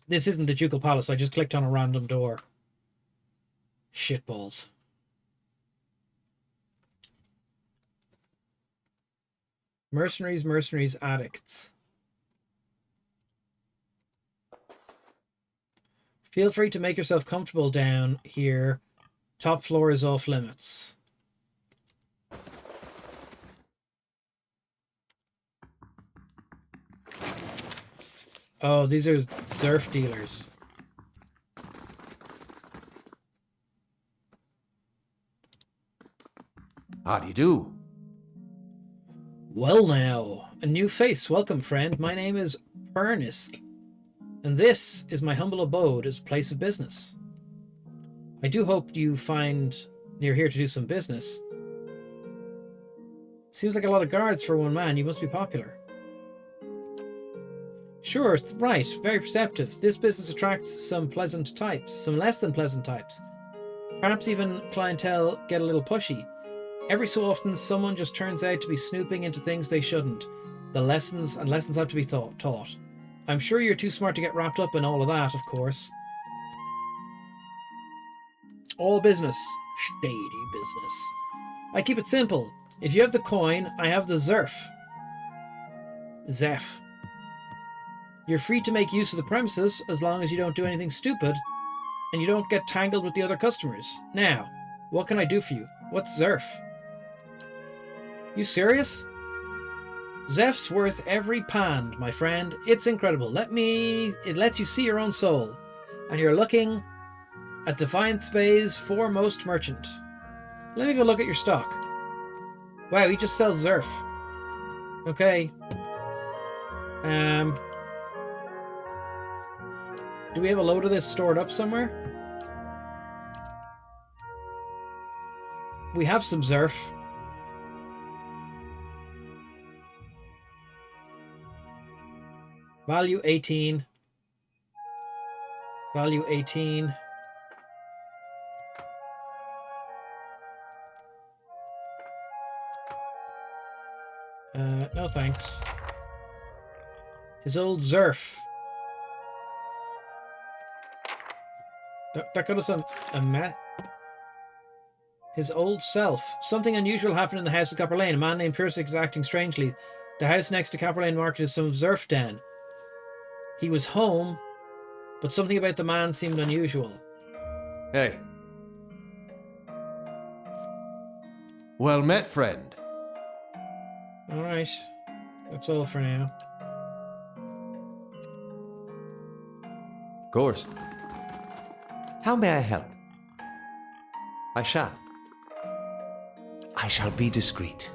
This isn't the Ducal Palace. I just clicked on a random door. Shitballs. Mercenaries, mercenaries, addicts. Feel free to make yourself comfortable down here. Top floor is off limits. Oh, these are Zerf dealers. How do you do? Well now, a new face. Welcome, friend. My name is Pernisk, and this is my humble abode as a place of business. I do hope you find you're here to do some business. Seems like a lot of guards for one man. You must be popular. Sure, right. Very perceptive. This business attracts some pleasant types, some less than pleasant types. Perhaps even clientele get a little pushy. Every so often, someone just turns out to be snooping into things they shouldn't. Lessons have to be taught. I'm sure you're too smart to get wrapped up in all of that, of course. All business. Shady business. I keep it simple. If you have the coin, I have the Zerf. Zeph. You're free to make use of the premises as long as you don't do anything stupid and you don't get tangled with the other customers. Now, what can I do for you? What's Zerf? You serious? Zeph's worth every pound, my friend. It's incredible. It lets you see your own soul. And you're looking at Defiance Bay's foremost merchant. Let me have a look at your stock. Wow, he just sells Zerf. Okay. Do we have a load of this stored up somewhere? We have some Zerf. Value 18. Value 18. No thanks. His old Zerf. That got us a met. His old self. Something unusual happened in the house at Copper Lane. A man named Pierce is acting strangely. The house next to Copper Lane Market is some Zerf den. He was home, but something about the man seemed unusual. Hey. Well met, friend. Alright. That's all for now. Of course. How may I help? I shall. I shall be discreet.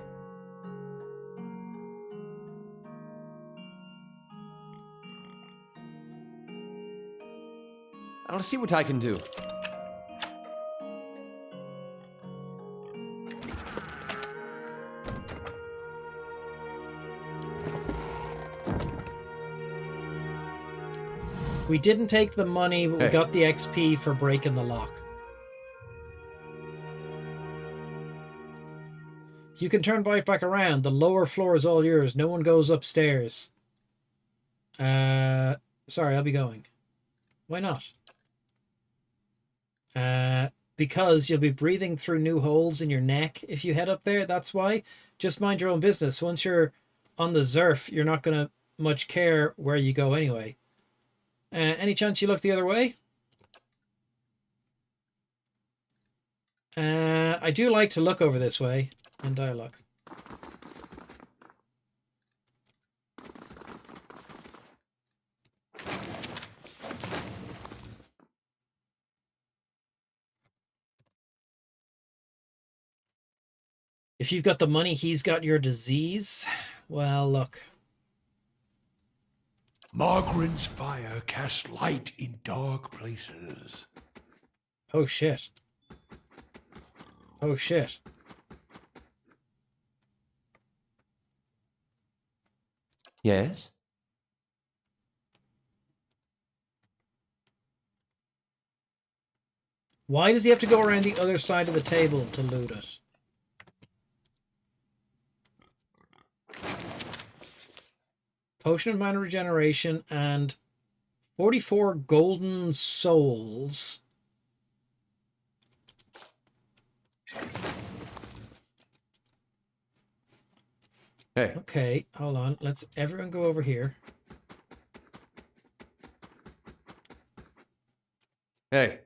I'll see what I can do. We didn't take the money, but we Hey. got the XP for breaking the lock. You can turn right back around. The lower floor is all yours. No one goes upstairs. Sorry, I'll be going. Why not? Because you'll be breathing through new holes in your neck if you head up there. That's why. Just mind your own business. Once you're on the Zerf, you're not going to much care where you go anyway. Any chance you look the other way? I do like to look over this way. And I look. If you've got the money, he's got your disease. Well, look. Margaren's fire casts light in dark places. Oh, shit. Oh, shit. Yes? Why does he have to go around the other side of the table to loot it? Potion of mana regeneration and 44 golden souls. Hey, Okay, hold on. Let's everyone go over here. hey.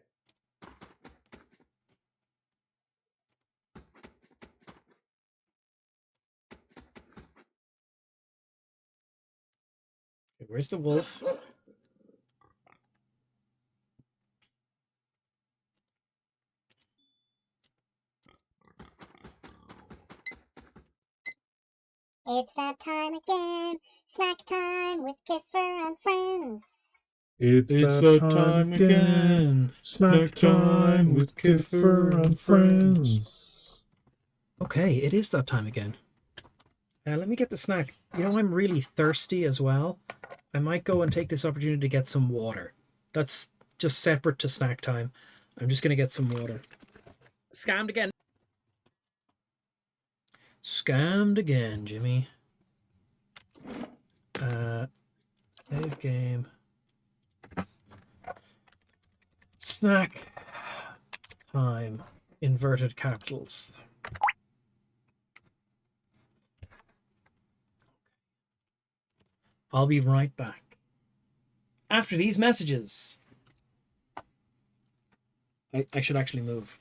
Okay, where's the wolf? It's that time again. Snack time with Kiffer and friends. It's that time again. Snack time with Kiffer and friends. Okay, it is that time again. Let me get the snack. You know, I'm really thirsty as well. I might go and take this opportunity to get some water. That's just separate to snack time. I'm just going to get some water. Scammed again. Scammed again, Jimmy. Save game. Snack time. Inverted capitals. I'll be right back. After these messages. I should actually move.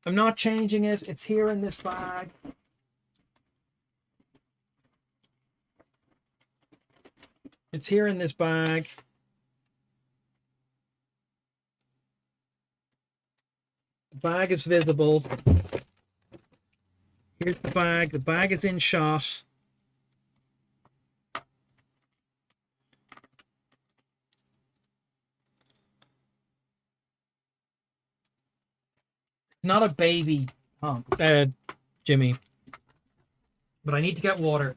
I'm not changing it. It's here in this bag. It's here in this bag. The bag is visible. Here's the bag. The bag is in shot. Not a baby, Jimmy. But I need to get water.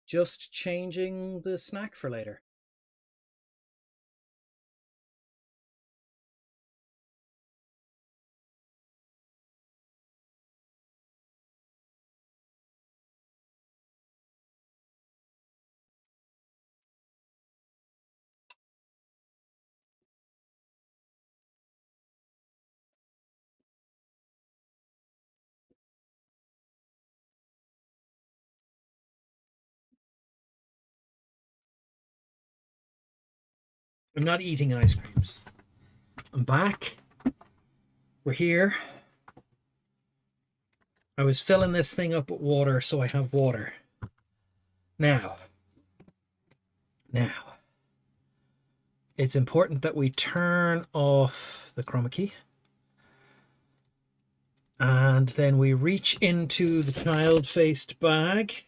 Just changing the snack for later. I'm not eating ice creams. I'm back. We're here. I was filling this thing up with water, so I have water. Now, it's important that we turn off the chroma key. And then we reach into the child-faced bag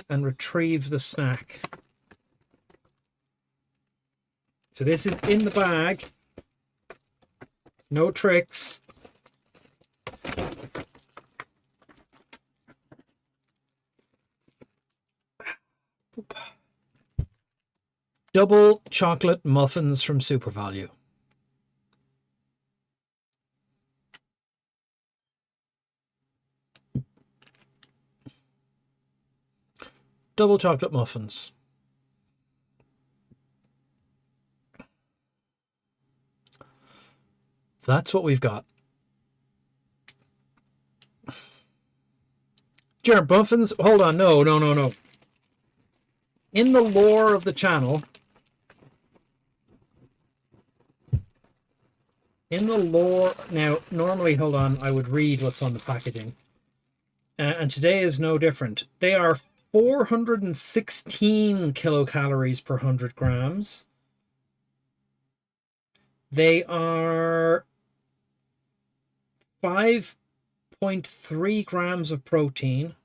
and retrieve the snack. So this is in the bag. No tricks. Double chocolate muffins from Super Value. Double chocolate muffins. That's what we've got. Jared, muffins. Hold on. No. In the lore of the channel, now, normally, hold on, I would read what's on the packaging. And today is no different. They are 416 kilocalories per 100 grams. They are 5.3 grams of protein,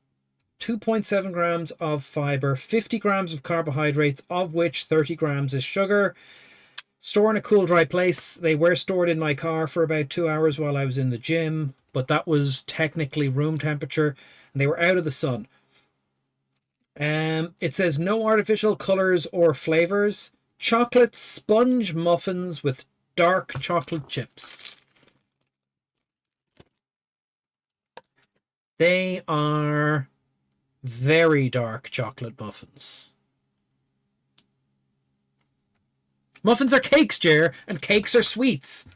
2.7 grams of fiber, 50 grams of carbohydrates, of which 30 grams is sugar. Store in a cool, dry place. They were stored in my car for about 2 hours while I was in the gym, but that was technically room temperature, and they were out of the sun. It says no artificial colors or flavors. Chocolate sponge muffins with dark chocolate chips. They are very dark chocolate muffins. Muffins are cakes, Jer, and cakes are sweets.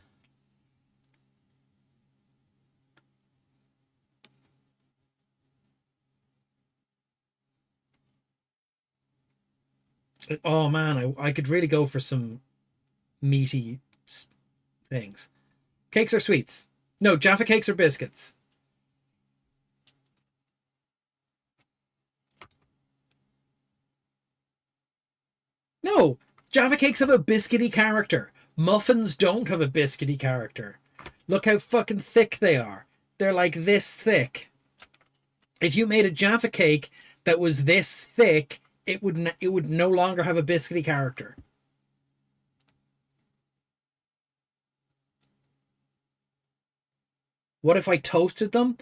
Oh man, I could really go for some meaty things. Cakes are sweets. No, Jaffa cakes are biscuits. No, Jaffa cakes have a biscuity character. Muffins don't have a biscuity character. Look how fucking thick they are. They're like this thick. If you made a Jaffa cake that was this thick, it would no longer have a biscuity character. What if I toasted them?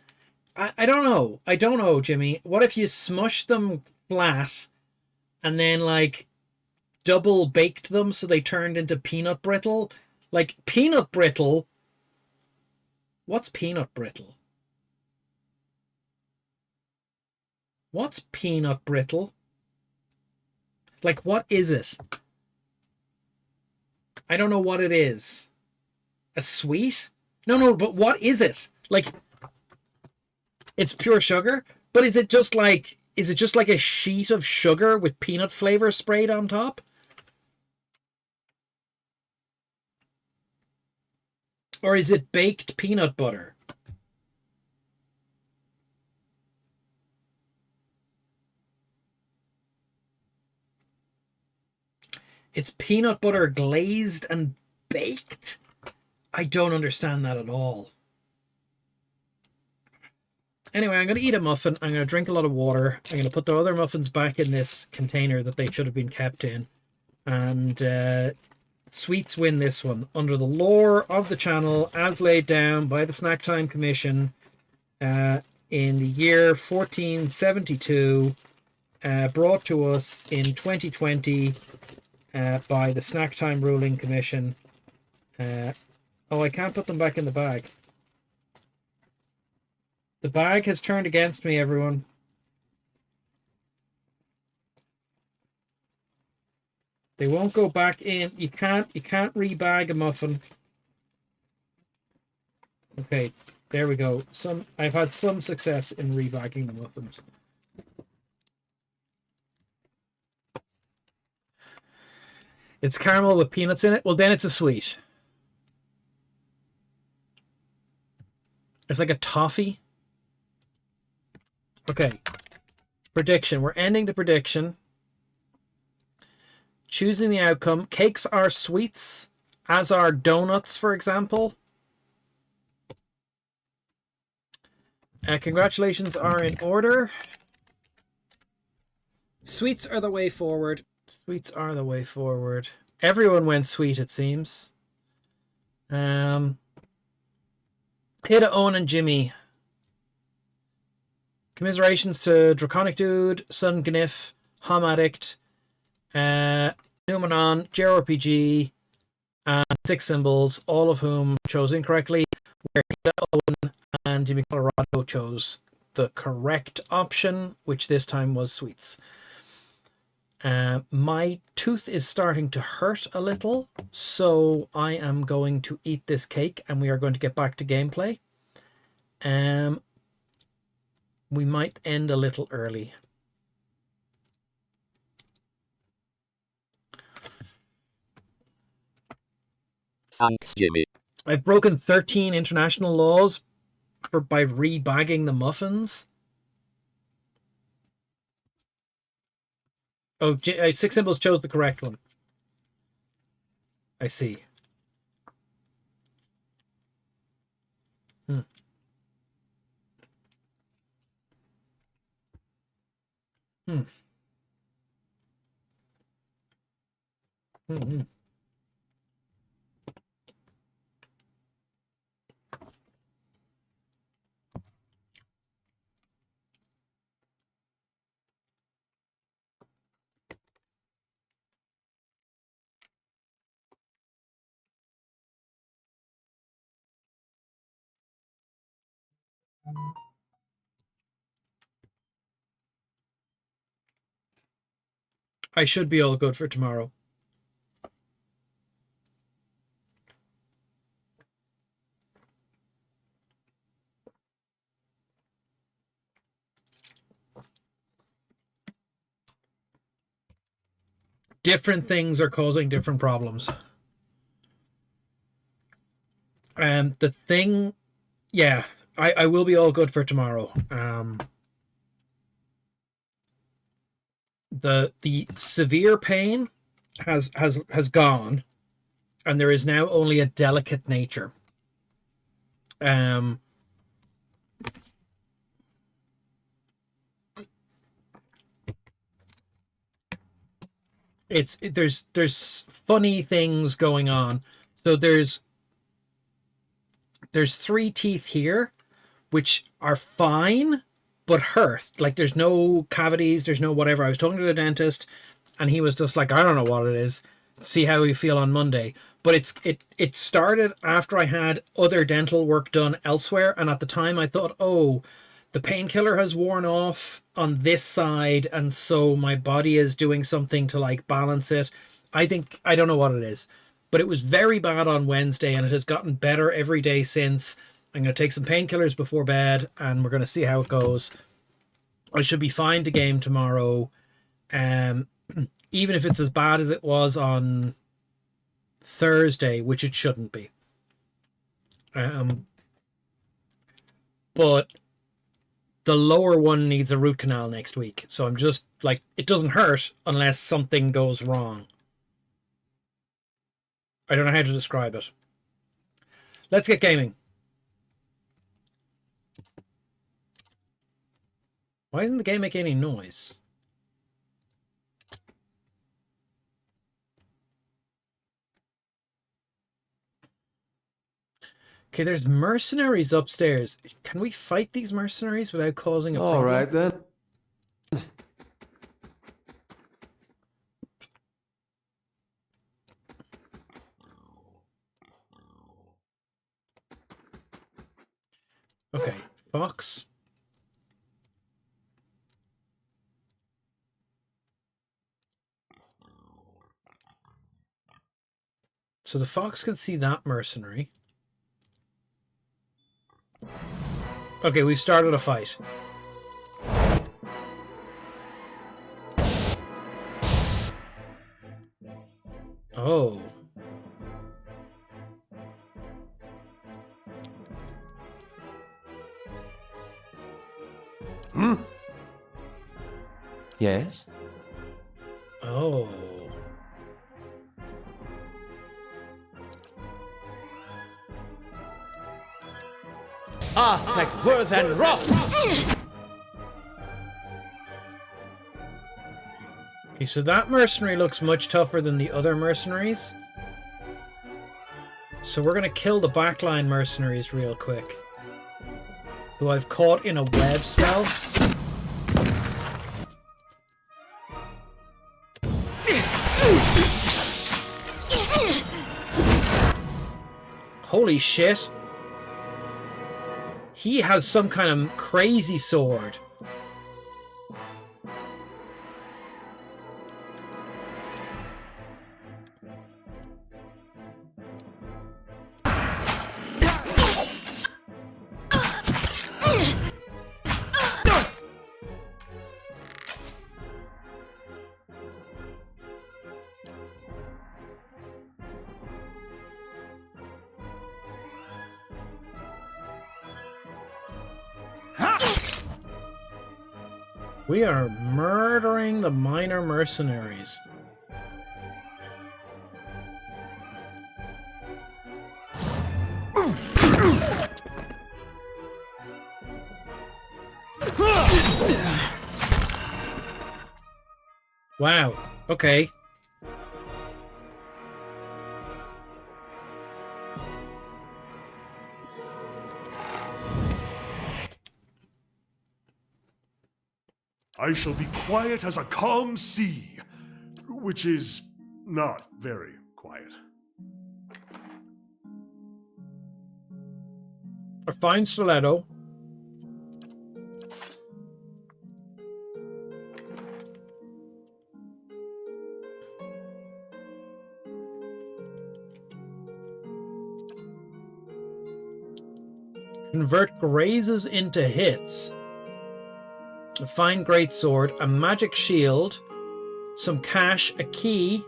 I don't know. I don't know, Jimmy. What if you smushed them flat and then like double baked them so they turned into peanut brittle? Like peanut brittle. What's peanut brittle? What's peanut brittle? Like, what is it? I don't know what it is. A sweet? No, but what is it? Like, it's pure sugar? But is it just like a sheet of sugar with peanut flavor sprayed on top? Or is it baked peanut butter? It's peanut butter glazed and baked? I don't understand that at all. Anyway, I'm going to eat a muffin. I'm going to drink a lot of water. I'm going to put the other muffins back in this container that they should have been kept in. And sweets win this one. Under the lore of the channel, as laid down by the Snack Time Commission in the year 1472, brought to us in 2020 by the Snack Time Ruling Commission. Oh, I can't put them back in the bag. The bag has turned against me, everyone. They won't go back in. You can't rebag a muffin. Okay, there we go. I've had some success in rebagging the muffins. It's caramel with peanuts in it. Well, then it's a sweet. It's like a toffee. Okay. Prediction. We're ending the prediction. Choosing the outcome. Cakes are sweets, as are donuts, for example. Congratulations are in order. Sweets are the way forward. Sweets are the way forward. Everyone went sweet, it seems. Hida, Owen, and Jimmy. Commiserations to Draconic Dude, Sun Gnif, Hom Addict, Numenon, JRPG, and Six Symbols, all of whom chose incorrectly, where Hilda, Owen, and Jimmy Colorado chose the correct option, which this time was sweets. My tooth is starting to hurt a little, so I am going to eat this cake, and we are going to get back to gameplay. We might end a little early. Thanks, Jimmy. I've broken 13 international laws by re-bagging the muffins. Oh, Six Symbols chose the correct one. I see. Hmm. Hmm. Hmm. I should be all good for tomorrow. Different things are causing different problems. The thing, yeah, I will be all good for tomorrow. The severe pain has gone, and there is now only a delicate nature. There's funny things going on. So there's 3 teeth here, which are fine, but hurt. Like, there's no cavities, there's no whatever. I was talking to the dentist, and he was just like, I don't know what it is. See how you feel on Monday. But it started after I had other dental work done elsewhere, and at the time I thought, oh, the painkiller has worn off on this side, and so my body is doing something to like balance it. I don't know what it is, but it was very bad on Wednesday, and it has gotten better every day since. I'm going to take some painkillers before bed, and we're going to see how it goes. I should be fine to game tomorrow, even if it's as bad as it was on Thursday, which it shouldn't be. But the lower one needs a root canal next week, so I'm just like, it doesn't hurt unless something goes wrong. I don't know how to describe it. Let's get gaming. Why isn't the game making any noise? Okay, there's mercenaries upstairs. Can we fight these mercenaries without causing a problem? All right, then. Okay, Fox. So the Fox can see that mercenary. Okay, we've started a fight. Oh. Yes? Oh. Aztec, worth and wrath! Okay, so that mercenary looks much tougher than the other mercenaries. So we're going to kill the backline mercenaries real quick, who I've caught in a web spell. Holy shit. He has some kind of crazy sword. We are murdering the minor mercenaries. Wow. Okay. I shall be quiet as a calm sea, which is not very quiet. A fine stiletto. Convert grazes into hits. A fine greatsword, a magic shield, some cash, a key.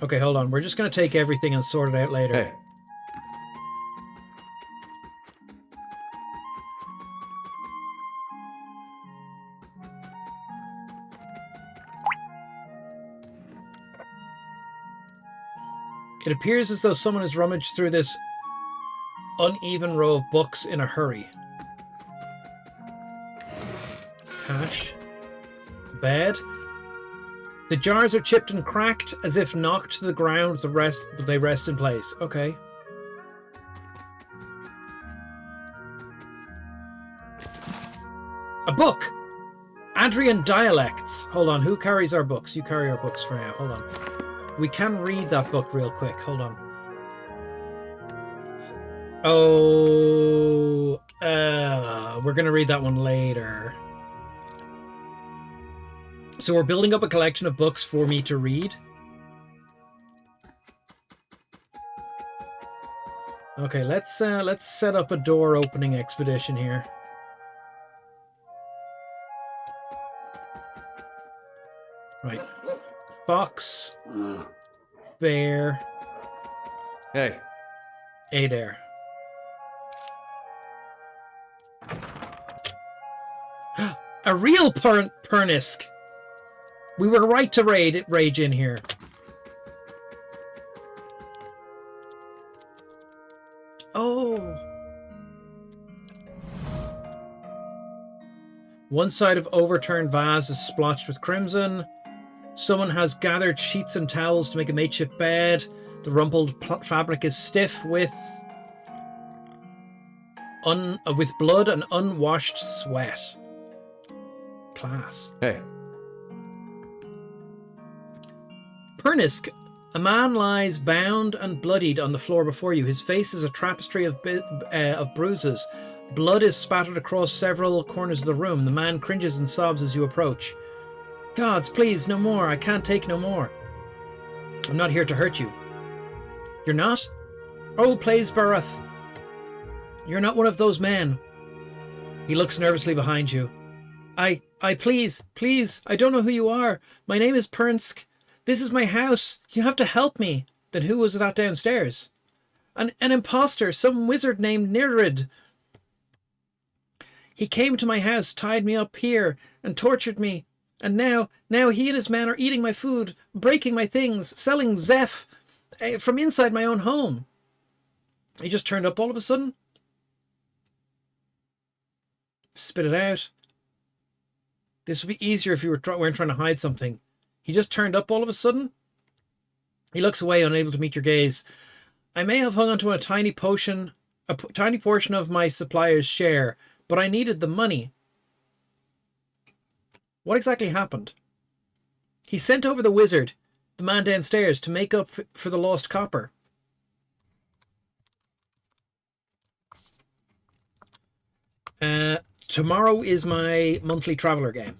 Okay, hold on. We're just going to take everything and sort it out later. Hey. It appears as though someone has rummaged through this uneven row of books in a hurry. Cash. Bed. The jars are chipped and cracked, as if knocked to the ground. But they rest in place. Okay. A book. Adrian Dialects. Hold on. Who carries our books? You carry our books for now. Hold on. We can read that book real quick. Hold on. Oh, we're gonna read that one later. So we're building up a collection of books for me to read. Okay, let's set up a door opening expedition here. Right. Fox. Bear. Hey. Adair. A real Pernisk. We were right to rage in here. Oh. One side of overturned vase is splotched with crimson. Someone has gathered sheets and towels to make a makeshift bed. The rumpled fabric is stiff with blood and unwashed sweat. Class. Hey. Pernisk, a man lies bound and bloodied on the floor before you. His face is a tapestry of bruises. Blood is spattered across several corners of the room. The man cringes and sobs as you approach. Gods, please, no more. I can't take no more. I'm not here to hurt you. You're not? Oh, plays Barath. You're not one of those men. He looks nervously behind you. I please, I don't know who you are. My name is Pernsk. This is my house. You have to help me. Then who was that downstairs? An imposter, some wizard named Nirid. He came to my house, tied me up here, and tortured me. And now he and his men are eating my food, breaking my things, selling Zeph from inside my own home. He just turned up all of a sudden. Spit it out. This would be easier if you weren't trying to hide something. He just turned up all of a sudden. He looks away, unable to meet your gaze. I may have hung onto a tiny portion of my supplier's share, but I needed the money. What exactly happened? He sent over the wizard, the man downstairs, to make up for the lost copper. tomorrow is my monthly traveler game.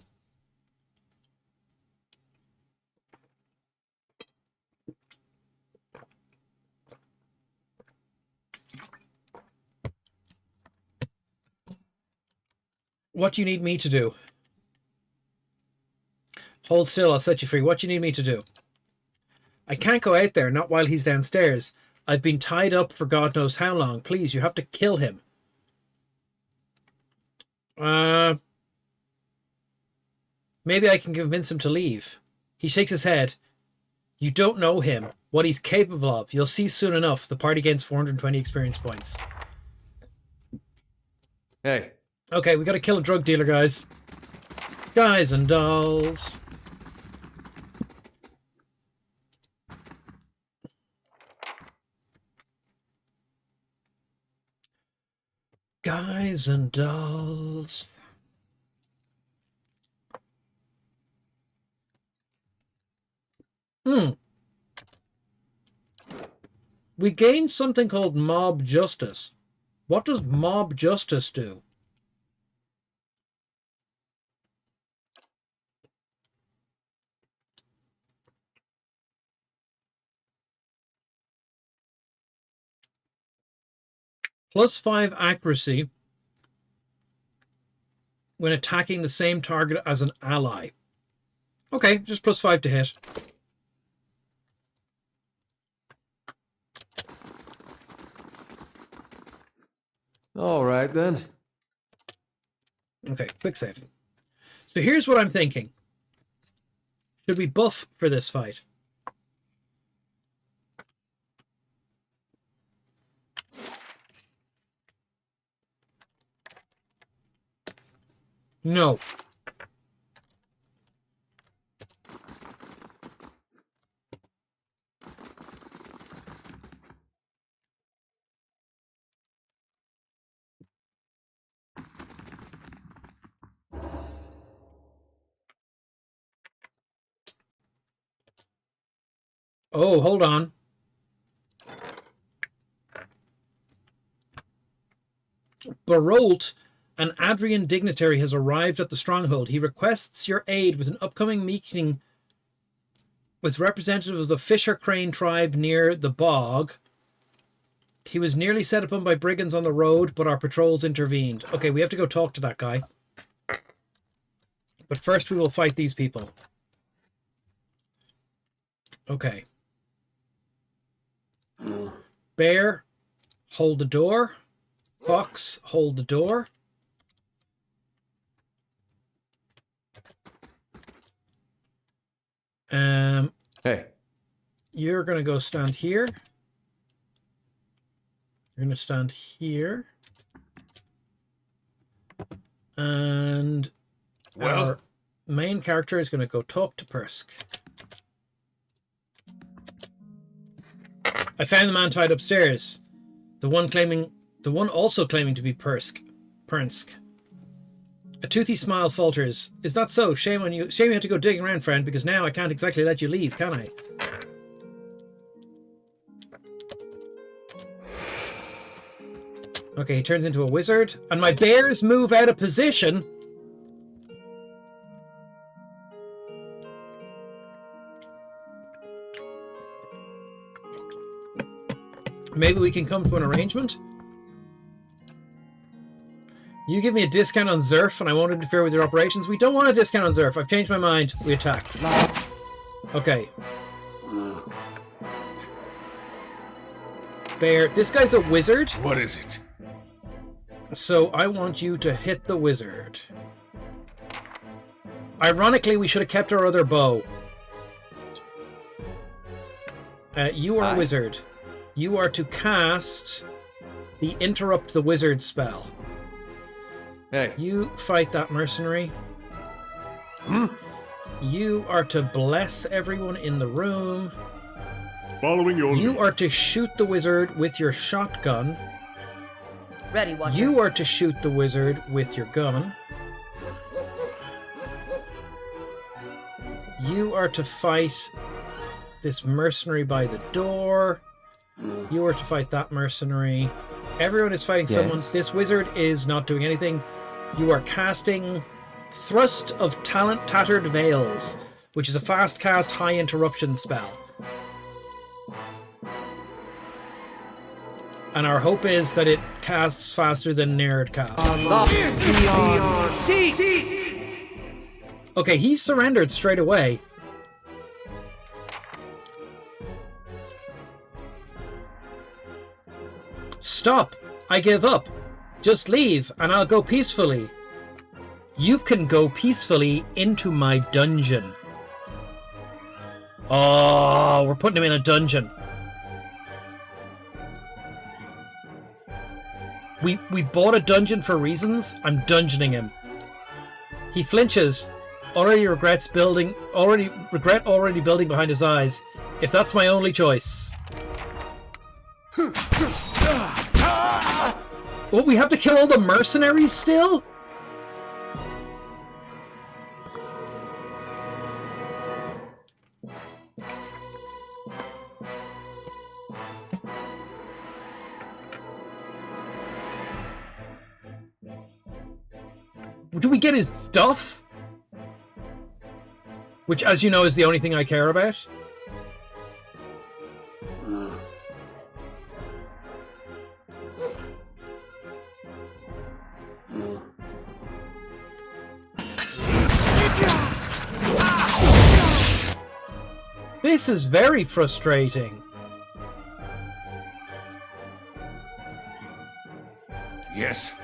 What do you need me to do? Hold still, I'll set you free. What do you need me to do? I can't go out there, not while he's downstairs. I've been tied up for God knows how long. Please, you have to kill him. Maybe I can convince him to leave. He shakes his head. You don't know him, what he's capable of. You'll see soon enough. The party gains 420 experience points. Hey. Okay, we gotta kill a drug dealer, guys. Guys and dolls. Guys and dolls. We gained something called mob justice. What does mob justice do? +5 accuracy when attacking the same target as an ally. Okay, just +5 to hit. All right, then. Okay, quick save. So here's what I'm thinking. Should we buff for this fight? No. Oh, hold on. Barolt, an Adrian dignitary, has arrived at the stronghold. He requests your aid with an upcoming meeting with representatives of the Fisher Crane tribe near the bog. He was nearly set upon by brigands on the road, but our patrols intervened. Okay, we have to go talk to that guy. But first we will fight these people. Okay. Bear, hold the door. Fox, hold the door. Hey. You're going to go stand here. You're going to stand here. And our main character is going to go talk to Persk. I found the man tied upstairs. The one also claiming to be Persk. A toothy smile falters. Is that so? Shame on you. Shame you had to go digging around, friend, because now I can't exactly let you leave, can I? Okay, he turns into a wizard. And my bears move out of position. Maybe we can come to an arrangement. You give me a discount on Zerf and I won't interfere with your operations. We don't want a discount on Zerf. I've changed my mind. We attack. Okay. Bear, this guy's a wizard. What is it? So I want you to hit the wizard. Ironically, we should have kept our other bow. You are a wizard. You are to cast the Interrupt the Wizard spell. Hey. You fight that mercenary. You are to bless everyone in the room. Following your You lead. are to shoot the wizard with your shotgun. Ready, Watcher. You are to shoot the wizard with your gun. You are to fight this mercenary by the door. You are to fight that mercenary. Everyone is fighting someone. This wizard is not doing anything. You are casting Thrust of Tattered Veils, which is a fast cast high interruption spell. And our hope is that it casts faster than Nerd casts. Okay, he surrendered straight away. Stop! I give up. Just leave, and I'll go peacefully. You can go peacefully into my dungeon. Oh, we're putting him in a dungeon. We bought a dungeon for reasons. I'm dungeoning him. He flinches. Regret already building behind his eyes. If that's my only choice. Oh, we have to kill all the mercenaries still? Do we get his stuff? Which, as you know, is the only thing I care about. This is very frustrating. Yes.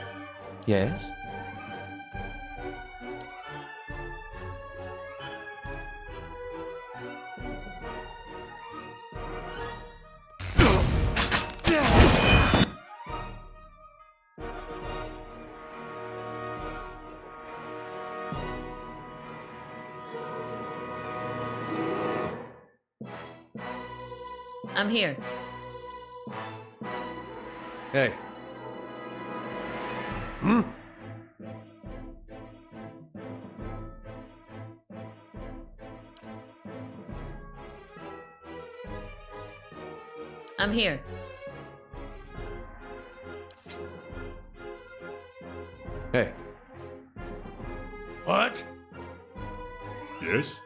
Yes? I'm here. Hey. I'm here. Hey. What? Yes?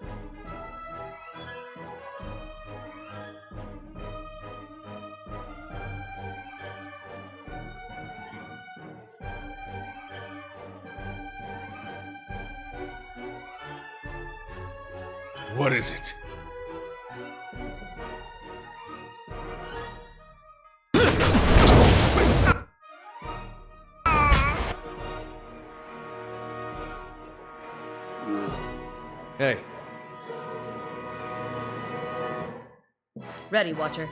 What is it? Hey. Ready, Watcher.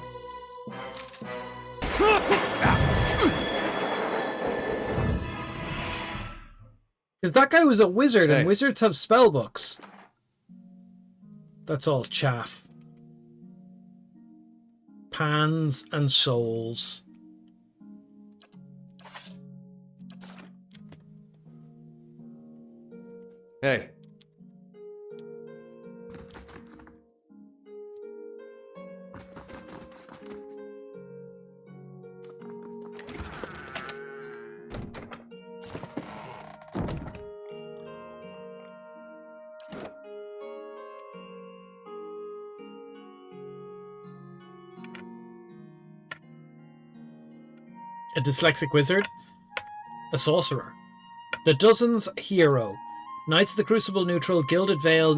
Because that guy was a wizard, Hey. and wizards have spell books. That's all chaff. Pans and souls. Hey. A dyslexic wizard. A sorcerer. The Dozens hero. Knights of the Crucible neutral. Gilded Veil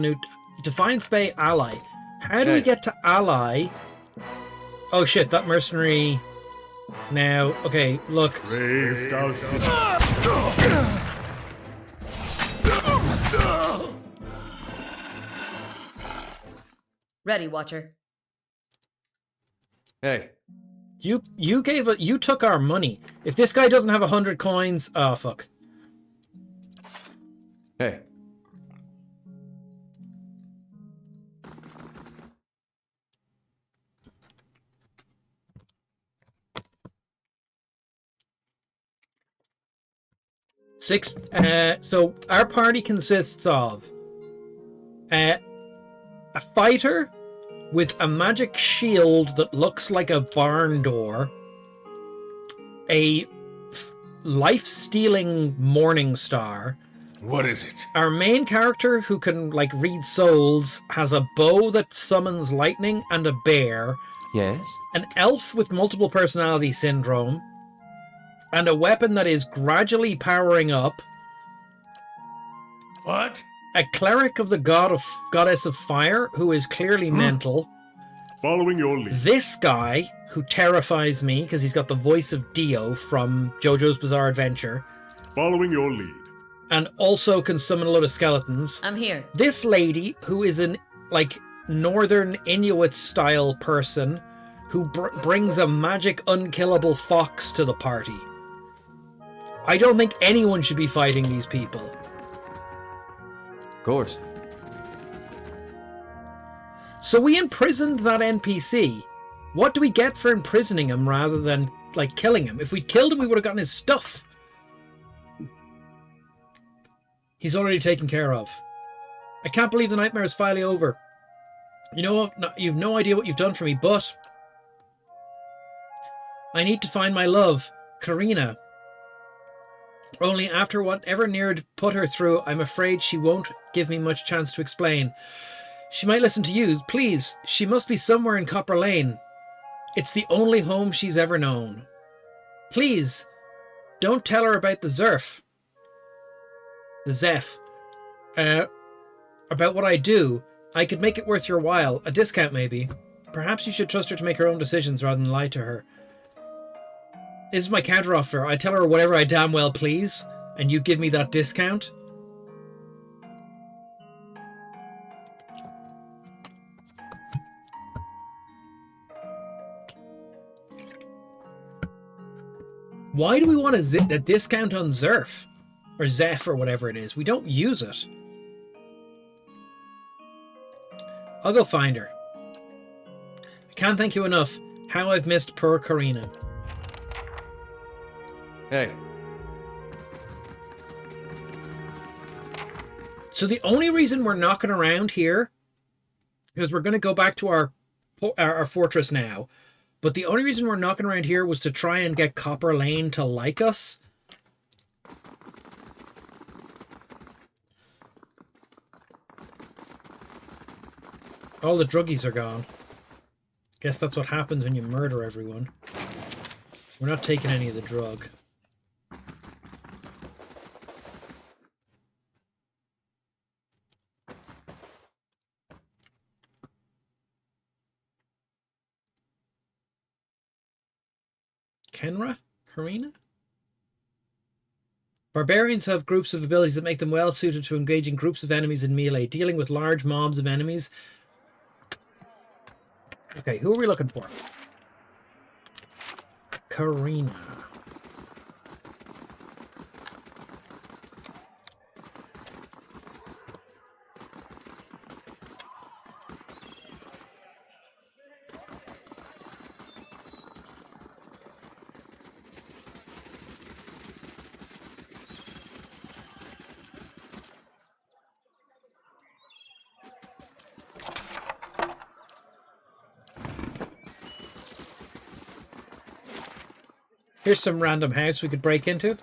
Defiance Bay ally. How do we Hey. get to ally? Oh shit, that mercenary. Now, okay, look. Braved out. Ready, Watcher. Hey. You took our money. If this guy doesn't have 100 coins, oh fuck. Hey. So our party consists of a fighter with a magic shield that looks like a barn door, a life-stealing morning star. What is it? Our main character, who can, like, read souls, has a bow that summons lightning and a bear, Yes? an elf with multiple personality syndrome, and a weapon that is gradually powering up, What? a cleric of the goddess of fire, who is clearly mental, Following your lead. this guy, who terrifies me because he's got the voice of Dio from JoJo's Bizarre Adventure, Following your lead. and also can summon a load of skeletons. I'm here. This lady, who is an, like, northern Inuit style person who brings a magic unkillable fox to the party. I don't think anyone should be fighting these people. Of course. So we imprisoned that NPC. What do we get for imprisoning him rather than, like, killing him? If we'd killed him, we would have gotten his stuff. He's already taken care of. I can't believe the nightmare is finally over. You know what? You've no idea what you've done for me, but I need to find my love, Karina. Only after whatever Nerd put her through, I'm afraid she won't give me much chance to explain. She might listen to you. Please, she must be somewhere in Copper Lane. It's the only home she's ever known. Please, don't tell her about the Zerf. The Zeph. About what I do. I could make it worth your while. A discount, maybe. Perhaps you should trust her to make her own decisions rather than lie to her. This is my counteroffer. I tell her whatever I damn well please, and you give me that discount. Why do we want a discount on Zerf? Or Zeph or whatever it is. We don't use it. I'll go find her. I can't thank you enough. How I've missed poor Karina. Hey. So the only reason we're knocking around here, because we're going to go back to our fortress now, but the only reason we're knocking around here was to try and get Copper Lane to like us. All the druggies are gone. Guess that's what happens when you murder everyone. We're not taking any of the drug. Kenra? Karina? Barbarians have groups of abilities that make them well suited to engaging groups of enemies in melee, dealing with large mobs of enemies. Okay, who are we looking for? Karina. Here's some random house we could break into.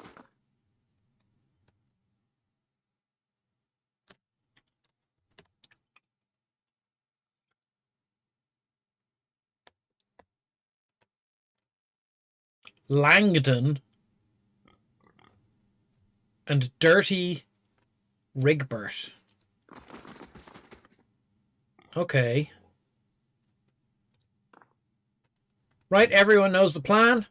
Langdon and Dirty Rigbert. Okay. Right, everyone knows the plan.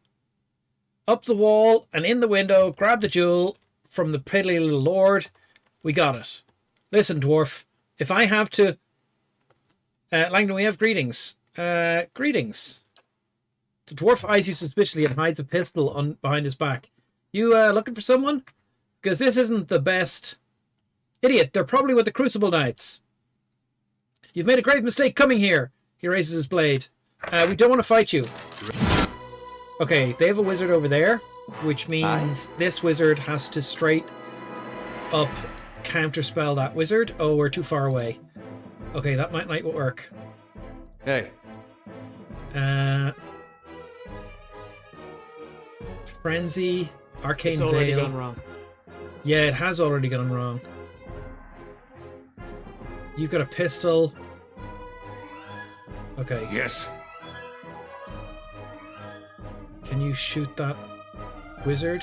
Up the wall and in the window, grab the jewel from the piddly little lord. We got it. Listen, dwarf, if I have to... Langdon, we have greetings. Greetings. The dwarf eyes you suspiciously and hides a pistol behind his back. You looking for someone? Because this isn't the best... Idiot, they're probably with the Crucible Knights. You've made a grave mistake coming here. He raises his blade. We don't want to fight you. Okay, they have a wizard over there, which means this wizard has to straight up counterspell that wizard. Oh, we're too far away. Okay, that might not work. Hey. Frenzy. Arcane It's already Veil. gone wrong. Yeah, it has already gone wrong. You got a pistol. Okay. Yes. Can you shoot that wizard?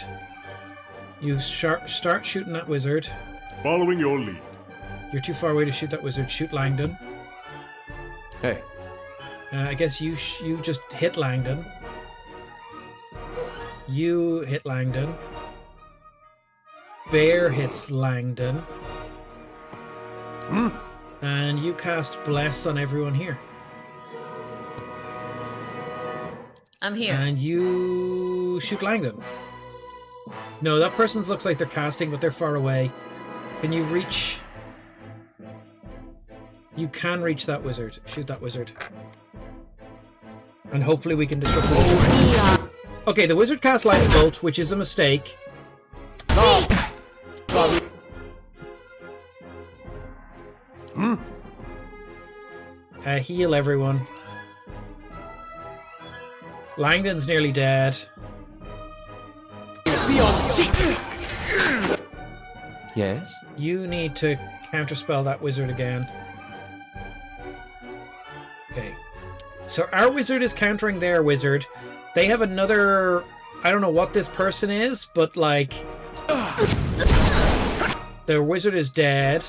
You start shooting that wizard. Following your lead. You're too far away to shoot that wizard. Shoot Langdon. Hey. I guess you just hit Langdon. You hit Langdon. Bear hits Langdon. And you cast Bless on everyone here. I'm here. And you shoot Langdon. No, that person looks like they're casting, but they're far away. Can you reach... You can reach that wizard. Shoot that wizard. And hopefully we can disrupt the... Okay, the wizard cast Lightning Bolt, which is a mistake. Heal everyone. Langdon's nearly dead. Yes? You need to counterspell that wizard again. Okay. So our wizard is countering their wizard. They have another... I don't know what this person is, but like... Their wizard is dead.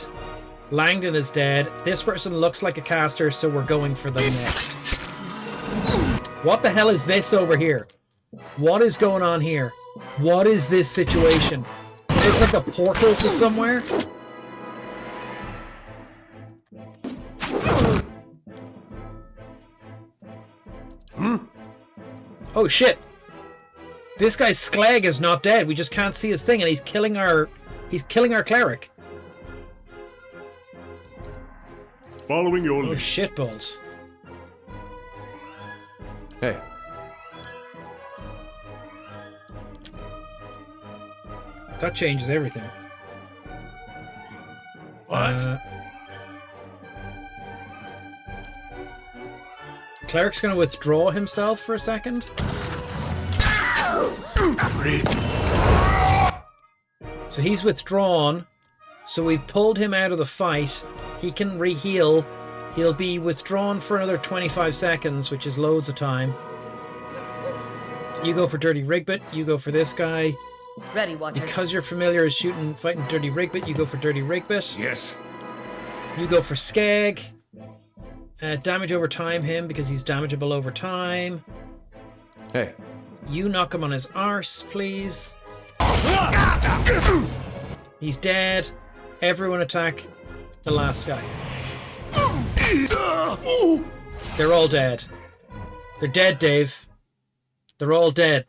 Langdon is dead. This person looks like a caster, so we're going for them next. What the hell is this over here? What is going on here? What is this situation? It looks like a portal to somewhere. Oh shit! This guy's Skleg is not dead. We just can't see his thing, and he's killing our cleric. Following your Oh lead. shitballs! Hey. That changes everything. What? Cleric's gonna withdraw himself for a second. So he's withdrawn. So we've pulled him out of the fight. He can re-heal. He'll be withdrawn for another 25 seconds, which is loads of time. You go for Dirty Rigbit. You go for this guy. Ready, Watcher. Because you're familiar with fighting Dirty Rigbit, you go for Dirty Rigbit. Yes. You go for Skeg. Damage over time him because he's damageable over time. Hey. You knock him on his arse, please. He's dead. Everyone attack the last guy. They're all dead. They're dead, Dave. They're all dead.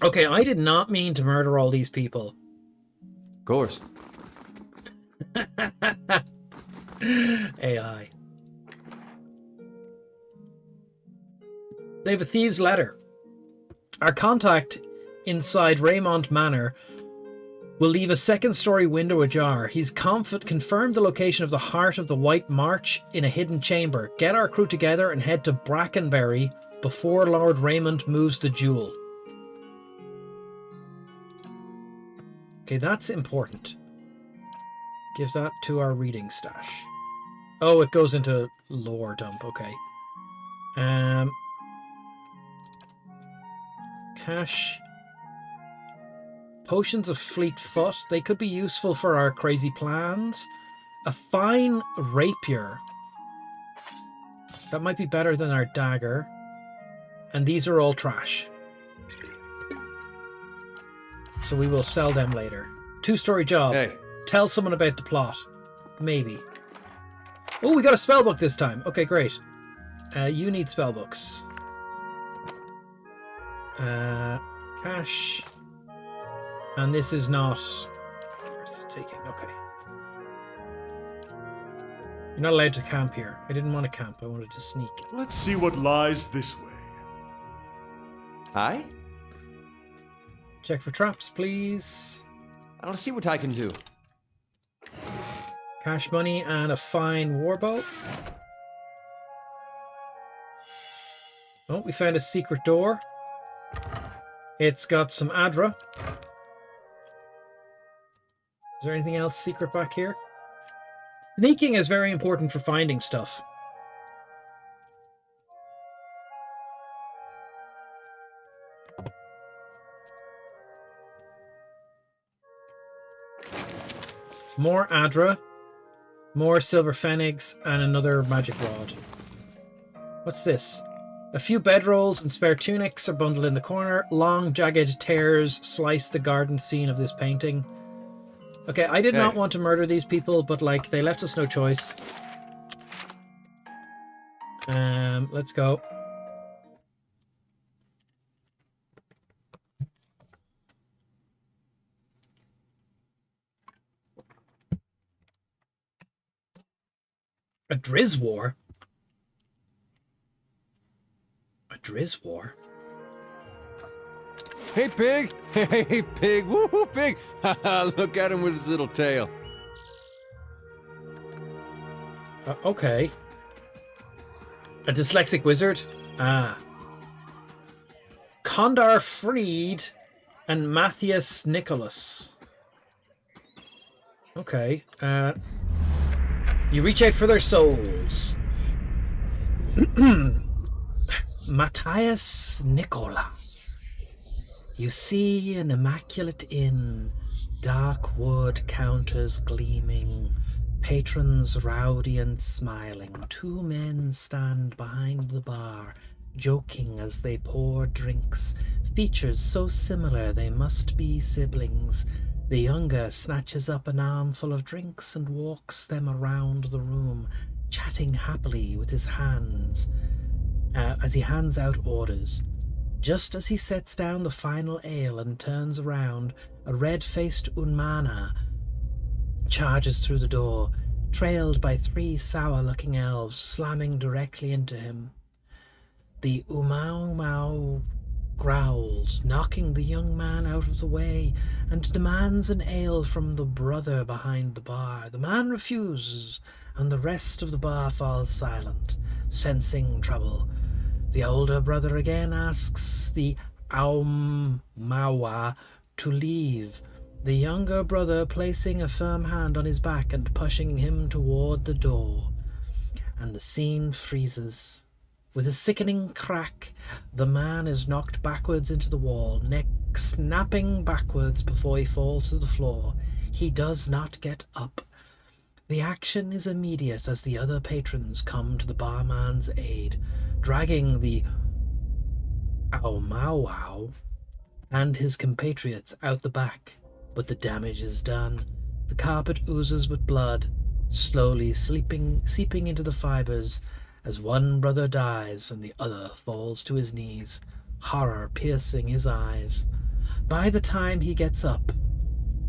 Okay, I did not mean to murder all these people. Of course. AI. They have a thieves' letter. Our contact inside Raymond Manor will leave a second-story window ajar. He's confirmed the location of the heart of the White March in a hidden chamber. Get our crew together and head to Brackenbury before Lord Raymond moves the jewel. Okay, that's important. Give that to our reading stash. Oh, it goes into lore dump. Okay. Cash. Potions of fleet foot. They could be useful for our crazy plans. A fine rapier. That might be better than our dagger. And these are all trash. So we will sell them later. 2-story job. Hey. Tell someone about the plot. Maybe. Oh, we got a spellbook this time. Okay, great. You need spellbooks. Cash. And this is not worth taking. Okay. You're not allowed to camp here. I didn't want to camp. I wanted to sneak. Let's see what lies this way. Aye? Check for traps, please. I'll see what I can do. Cash money and a fine warbow. Oh, we found a secret door. It's got some Adra. Is there anything else secret back here? Sneaking is very important for finding stuff. More Adra, more silver pfennigs, and another magic rod. What's this? A few bedrolls and spare tunics are bundled in the corner. Long, jagged tears slice the garden scene of this painting. Okay, I did not want to murder these people, but, like, they left us no choice. Let's go. A Driz War? A Driz War? Hey, pig! Hey, pig! Woohoo, pig! Look at him with his little tail. Okay. A dyslexic wizard? Ah. Condar Freed and Matthias Nicholas. Okay. You reach out for their souls. Matthias Nicholas. You see an immaculate inn, dark wood counters gleaming, patrons rowdy and smiling. Two men stand behind the bar, joking as they pour drinks, features so similar they must be siblings. The younger snatches up an armful of drinks and walks them around the room, chatting happily with his hands as he hands out orders. Just as he sets down the final ale and turns around, a red-faced Unmana charges through the door, trailed by 3 sour-looking elves slamming directly into him. The Umau growls, knocking the young man out of the way, and demands an ale from the brother behind the bar. The man refuses, and the rest of the bar falls silent, sensing trouble. The older brother again asks the Aumawa to leave, the younger brother placing a firm hand on his back and pushing him toward the door. And the scene freezes. With a sickening crack, the man is knocked backwards into the wall, neck snapping backwards before he falls to the floor. He does not get up. The action is immediate as the other patrons come to the barman's aid, dragging the Aumauau and his compatriots out the back. But the damage is done. The carpet oozes with blood, slowly seeping into the fibers as one brother dies and the other falls to his knees, horror piercing his eyes. By the time he gets up,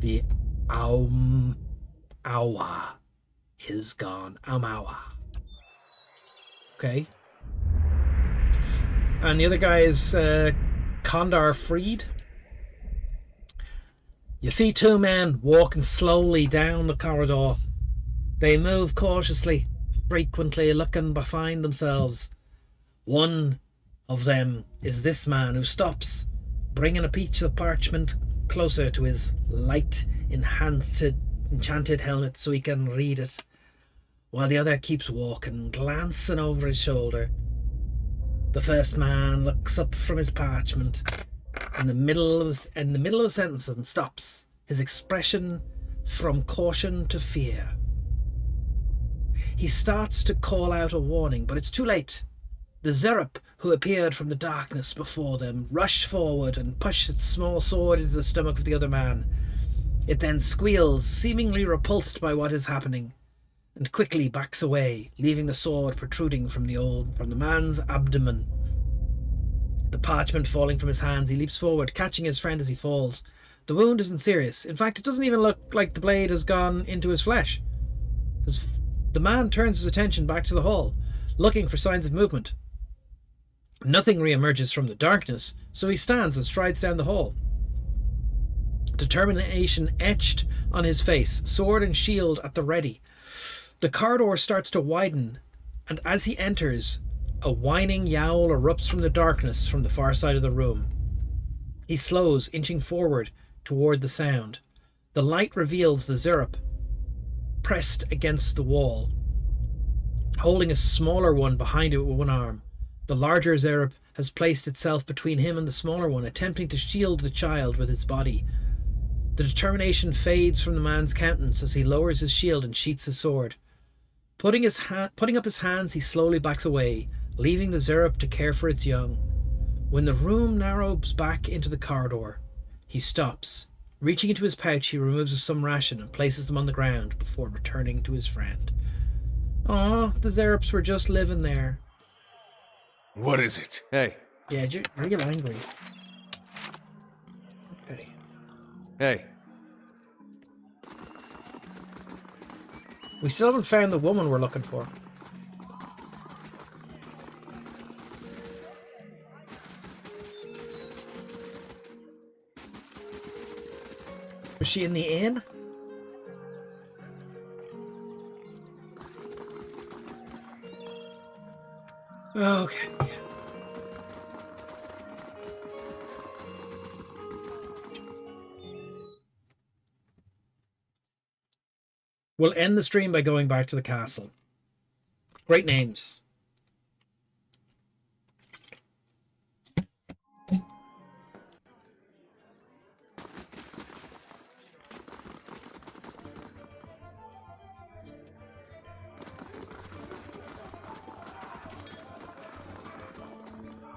the Aumaua is gone. Aumaua. Okay. And the other guy is Condar Freed. You see 2 men walking slowly down the corridor. They move cautiously, frequently looking behind themselves. One of them is this man who stops, bringing a piece of parchment closer to his light enchanted helmet so he can read it, while the other keeps walking, glancing over his shoulder. The first man looks up from his parchment in the middle of a sentence and stops, his expression from caution to fear. He starts to call out a warning, but it's too late. The Zerup, who appeared from the darkness before them, rushed forward and pushed its small sword into the stomach of the other man. It then squeals, seemingly repulsed by what is happening, and quickly backs away, leaving the sword protruding from the man's abdomen. The parchment falling from his hands, he leaps forward, catching his friend as he falls. The wound isn't serious. In fact, it doesn't even look like the blade has gone into his flesh. The man turns his attention back to the hall, looking for signs of movement. Nothing re-emerges from the darkness, so he stands and strides down the hall. Determination etched on his face, sword and shield at the ready. The corridor starts to widen, and as he enters, A whining yowl erupts from the darkness from the far side of the room. He slows, inching forward toward the sound. The light reveals the Zerp pressed against the wall, holding a smaller one behind it with one arm. The larger Zerp has placed itself between him and the smaller one, attempting to shield the child with its body. The determination fades from the man's countenance as he lowers his shield and sheaths his sword. Putting up his hands, he slowly backs away, leaving the Zerp to care for its young. When the room narrows back into the corridor, he stops. Reaching into his pouch, he removes some ration and places them on the ground before returning to his friend. Aw, the Zerps were just living there. What is it? Hey, Yeah, you're real angry. Okay. hey. We still haven't found the woman we're looking for. Was she in the inn? Okay. We'll end the stream by going back to the castle. Great names.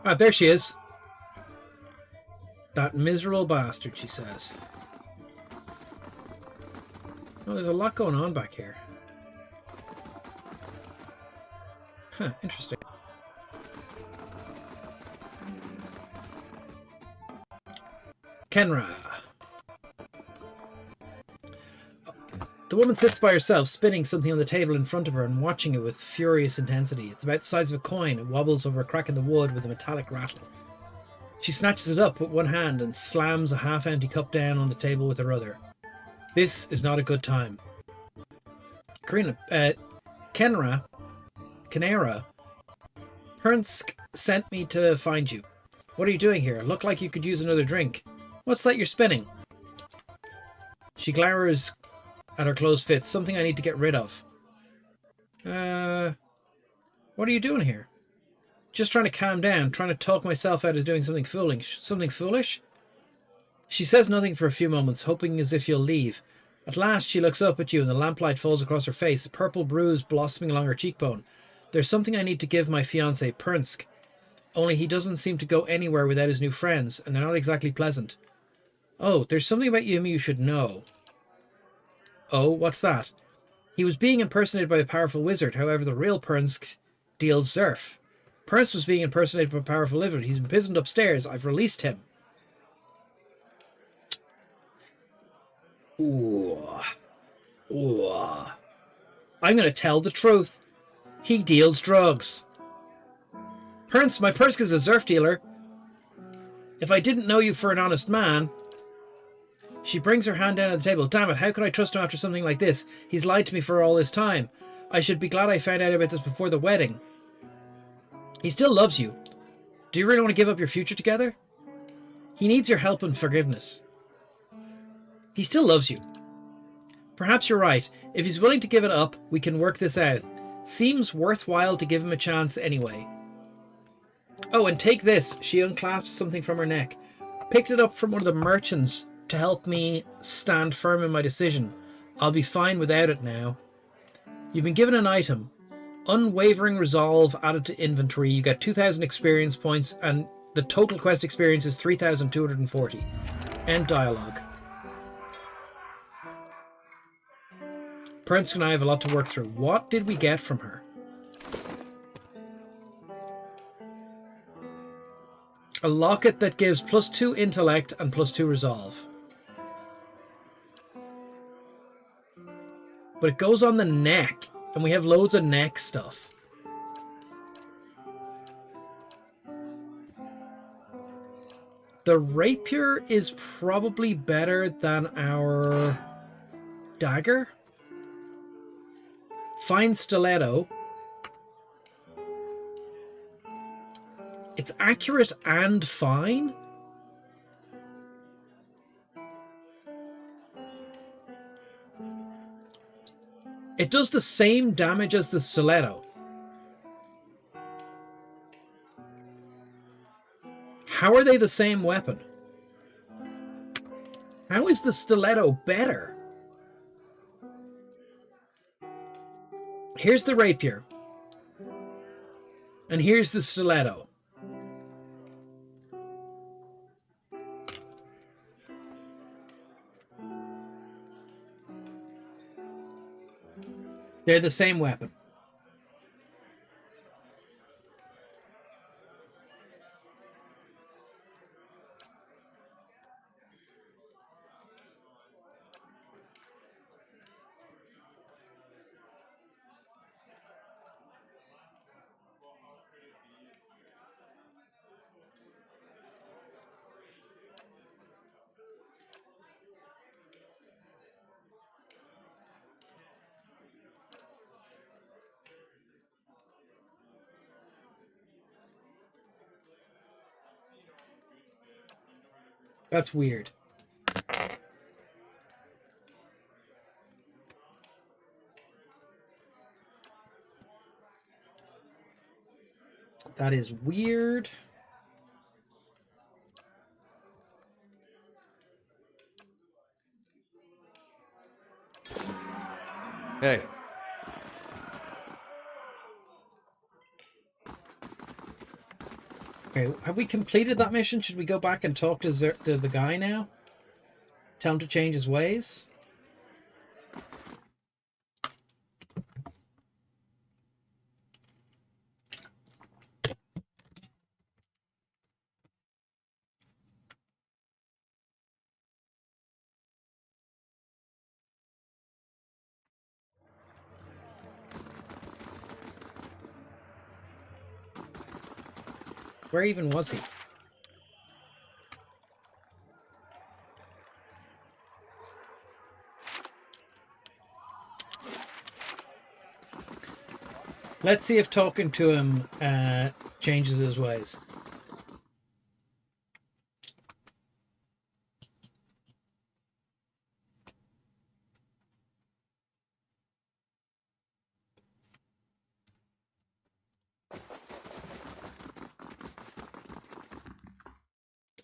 Ah, there she is. That miserable bastard, she says. Oh, there's a lot going on back here. Huh, interesting. Kenra. The woman sits by herself, spinning something on the table in front of her and watching it with furious intensity. It's about the size of a coin. It wobbles over a crack in the wood with a metallic rattle. She snatches it up with one hand and slams a half-empty cup down on the table with her other. This is not a good time. Kenra, Pernsk sent me to find you. What are you doing here? Look like you could use another drink. What's that you're spinning? She glowers at her closed fist. Something I need to get rid of. What are you doing here? Just trying to calm down, trying to talk myself out of doing something foolish. Something foolish? She says nothing for a few moments, hoping as if you'll leave. At last she looks up at you and the lamplight falls across her face, a purple bruise blossoming along her cheekbone. There's something I need to give my fiancé, Pernsk. Only he doesn't seem to go anywhere without his new friends, and they're not exactly pleasant. Oh, there's something about him you should know. Oh, what's that? He was being impersonated by a powerful wizard, however the real Pernsk deals Zerf. Pernsk was being impersonated by a powerful wizard. He's imprisoned upstairs. I've released him. Ooh. Ooh. I'm going to tell the truth. He deals drugs. My Pernsk is a Zerf dealer. If I didn't know you for an honest man... She brings her hand down on the table. Damn it, how could I trust him after something like this? He's lied to me for all this time. I should be glad I found out about this before the wedding. He still loves you. Do you really want to give up your future together? He needs your help and forgiveness. He still loves you. Perhaps you're right. If he's willing to give it up, we can work this out. Seems worthwhile to give him a chance anyway. Oh, and take this. She unclasps something from her neck. Picked it up from one of the merchants to help me stand firm in my decision. I'll be fine without it now. You've been given an item. Unwavering resolve added to inventory. You get 2,000 experience points and the total quest experience is 3,240. End dialogue. Prince and I have a lot to work through. What did we get from her? A locket that gives +2 intellect and +2 resolve. But it goes on the neck, and we have loads of neck stuff. The rapier is probably better than our dagger. Fine stiletto. It's accurate and fine? It does the same damage as the stiletto. How are they the same weapon? How is the stiletto better? Here's the rapier. And here's the stiletto. They're the same weapon. That's weird. That is weird. Hey. Okay, have we completed that mission? Should we go back and talk to the guy now? Tell him to change his ways? Where even was he? Let's see if talking to him changes his ways.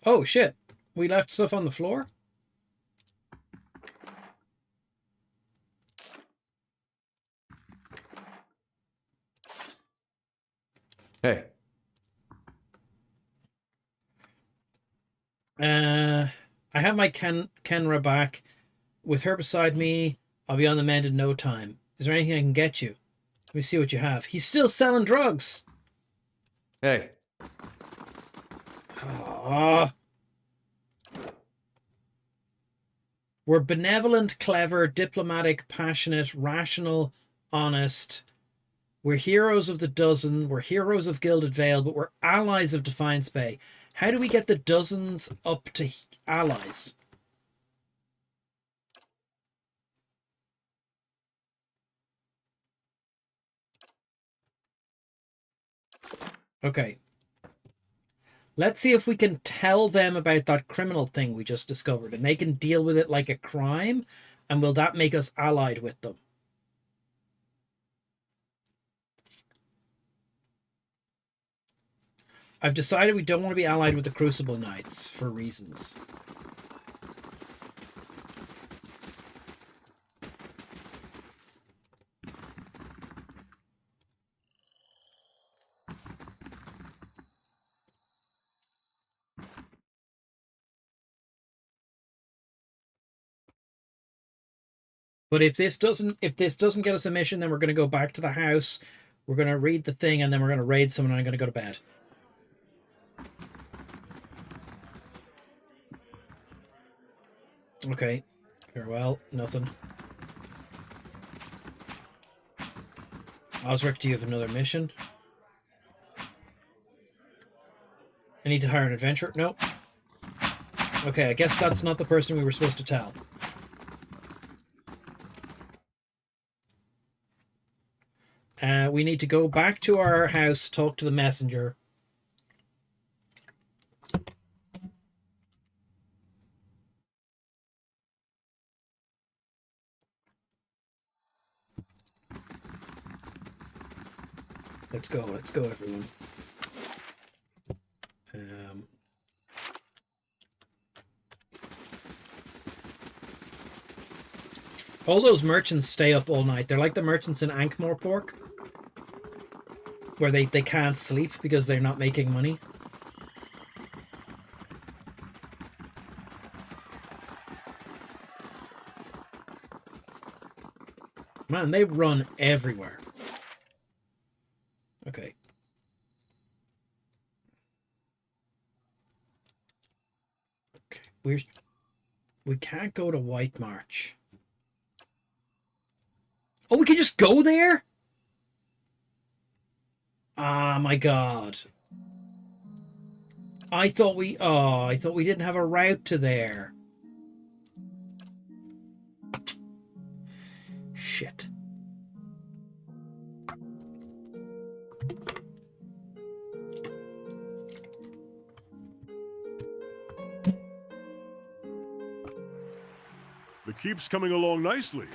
Oh shit, we left stuff on the floor? Hey. I have my Kenra back. With her beside me, I'll be on the mend in no time. Is there anything I can get you? Let me see what you have. He's still selling drugs. Hey. Oh. We're benevolent, clever, diplomatic, passionate, rational, honest. We're heroes of the dozen. We're heroes of Gilded Vale, but we're allies of Defiance Bay. How do we get the dozens up to allies? Okay. Let's see if we can tell them about that criminal thing we just discovered, and they can deal with it like a crime, and will that make us allied with them? I've decided we don't want to be allied with the Crucible Knights for reasons. But if this doesn't get us a mission, then we're going to go back to the house. We're going to read the thing, and then we're going to raid someone, and I'm going to go to bed. Okay. Farewell. Nothing. Osric, do you have another mission? I need to hire an adventurer? Nope. Okay, I guess that's not the person we were supposed to tell. We need to go back to our house, talk to the messenger. Let's go, everyone. All those merchants stay up all night. They're like the merchants in Ankh-Morpork, where they can't sleep because they're not making money. Man, they run everywhere. Okay. Okay, we can't go to White March. Oh, we can just go there? Ah, my God. I thought we didn't have a route to there. Shit. The keep's coming along nicely.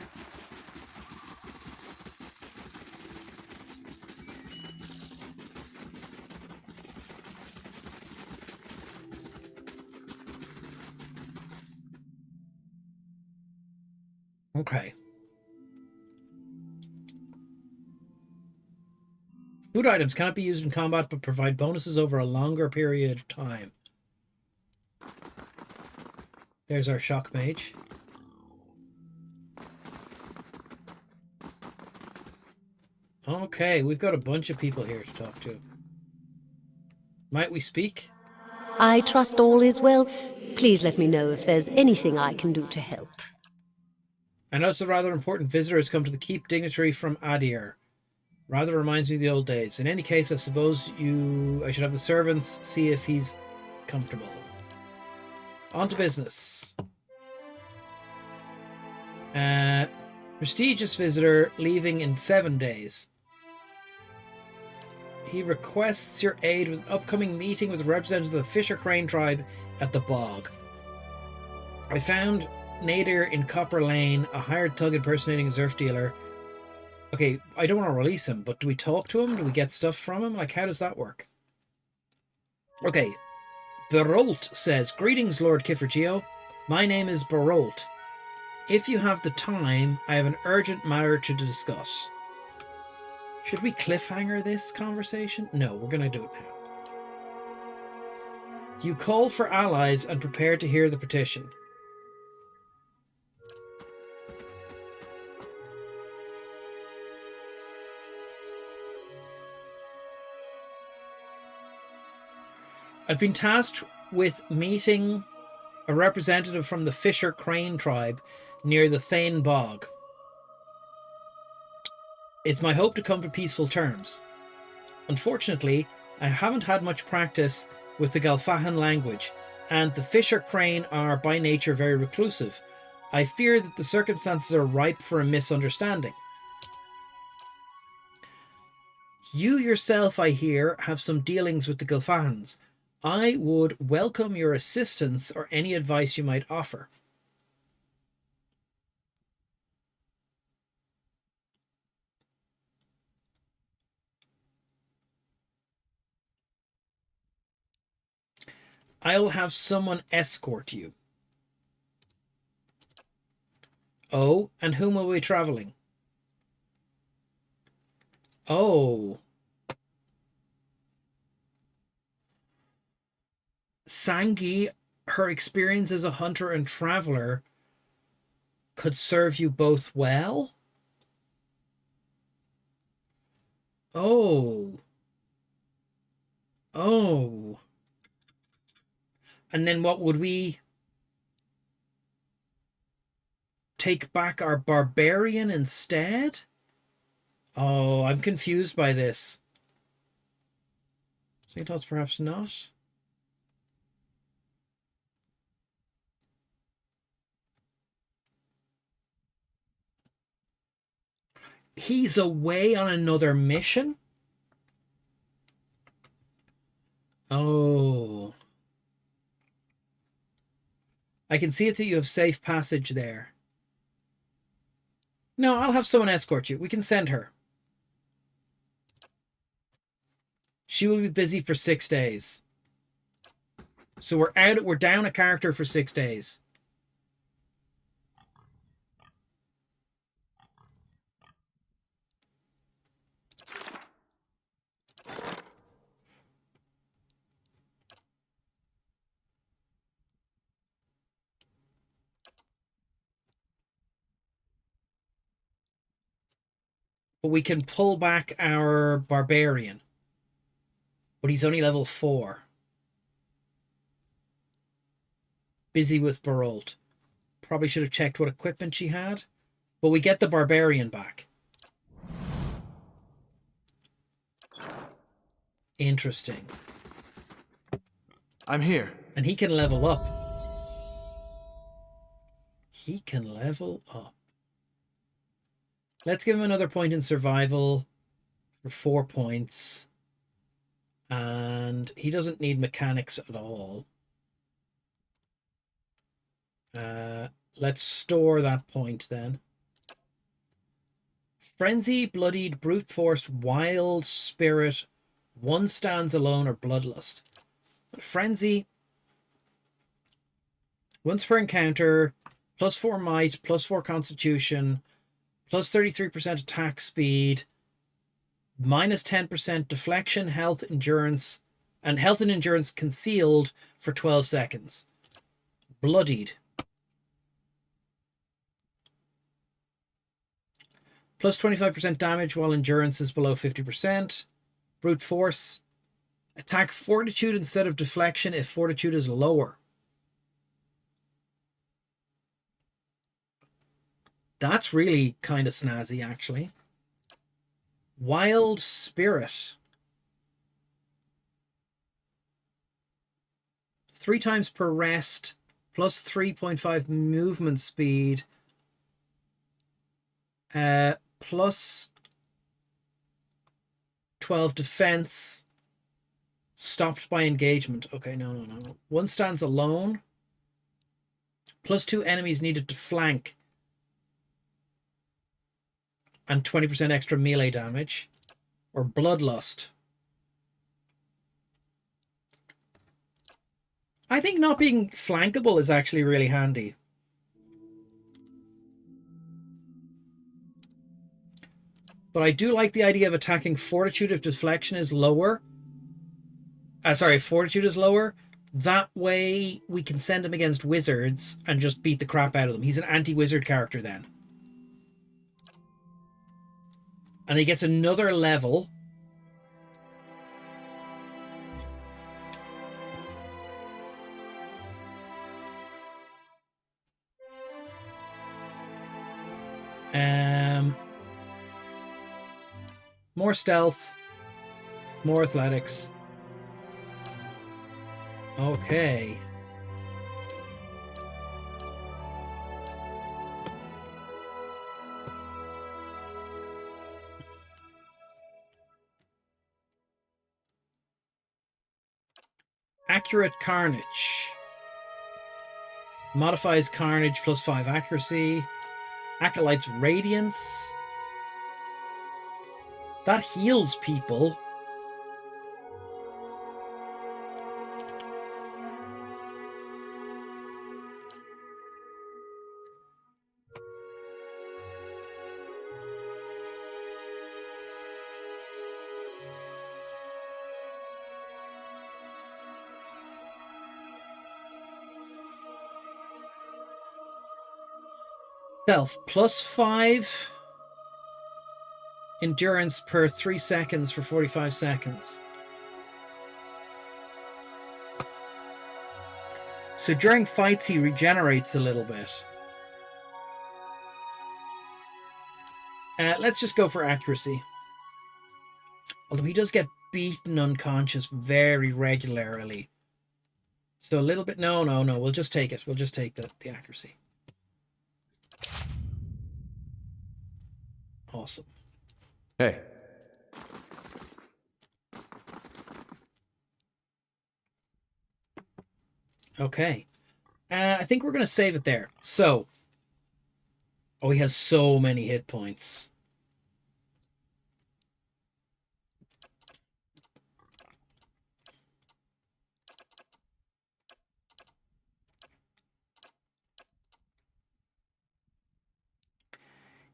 Okay. Food items cannot be used in combat but provide bonuses over a longer period of time. There's our shock mage. Okay, we've got a bunch of people here to talk to. Might we speak? I trust all is well. Please let me know if there's anything I can do to help. I notice a rather important visitor has come to the keep, dignitary from Adir. Rather reminds me of the old days. In any case, I suppose I should have the servants see if he's comfortable. On to business. Prestigious visitor leaving in 7 days. He requests your aid with an upcoming meeting with representatives of the Fisher Crane tribe at the bog. I found Nadir in Copper Lane, a hired thug impersonating a Zerf dealer. Okay, I don't want to release him, but do we talk to him? Do we get stuff from him? Like, how does that work? Okay. Barolt says, "Greetings, Lord Kiffergeo. My name is Barolt. If you have the time, I have an urgent matter to discuss." Should we cliffhanger this conversation? No, we're going to do it now. You call for allies and prepare to hear the petition. I've been tasked with meeting a representative from the Fisher Crane tribe near the Thane Bog. It's my hope to come to peaceful terms. Unfortunately, I haven't had much practice with the Galfahan language, and the Fisher Crane are by nature very reclusive. I fear that the circumstances are ripe for a misunderstanding. You yourself, I hear, have some dealings with the Galfahans. I would welcome your assistance or any advice you might offer. I'll have someone escort you. Oh, and whom will we be traveling? Oh. Sangi, her experience as a hunter and traveler could serve you both well? Oh. Oh. And then what would we take back our barbarian instead? Oh, I'm confused by this. I thought perhaps not. He's away on another mission? Oh. I can see it that you have safe passage there. No, I'll have someone escort you. We can send her. She will be busy for 6 days. So we're down a character for 6 days. But we can pull back our barbarian. But he's only level 4. Busy with Barolt. Probably should have checked what equipment she had. But we get the barbarian back. Interesting. I'm here. And he can level up. He can level up. Let's give him another point in survival for 4 points. And he doesn't need mechanics at all. Let's store that point then. Frenzy, Bloodied, Brute Force, Wild Spirit, One Stands Alone, or Bloodlust. Frenzy, once per encounter, +4 might, +4 constitution, +33% attack speed, -10% deflection, health, endurance, and health and endurance concealed for 12 seconds. Bloodied. +25% damage while endurance is below 50%. Brute Force. Attack Fortitude instead of deflection if Fortitude is lower. That's really kind of snazzy, actually. Wild Spirit. 3 times per rest, plus 3.5 movement speed, plus 12 defense, stopped by engagement. Okay, no. One stands alone, plus 2 enemies needed to flank, and 20% extra melee damage, or Bloodlust. I think not being flankable is actually really handy. But I do like the idea of attacking Fortitude if deflection is lower. Fortitude is lower. That way we can send him against wizards and just beat the crap out of them. He's an anti-wizard character then. And he gets another level. More stealth. More athletics. Okay. Accurate Carnage. Modifies Carnage +5 accuracy. Acolyte's Radiance. That heals people. Stealth +5 endurance per 3 seconds for 45 seconds. So during fights he regenerates a little bit. Let's just go for accuracy. Although he does get beaten unconscious very regularly. So a little bit... No. We'll just take it. We'll just take the accuracy. Awesome. Hey. Okay. I think we're going to save it there. So. Oh, he has so many hit points.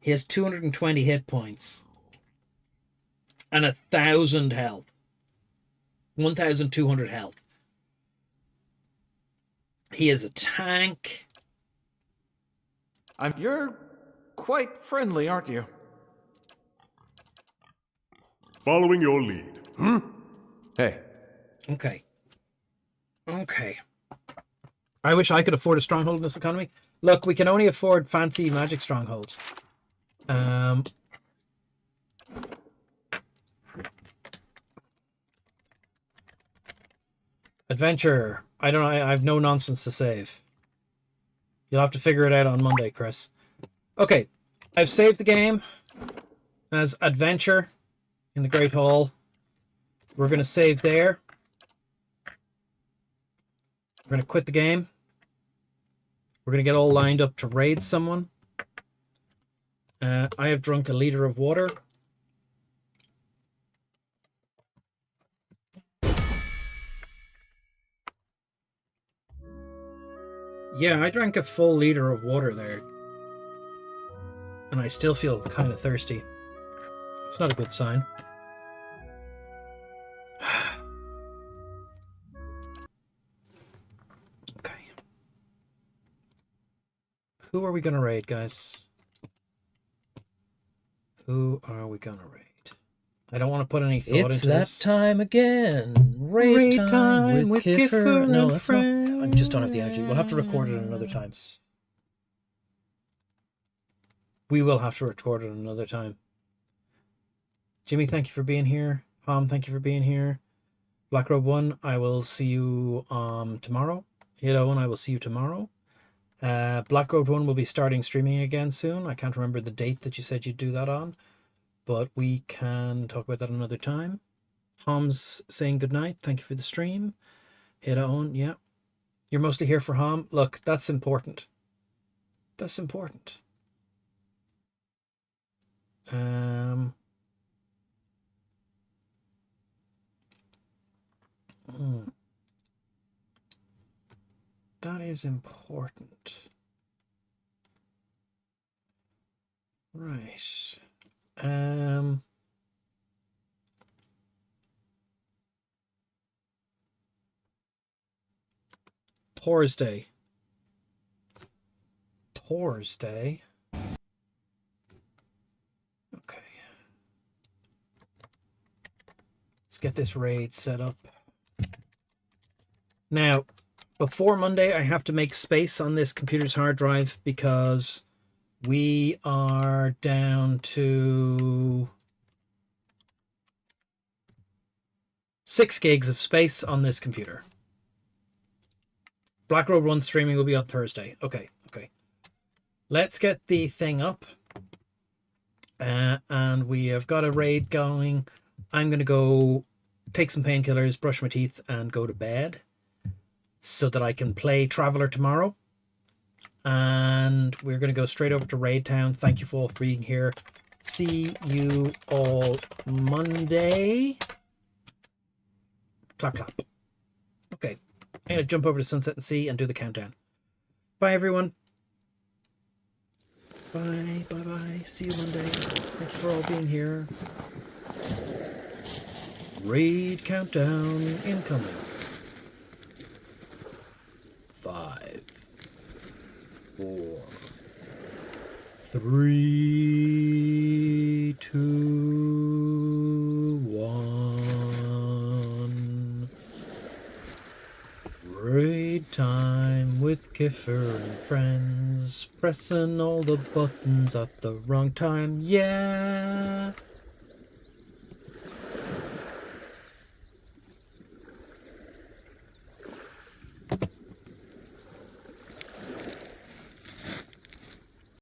He has 220 hit points. And 1,000 health. 1,200 health. He is a tank. You're quite friendly, aren't you? Following your lead. Hey, Okay. Okay. I wish I could afford a stronghold in this economy. Look, we can only afford fancy magic strongholds. Adventure. I don't know. I have no nonsense to save. You'll have to figure it out on Monday, Chris. Okay. I've saved the game as Adventure in the Great Hall. We're going to save there. We're going to quit the game. We're going to get all lined up to raid someone. I have drunk a liter of water. Yeah, I drank a full liter of water there. And I still feel kind of thirsty. It's not a good sign. Okay. Who are we going to raid, guys? Who are we going to raid? I don't want to put any thought into this. It's that time again. Raid time with Kiffer No, and that's not. friends. I just don't have the energy. We'll have to record it another time. We will have to record it another time. Jimmy, thank you for being here. Ham, thank you for being here. Black Robe 1, I will see you tomorrow. Hit Owen, I will see you tomorrow. Black Robe 1 will be starting streaming again soon. I can't remember the date that you said you'd do that on, but we can talk about that another time. Ham's saying goodnight. Thank you for the stream. Hit Owen, yeah. You're mostly here for Ham. Look, that's important. That's important. That is important. Right. Thursday. Okay. Let's get this raid set up. Now, before Monday, I have to make space on this computer's hard drive because we are down to 6 gigs of space on this computer. Black Road 1 streaming will be on Thursday. Okay. Let's get the thing up. And we have got a raid going. I'm going to go take some painkillers, brush my teeth, and go to bed so that I can play Traveller tomorrow. And we're going to go straight over to Raid Town. Thank you all for being here. See you all Monday. Clap, clap. Okay. I'm going to jump over to Sunset and Sea and do the countdown. Bye, everyone. Bye. See you Monday. Thank you for all being here. Raid countdown incoming. 5, 4, 3, 2, 1. Raid time with Kiffer and friends, pressing all the buttons at the wrong time. Yeah.